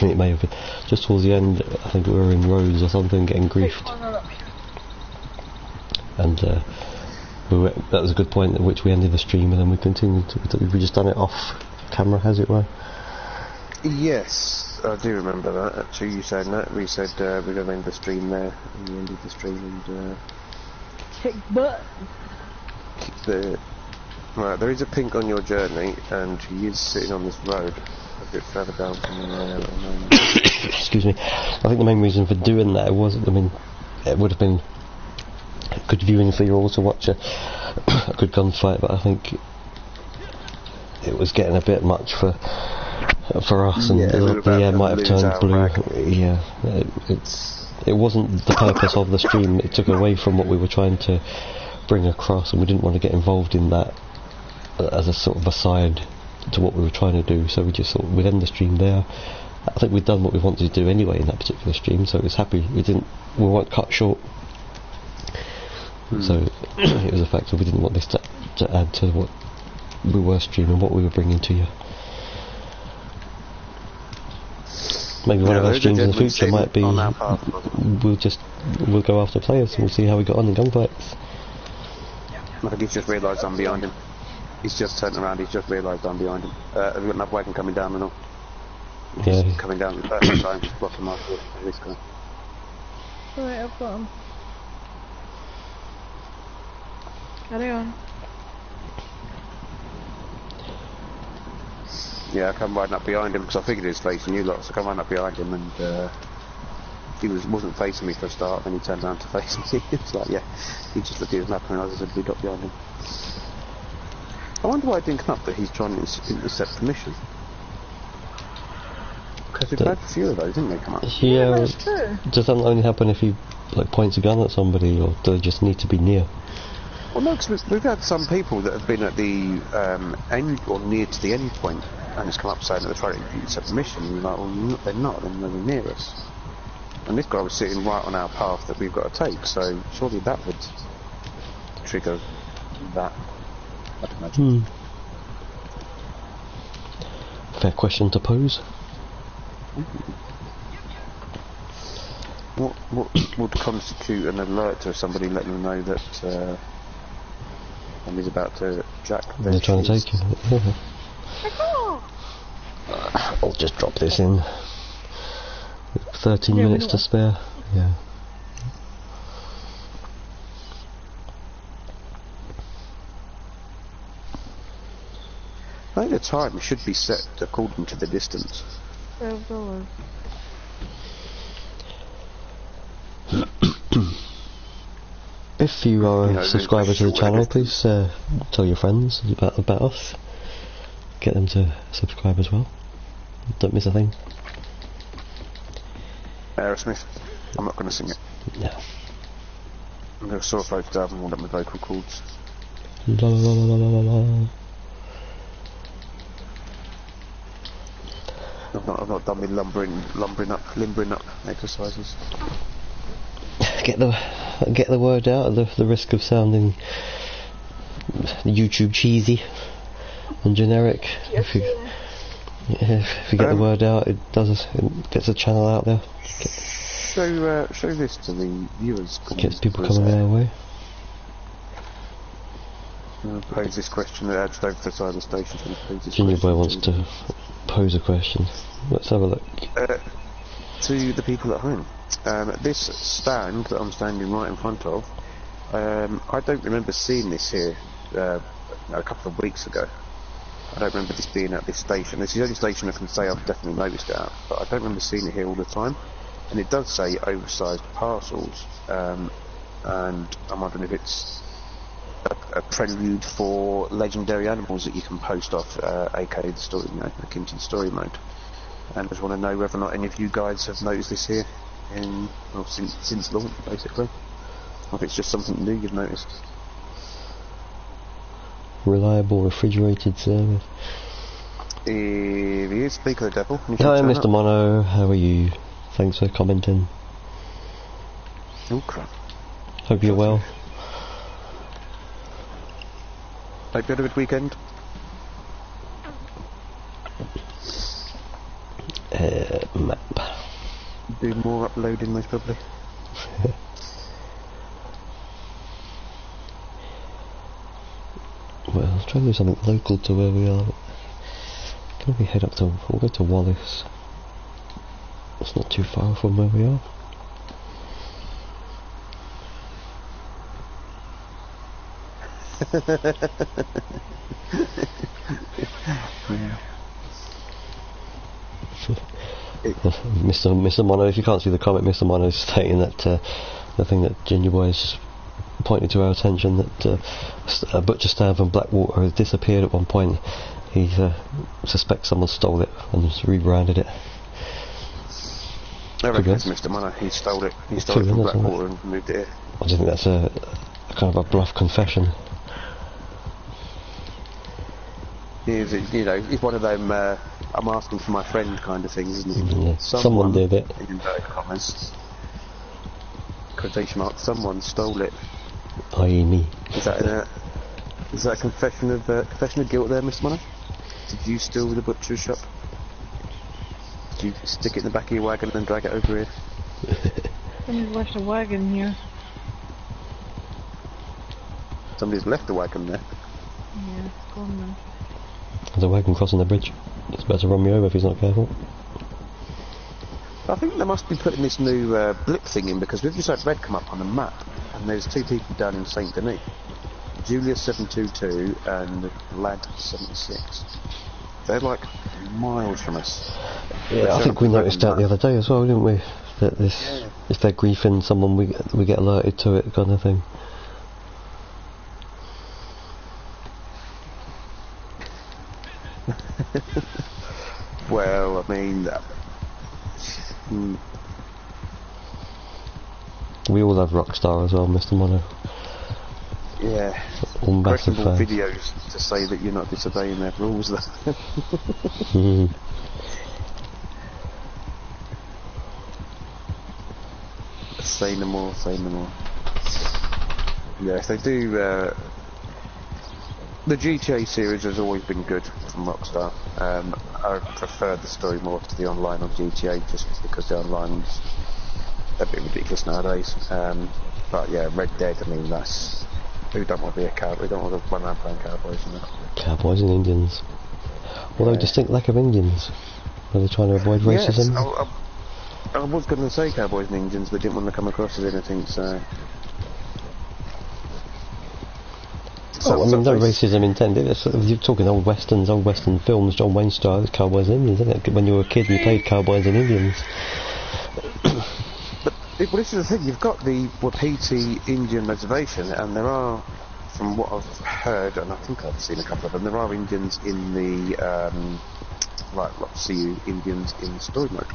It may have been just towards the end. I think we were in Rhodes or something, getting griefed, and that was a good point at which we ended the stream, and then we continued. We just done it off camera, as it were. Yes, I do remember that. Actually, you saying that. We said we're going to end the stream there, and we ended the stream and Kick butt. Right, there is a pink on your journey, and he is sitting on this road a bit further down from the Excuse me. I think the main reason for doing that was, I mean, it would have been good viewing for you all to watch a good gunfight, but I think it was getting a bit much for us, and the air might have turned blue. Yeah, it wasn't the purpose of the stream. It took away from what we were trying to bring across, and we didn't want to get involved in that as a sort of aside to what we were trying to do. So we just thought we'd end the stream there. I think we'd done what we wanted to do anyway in that particular stream, so it was happy. We weren't cut short. So it was a fact that we didn't want this to add to what we were streaming, what we were bringing to you. Maybe one of our streams in the future might be we'll go after players and we'll see how we got on in gunfights. I think he's just realised I'm behind him. He's just turned around, he's just realised I'm behind him. Have you got another wagon coming down or not? Yeah. He's coming down at the time, just blocking my foot. This guy. Alright, I've got him. Carry on. Yeah, I come riding up behind him because I figured he was facing you lot, so I come riding up behind him and he wasn't facing me for a start, then he turned around to face me. It's like, yeah, he just looked at his map and realised there'd be a dot behind him. I wonder why it didn't come up that he's trying to intercept the mission. Because we've had a few of those, didn't they, come up? Yeah, that's true. does that only happen if he points a gun at somebody, or do they just need to be near? Well, no, because we've had some people that have been at the end or near to the end point and it's come up saying that they're trying to intercept the mission, and you're like, well, they're not, they're nowhere near us. And this guy was sitting right on our path that we've got to take, so surely that would trigger that, I'd imagine. Fair question to pose. What would constitute an alert to somebody letting them know that somebody's about to jack their They're trying to take you. Yeah. I got. I'll just drop this in. 13 Yeah, we minutes know to that. spare. Yeah. I think the time should be set according to the distance. $12. If you are You a know, subscriber to the shorter channel, distance. please tell your friends about us. Get them to subscribe as well. Don't miss a thing. Aerosmith. I'm not going to sing it. No. I'm going to sore throat down and want up my vocal cords. La la la la la la la. I've not done my limbering up exercises. Get the word out at the risk of sounding YouTube cheesy and generic. If you get the word out, it gets the channel out there. Show this to the viewers. Gets people coming our way. I'll pose this question that edged over the side of the station. Junior Boy wants to pose a question. Let's have a look. To the people at home. This stand that I'm standing right in front of, I don't remember seeing this here a couple of weeks ago. I don't remember this being at this station. This is the only station I can say I've definitely noticed it at, but I don't remember seeing it here all the time. And it does say oversized parcels, and I'm wondering if it's a prelude for legendary animals that you can post off, aka the story, akin to the story mode. And I just want to know whether or not any of you guys have noticed this here since launch, basically. Or if it's just something new you've noticed. Reliable refrigerated service. If he is, speak of the devil. Hi, Mr. Mono. How are you? Thanks for commenting. Oh crap. Hope you're well. Hope you had a good weekend. Map. Do more uploading, most probably. Well, I'll try to do something local to where we are. Can we head up to... We'll go to Wallace. It's not too far from where we are. Mr. Mono, if you can't see the comment, Mr. Mono is stating that the thing that Ginger Boy has pointed to our attention, that a butcher stand from Blackwater has disappeared at one point. He suspects someone stole it and just rebranded it. I reckon it's Mr. Mono. He stole it. He stole it from Blackwater and moved it here. I just think that's a kind of a bluff confession. He's one of them, I'm asking for my friend kind of things, isn't he? Yeah, someone did it. In inverted commas. Quotation mark, someone stole it. I.e. me. Is that a confession of guilt there, Mr. Mono? Did you steal the butcher's shop? Did you stick it in the back of your wagon and drag it over here? Somebody's left a wagon here. Somebody's left the wagon there. Yeah, it's gone now. There's a wagon crossing the bridge. It's about to run me over if he's not careful. I think they must be putting this new blip thing in, because we've just had red come up on the map, and there's two people down in Saint Denis. Julia722 and Lad76. They're like miles from us. Yeah, I think we noticed that the other day as well, didn't we? That this, if they're griefing someone, we get alerted to it, kind of thing. Well, I mean, we all have Rockstar as well, Mr. Mono. yeah. All massive Questionable fans. videos to say that you're not disobeying their rules, though. Say no more, say no more. Yeah, if they do, the GTA series has always been good from Rockstar. I prefer the story more to the online on GTA, just because the online's a bit ridiculous nowadays. But yeah, Red Dead, I mean, that's... Who don't want to be a cowboy? Who don't want to run around playing cowboys, you know? Cowboys and Indians. Although distinct lack of Indians. Are they trying to avoid racism? Yes, I was going to say Cowboys and Indians, but didn't want to come across as anything, so... Oh, I mean, no racism intended. It's sort of, you're talking old westerns, old western films, John Wayne style, it's Cowboys and Indians, isn't it? When you were a kid, you played Cowboys and Indians. But this is the thing, you've got the Wapiti Indian Reservation, and there are, from what I've heard, and I think I've seen a couple of them, there are Indians in the, Sioux Indians in story mode.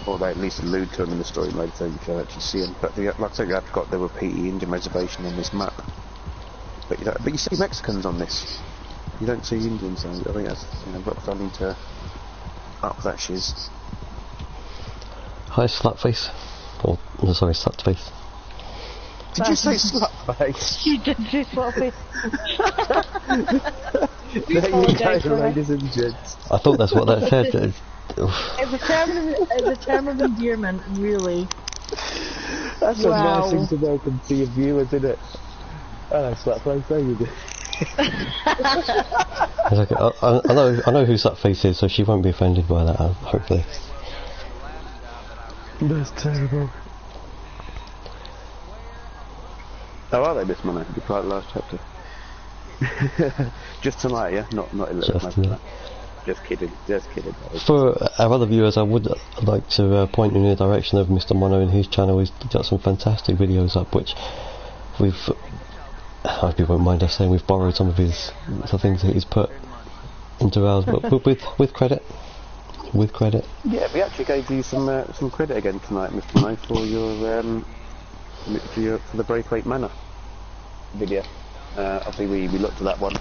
Or they at least allude to them in the story mode, so you can actually see them. But like I say, I've got the Wapiti Indian Reservation on this map. But you see Mexicans on this. You don't see Indians, so I think that's, Rockstar need to up that shiz. Hi, Slutface. Or, sorry, Slutface. Did you say Slutface? You did say Slutface. There you go, ladies and gents. I thought that's what that said. It's a term of endearment, really. That's Wow. a nice thing to welcome to your viewers, isn't it? Oh, Slutface, there you go. It's okay. I know who Slutface is, so she won't be offended by that, hopefully. That's terrible. How are they this morning? You quite the last chapter. Just tonight, yeah? Not in the Just tonight. Just kidding. For our other viewers, I would like to point you in the direction of Mr. Mono and his channel. He's got some fantastic videos up, which we've, I hope you won't mind us saying, we've borrowed some of the things that he's put into ours, but with credit. With credit. Yeah, we actually gave you some credit again tonight, Mr. Mono, for your for the Braithwaite Manor video. Obviously, we looked at that one.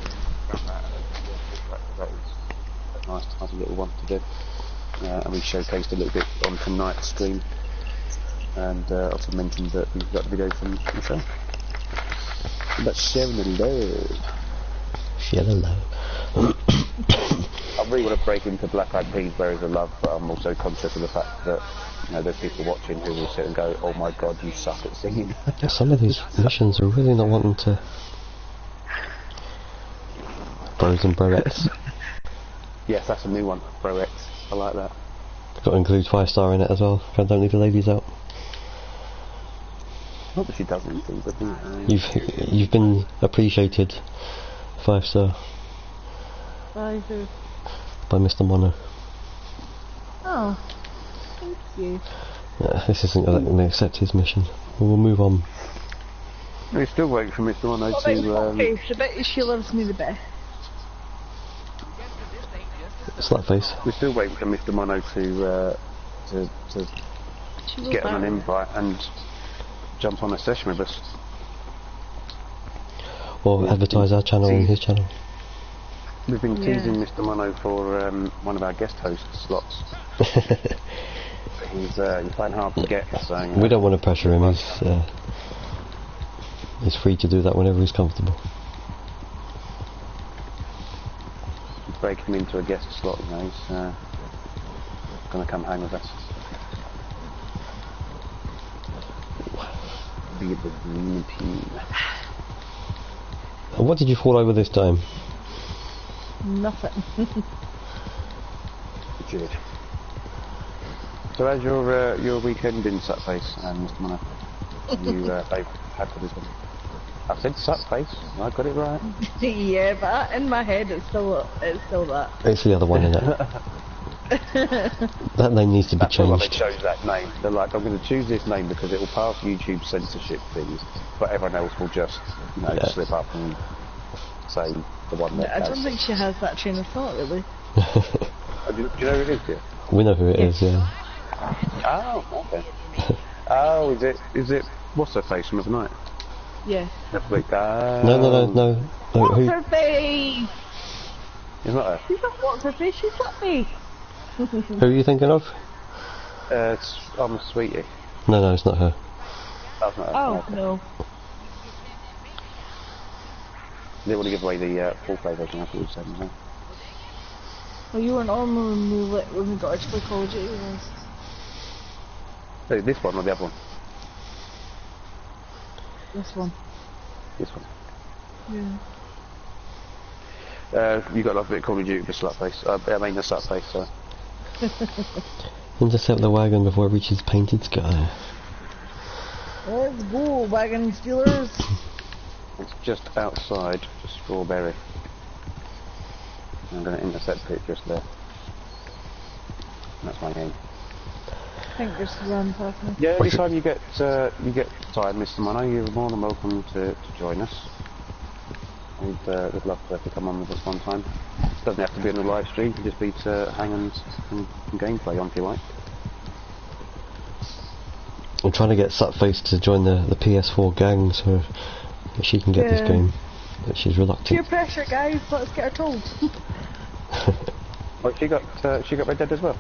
That was nice little one to do, and we showcased a little bit on tonight's stream, and also mentioned that we've got the video from Michelle about sharing the love. Share the love. I really want to break into Black Eyed Peas, Where Is the Love, but I'm also conscious of the fact that there's people watching who will sit and go, oh my god, you suck at singing. Some of these missions are really not wanting to. Bros and Broettes. Yes, that's a new one, Broettes. I like that. Got to include 5-star in it as well. Don't leave the ladies out. Not that she does anything, but You've been appreciated, 5-star, Bye. by Mr. Mono. Oh, thank you. Yeah, this isn't going to accept his mission. We'll move on. We're still waiting for Mr. Mono What about to. Slutface? I bet she loves me the best. Slutface. We're still waiting for Mr. Mono to She will get on an marry. invite and jump on a session with us. Or advertise our channel on his channel. We've been Yeah. teasing Mr. Mono for one of our guest host slots. He's playing hard to get, so... We don't want to pressure him. He's free to do that whenever he's comfortable. break him into a guest slot, he's going to come hang with us. Be the green team. And what did you fall over this time? Nothing. Good. So how's your weekend been, Sutface and Mr. Mono? You both had for this one? I said Sutface, I got it right. Yeah, but in my head it's still that. It's the other one, isn't it? That name needs to be That's why they changed. chose that name. They're like, I'm going to choose this name because it will pass YouTube censorship things, but everyone else will just, slip up and say the one that I has. don't think she has that train of thought, really. Do you know who it is, dear? We know who it is, yeah. Oh, okay. Oh, is it what's her face from the other night? Yeah. Netflix. No. What's Who? her face? It's not her. She's not what's her face, she's not me. Who are you thinking of? I'm a sweetie. No, it's not her. That's not her. Oh, Okay. no. Didn't want to give away the full play version after we said that. Well, you weren't on when we got to play Call of Duty with us. So this one or the other one? This one. This one. Yeah. You got like a bit of Call of Duty for Slutface. I mean the Slutface, so. Intercept the wagon before it reaches painted sky. Let's go, wagon stealers. It's just outside the strawberry. I'm going to intercept it just there. That's my aim. I think there's one person. Yeah, anytime you get time, Mr. Mono, you're more than welcome to join us. We'd love to come on with us one time. It doesn't have to be on a live stream, it can just be to hang and gameplay on if you like. I'm trying to get Sutface to join the PS4 gang so she can get this game, but she's reluctant. Peer pressure, guys. Let's get her told. Oh, she got Red Dead as well.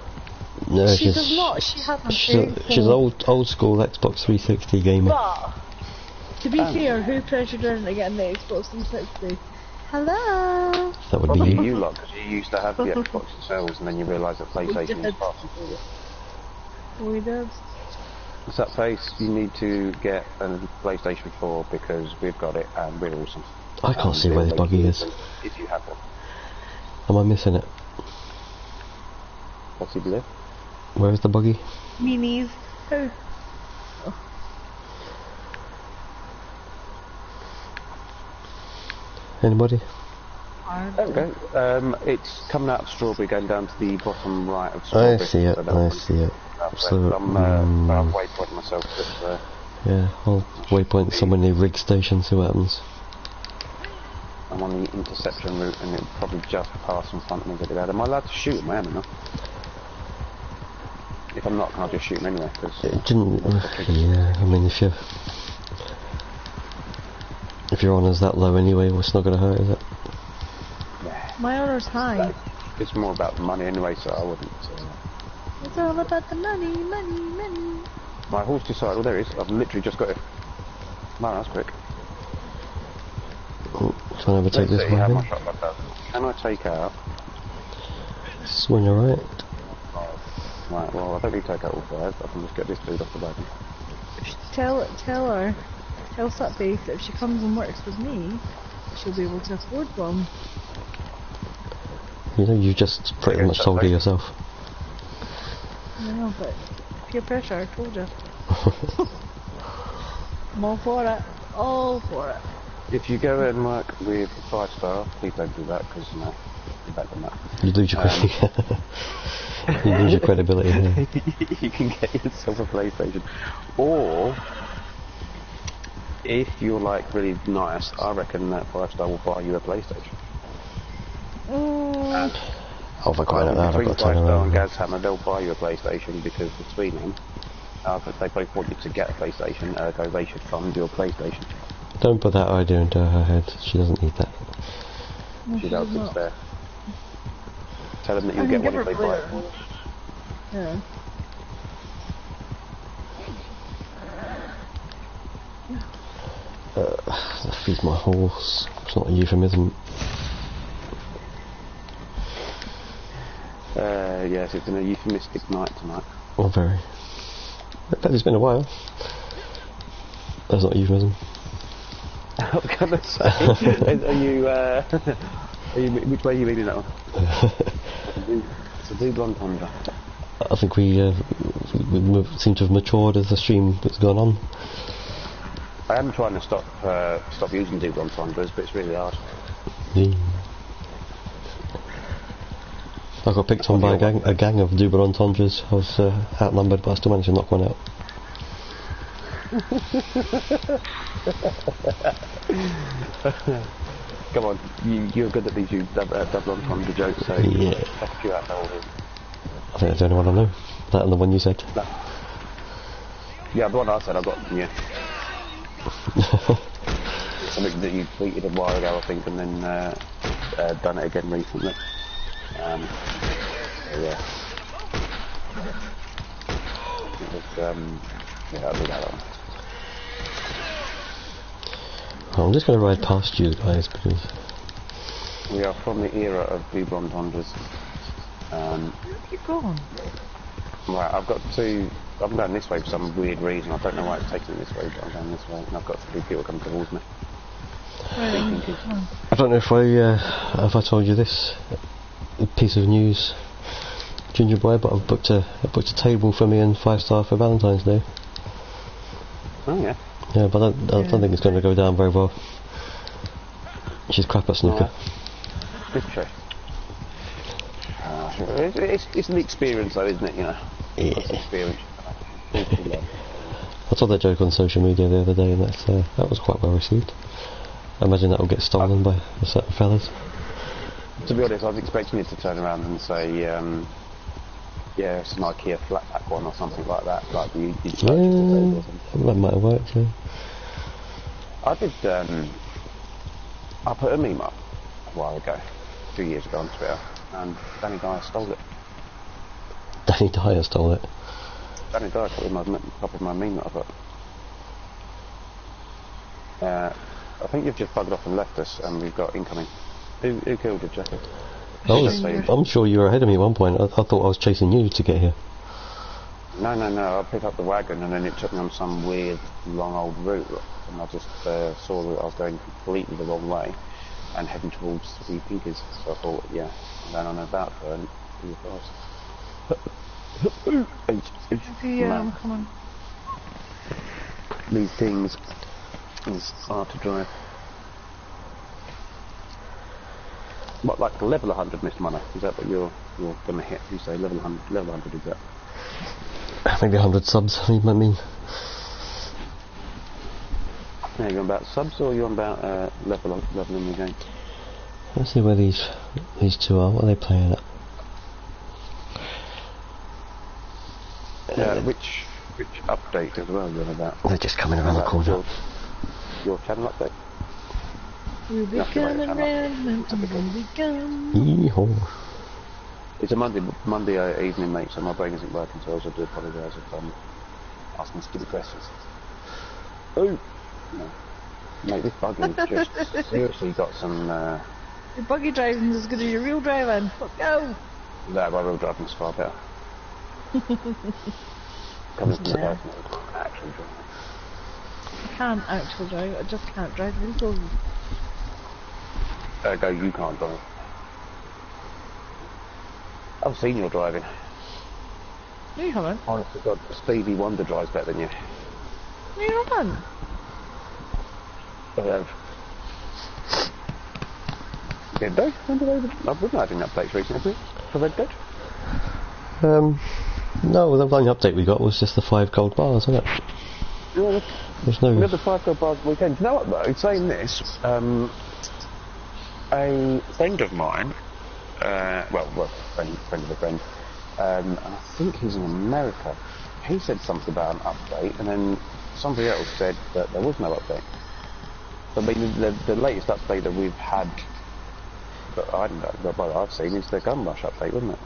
No, She does not. She hasn't. she's an old school Xbox 360 gamer. But to be fair, who pressured her into getting the Xbox 360? Hello. That would be Probably you. you lot, because you used to have the Xbox yourselves, and then you realised that PlayStation was far superior. We did. Sutface, you need to get a PlayStation 4 because we've got it and we're awesome. I can't see where this buggy is. If you have one. Am I missing it? Possibly. Where is the buggy? Minis. Who? Anybody? There we go. It's coming out of Strawberry, going down to the bottom right of I Strawberry. see it. I see it. So, I'm waypointing myself. yeah, I'll waypoint somewhere near Rig Station, see what happens. I'm on the interception route, and it'll probably just pass in front of me. Get it out. Am I allowed to shoot him? I am enough. If I'm not, I'll just shoot him anyway. Cause, It didn't. Yeah, I mean, if your honour's that low anyway, well, it's not going to hurt, is it? My honour's high. It's more about the money anyway, so I wouldn't. It's all about the money, money, money. My horse decided. Oh, there he is. I've literally just got it. Man, that's quick. Oh, trying to overtake Let's this see how one. my shotgun does. Can I take out? Swing right. Right, well, I don't need to take out all five. I can just get this dude off the wagon. Tell Sutface that if she comes and works with me, she'll be able to afford one. You know, you just pretty much told her yourself. I know, but peer pressure, I told you. I'm all for it. All for it. If you go and work with 5-star, please don't do that, because, you know, you're better than that. You lose your credibility. You lose your credibility here. You can get yourself a PlayStation. Or, if you're, like, really nice, I reckon that 5-star will buy you a PlayStation. Oh, for crying out loud, I've Between got to turn 5-star around. and Gazhammer, they'll buy you a PlayStation, because between them, they both want you to get a PlayStation, ergo they should fund your PlayStation. Don't put that idea into her head. She doesn't need that. No, She does, does it's not. there. Tell them that I you'll can get give one if her they buy Blair. it. Yeah. Feed my horse. It's not a euphemism. Yes, it's been a euphemistic night tonight. Or very. But it's been a while. That's not a euphemism. I was gonna say, which way are you leading that one? It's a double entendre. I think we seem to have matured as the stream has gone on. I am trying to stop using double entendres, but it's really hard. Yeah. I got picked on by a gang of double entendres. I was outnumbered, but I still managed to knock one out. Come on, you're good at these double entendre jokes, so Yeah. check you out now. I think that's the only one I know. That and the one you said. No. Yeah, the one I said I got from you. Something that you tweeted a while ago, I think, and then done it again recently. So yeah. It was, yeah, I'll do that one. I'm just going to ride past you guys because We are from the era of double entendres. Keep going. Right, I'm going this way for some weird reason. I don't know why it's taking me this way, but I'm going this way, and I've got 3 people coming towards me. I don't know if I told you this piece of news. Ginger boy, but I booked a table for me and 5-star for Valentine's Day. Oh yeah. Yeah, but I don't think it's going to go down very well. She's crap at snooker. Okay. It's an experience though, isn't it, you know? Yeah. It's an experience. I saw that joke on social media the other day, and that was quite well received. I imagine that will get stolen by certain fellas. To be honest, I was expecting you to turn around and say, yeah, it's an IKEA flat pack one or something like that. Like you purchased a table or something. That might have worked, yeah. I did, I put a meme up a while ago, 2 years ago on Twitter, and Danny Dyer stole it. Danny Dyer stole it. Danny Dyer copied my meme that I put. I think you've just bugged off and left us, and we've got incoming. Who killed you, Jackie? I'm sure you were ahead of me at one point. I thought I was chasing you to get here. No. I picked up the wagon, and then it took me on some weird, long old route, and I just saw that I was going completely the wrong way, and heading towards Three Pinkies. So I thought, yeah, I'm going on about her, and he was Come on. These things is hard to drive. What, like level 100, Mr. Munno? Is that what you're going to hit? You say level 100, level 100 is that? Maybe 100 subs, I mean. Are you on about subs or are you on about leveling the game? Let's see where these two are. What are they playing at? Which update as well you're on about? They're just coming around the corner. Your channel update? We'll be coming round and we'll be gone. Yeehaw. It's a Monday evening, mate, so my brain isn't working, so I also do apologise if I'm asking stupid questions. Oh! No. Mate, this buggy just seriously got some... Your buggy driving is as good as your real driving. Let's go! No, my real driving's far better. Coming from the person that can't actually drive. I can't actually drive, I just can't drive vehicles. Go, you can't drive. I've seen your driving. No, you haven't. Honestly, God, Stevie Wonder drives better than you. No, you haven't. I have. Did they? When did they? We've not had any updates recently, have we? For Red Dead? No, the only update we got was just the 5 gold bars, wasn't it? Yeah, There's no... we had the 5 gold bars weekend. You know what though, saying this, a friend of mine, friend of a friend, and I think he's in America, he said something about an update, and then somebody else said that there was no update. I mean, the latest update that we've had, that I've seen, is the Gun Rush update, wasn't it?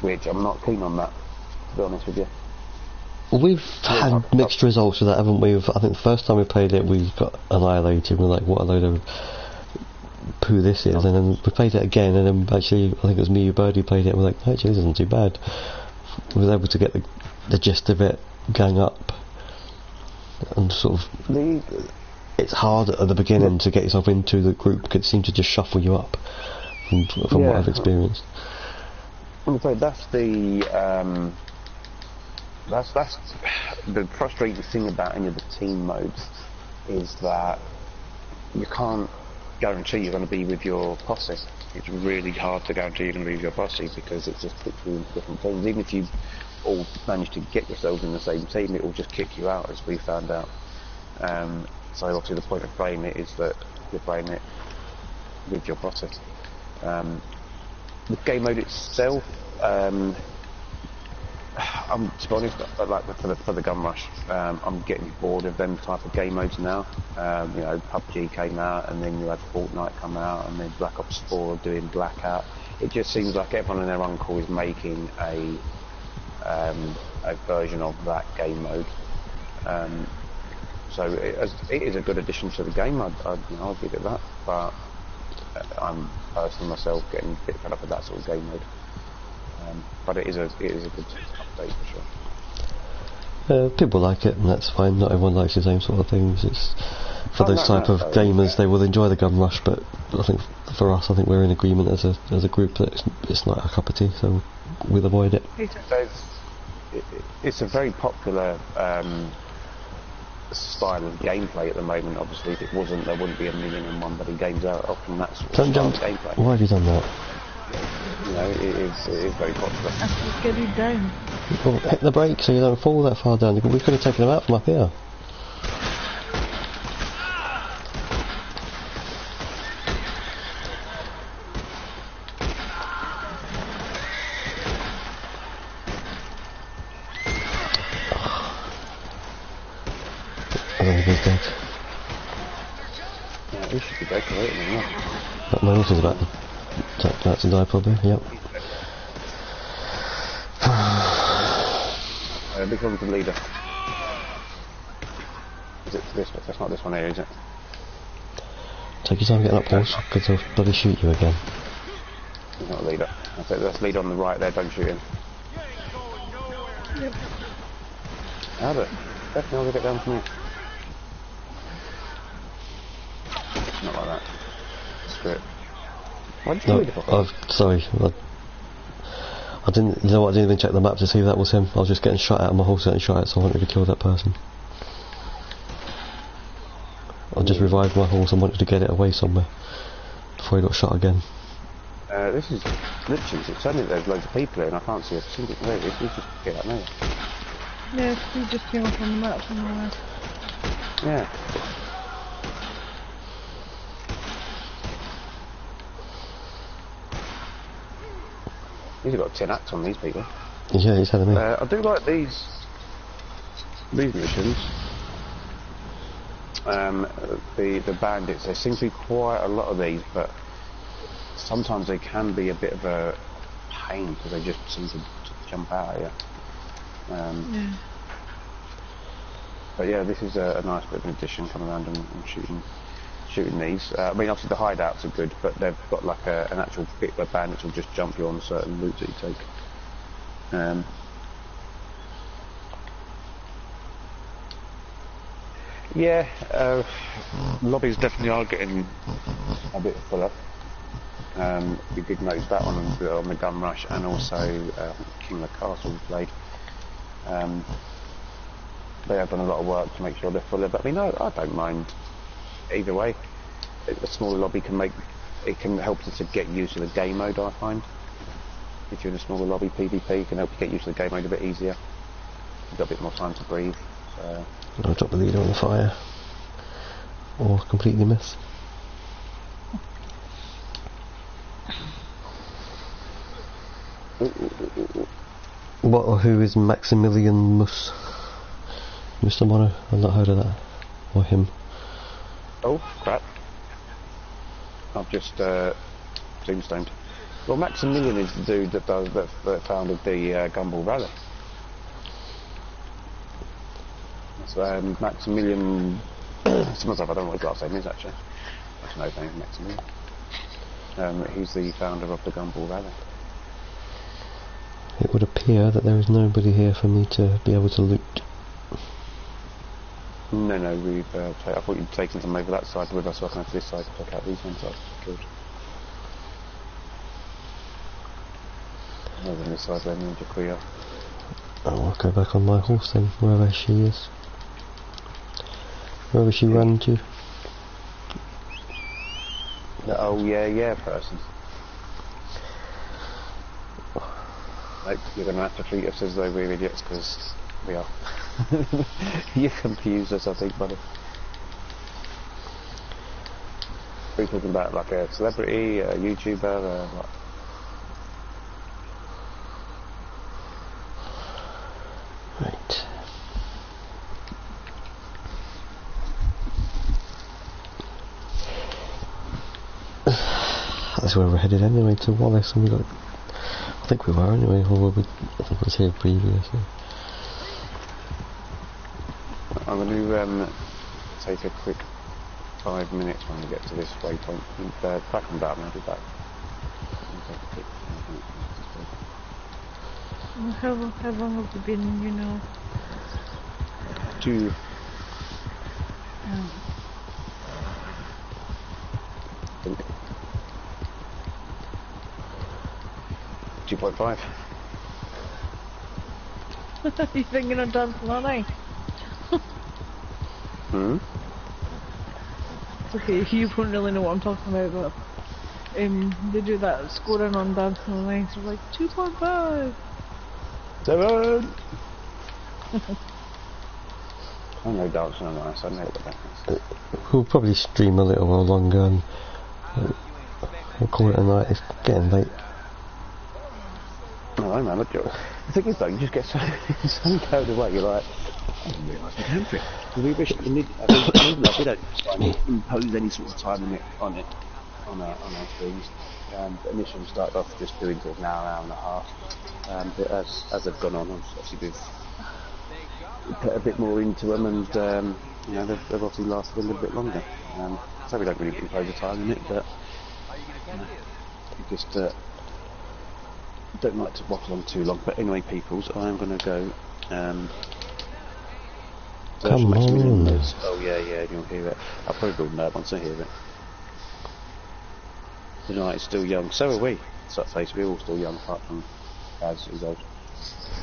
Which I'm not keen on that, to be honest with you. We've had mixed results with that, haven't we? I think the first time we played it, we got annihilated. We're like, what a load of poo this is. And then we played it again, and then actually, I think it was me and Birdie played it, and we're like, actually, this isn't too bad. We was able to get the gist of it, gang up, and sort of... It's hard at the beginning to get yourself into the group, because it seems to just shuffle you up, from what I've experienced. I'm afraid that's the... That's the frustrating thing about any of the team modes, is that you can't guarantee you're going to be with your posse. It's really hard to guarantee you're going to be with your posse, because it just puts you in different teams. Even if you all manage to get yourselves in the same team, it will just kick you out, as we found out. So obviously the point of playing it is that you're playing it with your posse. The game mode itself, to be honest, like for the Gun Rush, I'm getting bored of them type of game modes now. You know, PUBG came out, and then you had Fortnite come out, and then Black Ops 4 doing Blackout. It just seems like everyone and their uncle is making a version of that game mode. So it is a good addition to the game. I'll give it that, but I'm personally myself getting a bit fed up with that sort of game mode. But it is a good update for sure. People like it, and that's fine. Not everyone likes the same sort of things. for those no, type of gamers, they will enjoy the gun rush. But I think for us, I think we're in agreement as a group that it's not a cup of tea, so we'll avoid it. It's a very popular style of gameplay at the moment. Obviously, if it wasn't, there wouldn't be 1,000,001 bloody games out offering that sort of Don't style jump. of gameplay. Why have you done that? You know, it is very popular. I just get it down. Well, hit the brake so you don't fall that far down. We could have taken them out from up here. I don't think he's dead. Yeah, we should be decorating him, yeah. That my horse is about to die probably, yep. Big one for the leader. Is it this one? That's not this one here, is it? Take your time getting up, horse, because they'll bloody shoot you again. He's not a leader. That's leader on the right there, don't shoot him. Yep. Albert, definitely I'll get down from here. Not like that. Screw it. Why did you lead the fuck off? Sorry. I didn't, you know what, I didn't even check the map to see if that was him. I was just getting shot at, my horse getting shot at, so I wanted to kill that person. I just revived my horse and wanted to get it away somewhere before he got shot again. This is literally, it's only there's loads of people here and I can't see a single, there it is, we just get out now. Yeah, he just came up on the map somewhere. Yeah. He's got 10 acts on these people. Yeah, he's had me. I do like these missions. The bandits, there seems to be quite a lot of these, but sometimes they can be a bit of a pain because they just seem to jump out at you. Yeah. But yeah, this is a nice bit of an addition, coming around and shooting these. I mean, obviously the hideouts are good, but they've got like an actual bit where bandits will just jump you on certain routes that you take. Yeah, lobbies definitely are getting a bit fuller. We did notice that on the Gun Rush, and also King of the Castle we played. They have done a lot of work to make sure they're fuller, but I mean, I don't mind either way. A smaller lobby can help to get used to the game mode, I find. If you're in a smaller lobby, PvP can help you get used to the game mode a bit easier. You've got a bit more time to breathe. So. I'll drop the leader on the fire. Or completely miss. What or who is Maximilian Mus? Mr. Mono? I've not heard of that. Or him. Oh, crap. I've just tombstoned. Well, Maximilian is the dude that founded the Gumball Rally. So Maximilian, sometimes I don't know what his last name is actually. I just know his name, Maximilian. He's the founder of the Gumball Rally. It would appear that there is nobody here for me to be able to loot. No, we've. I thought you'd taken some over that side with us, so I can go to this side to check out these ones I've killed. Over on this side where Ninja Queer. I'll go back on my horse then, wherever she is. Wherever she ran to. Oh yeah, person. Nope, you're going to have to treat us as though we're idiots, because we are. You confused us, I think, buddy. Are you talking about like a celebrity, a YouTuber, what? Right. That's where we're headed anyway, to Wallace, and we got... I think we were anyway, or I think it was here previously. I'm going to take a quick 5 minutes when we get to this waypoint. Back on that, and I'll be back. How long have you been, 2. 2.5. You thinking of dancing all night? Hmm? Okay, you won't really know what I'm talking about, but they do that scoring on dancing all night, so like 2.5. 7. I know dancing on ice, I know what that is. We'll probably stream a little while longer and we'll call it a night. It's getting late. No, I know, Joe. The thing is though, you just get so carried away, you're like, I didn't realise we can fit. We wish we need, I mean, like, we don't try and impose any sort of time limit on it, on our streams. Initially we started off just doing sort of an hour and a half. But as they've gone on, obviously we've put a bit more into them, and you know, they've obviously lasted a little bit longer. So we don't really impose a time limit, but you know, we just don't like to waffle on too long. But anyway, peoples, I am going to go. Come on. Oh yeah, you'll hear it. I'll probably will know it once I hear it. The night is still young. So are we. So face, we're all still young, apart from Baz, who's old.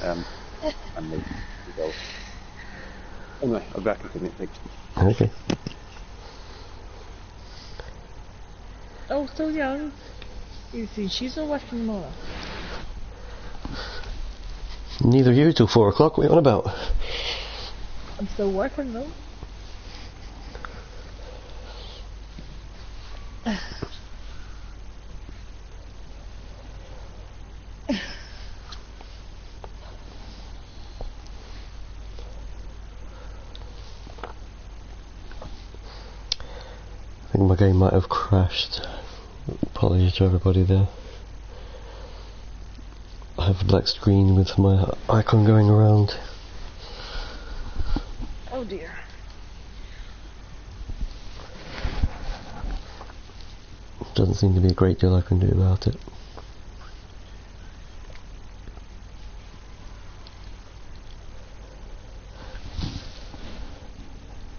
And me, who's old. Anyway, I'll be back in a minute, thanks. Okay. Oh, still young. You see, she's not working tomorrow. Neither you till 4 o'clock. What are you on about? I'm still working though. I think my game might have crashed. Apologies to everybody there. I have a black screen with my icon going around. Oh dear. Doesn't seem to be a great deal I can do about it.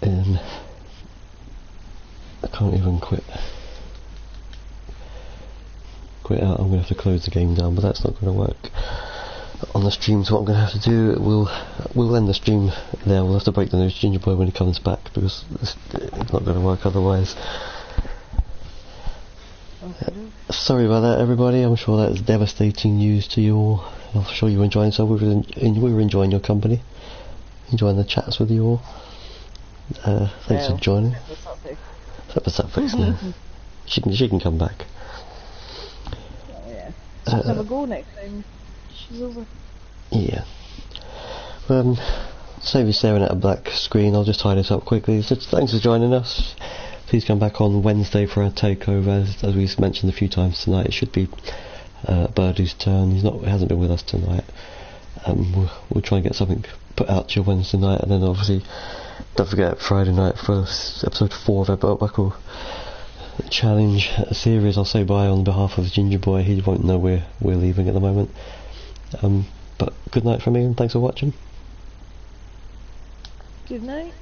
And I can't even quit out. I'm going to have to close the game down, but that's not going to work on the stream. So what I'm going to have to do, we'll end the stream there. We'll have to break the news to Ginger Boy when he comes back, because it's not going to work otherwise. Sorry about that, everybody. I'm sure that's devastating news to you all. I'm sure you were enjoying so. We were enjoying your company, enjoying the chats with you all. Thanks for joining. What's that face now? She can come back. Let's have a go next time. She's over. Yeah. Save you staring at a black screen. I'll just tie this up quickly. So thanks for joining us. Please come back on Wednesday for our takeover. As we mentioned a few times tonight, it should be Birdie's turn. He hasn't been with us tonight. We'll try and get something put out to you Wednesday night, and then obviously don't forget Friday night for episode 4 of our Belt Buckle Challenge series. I'll say bye on behalf of Ginger Boy. He won't know we're leaving at the moment. But good night from me, and thanks for watching. Good night.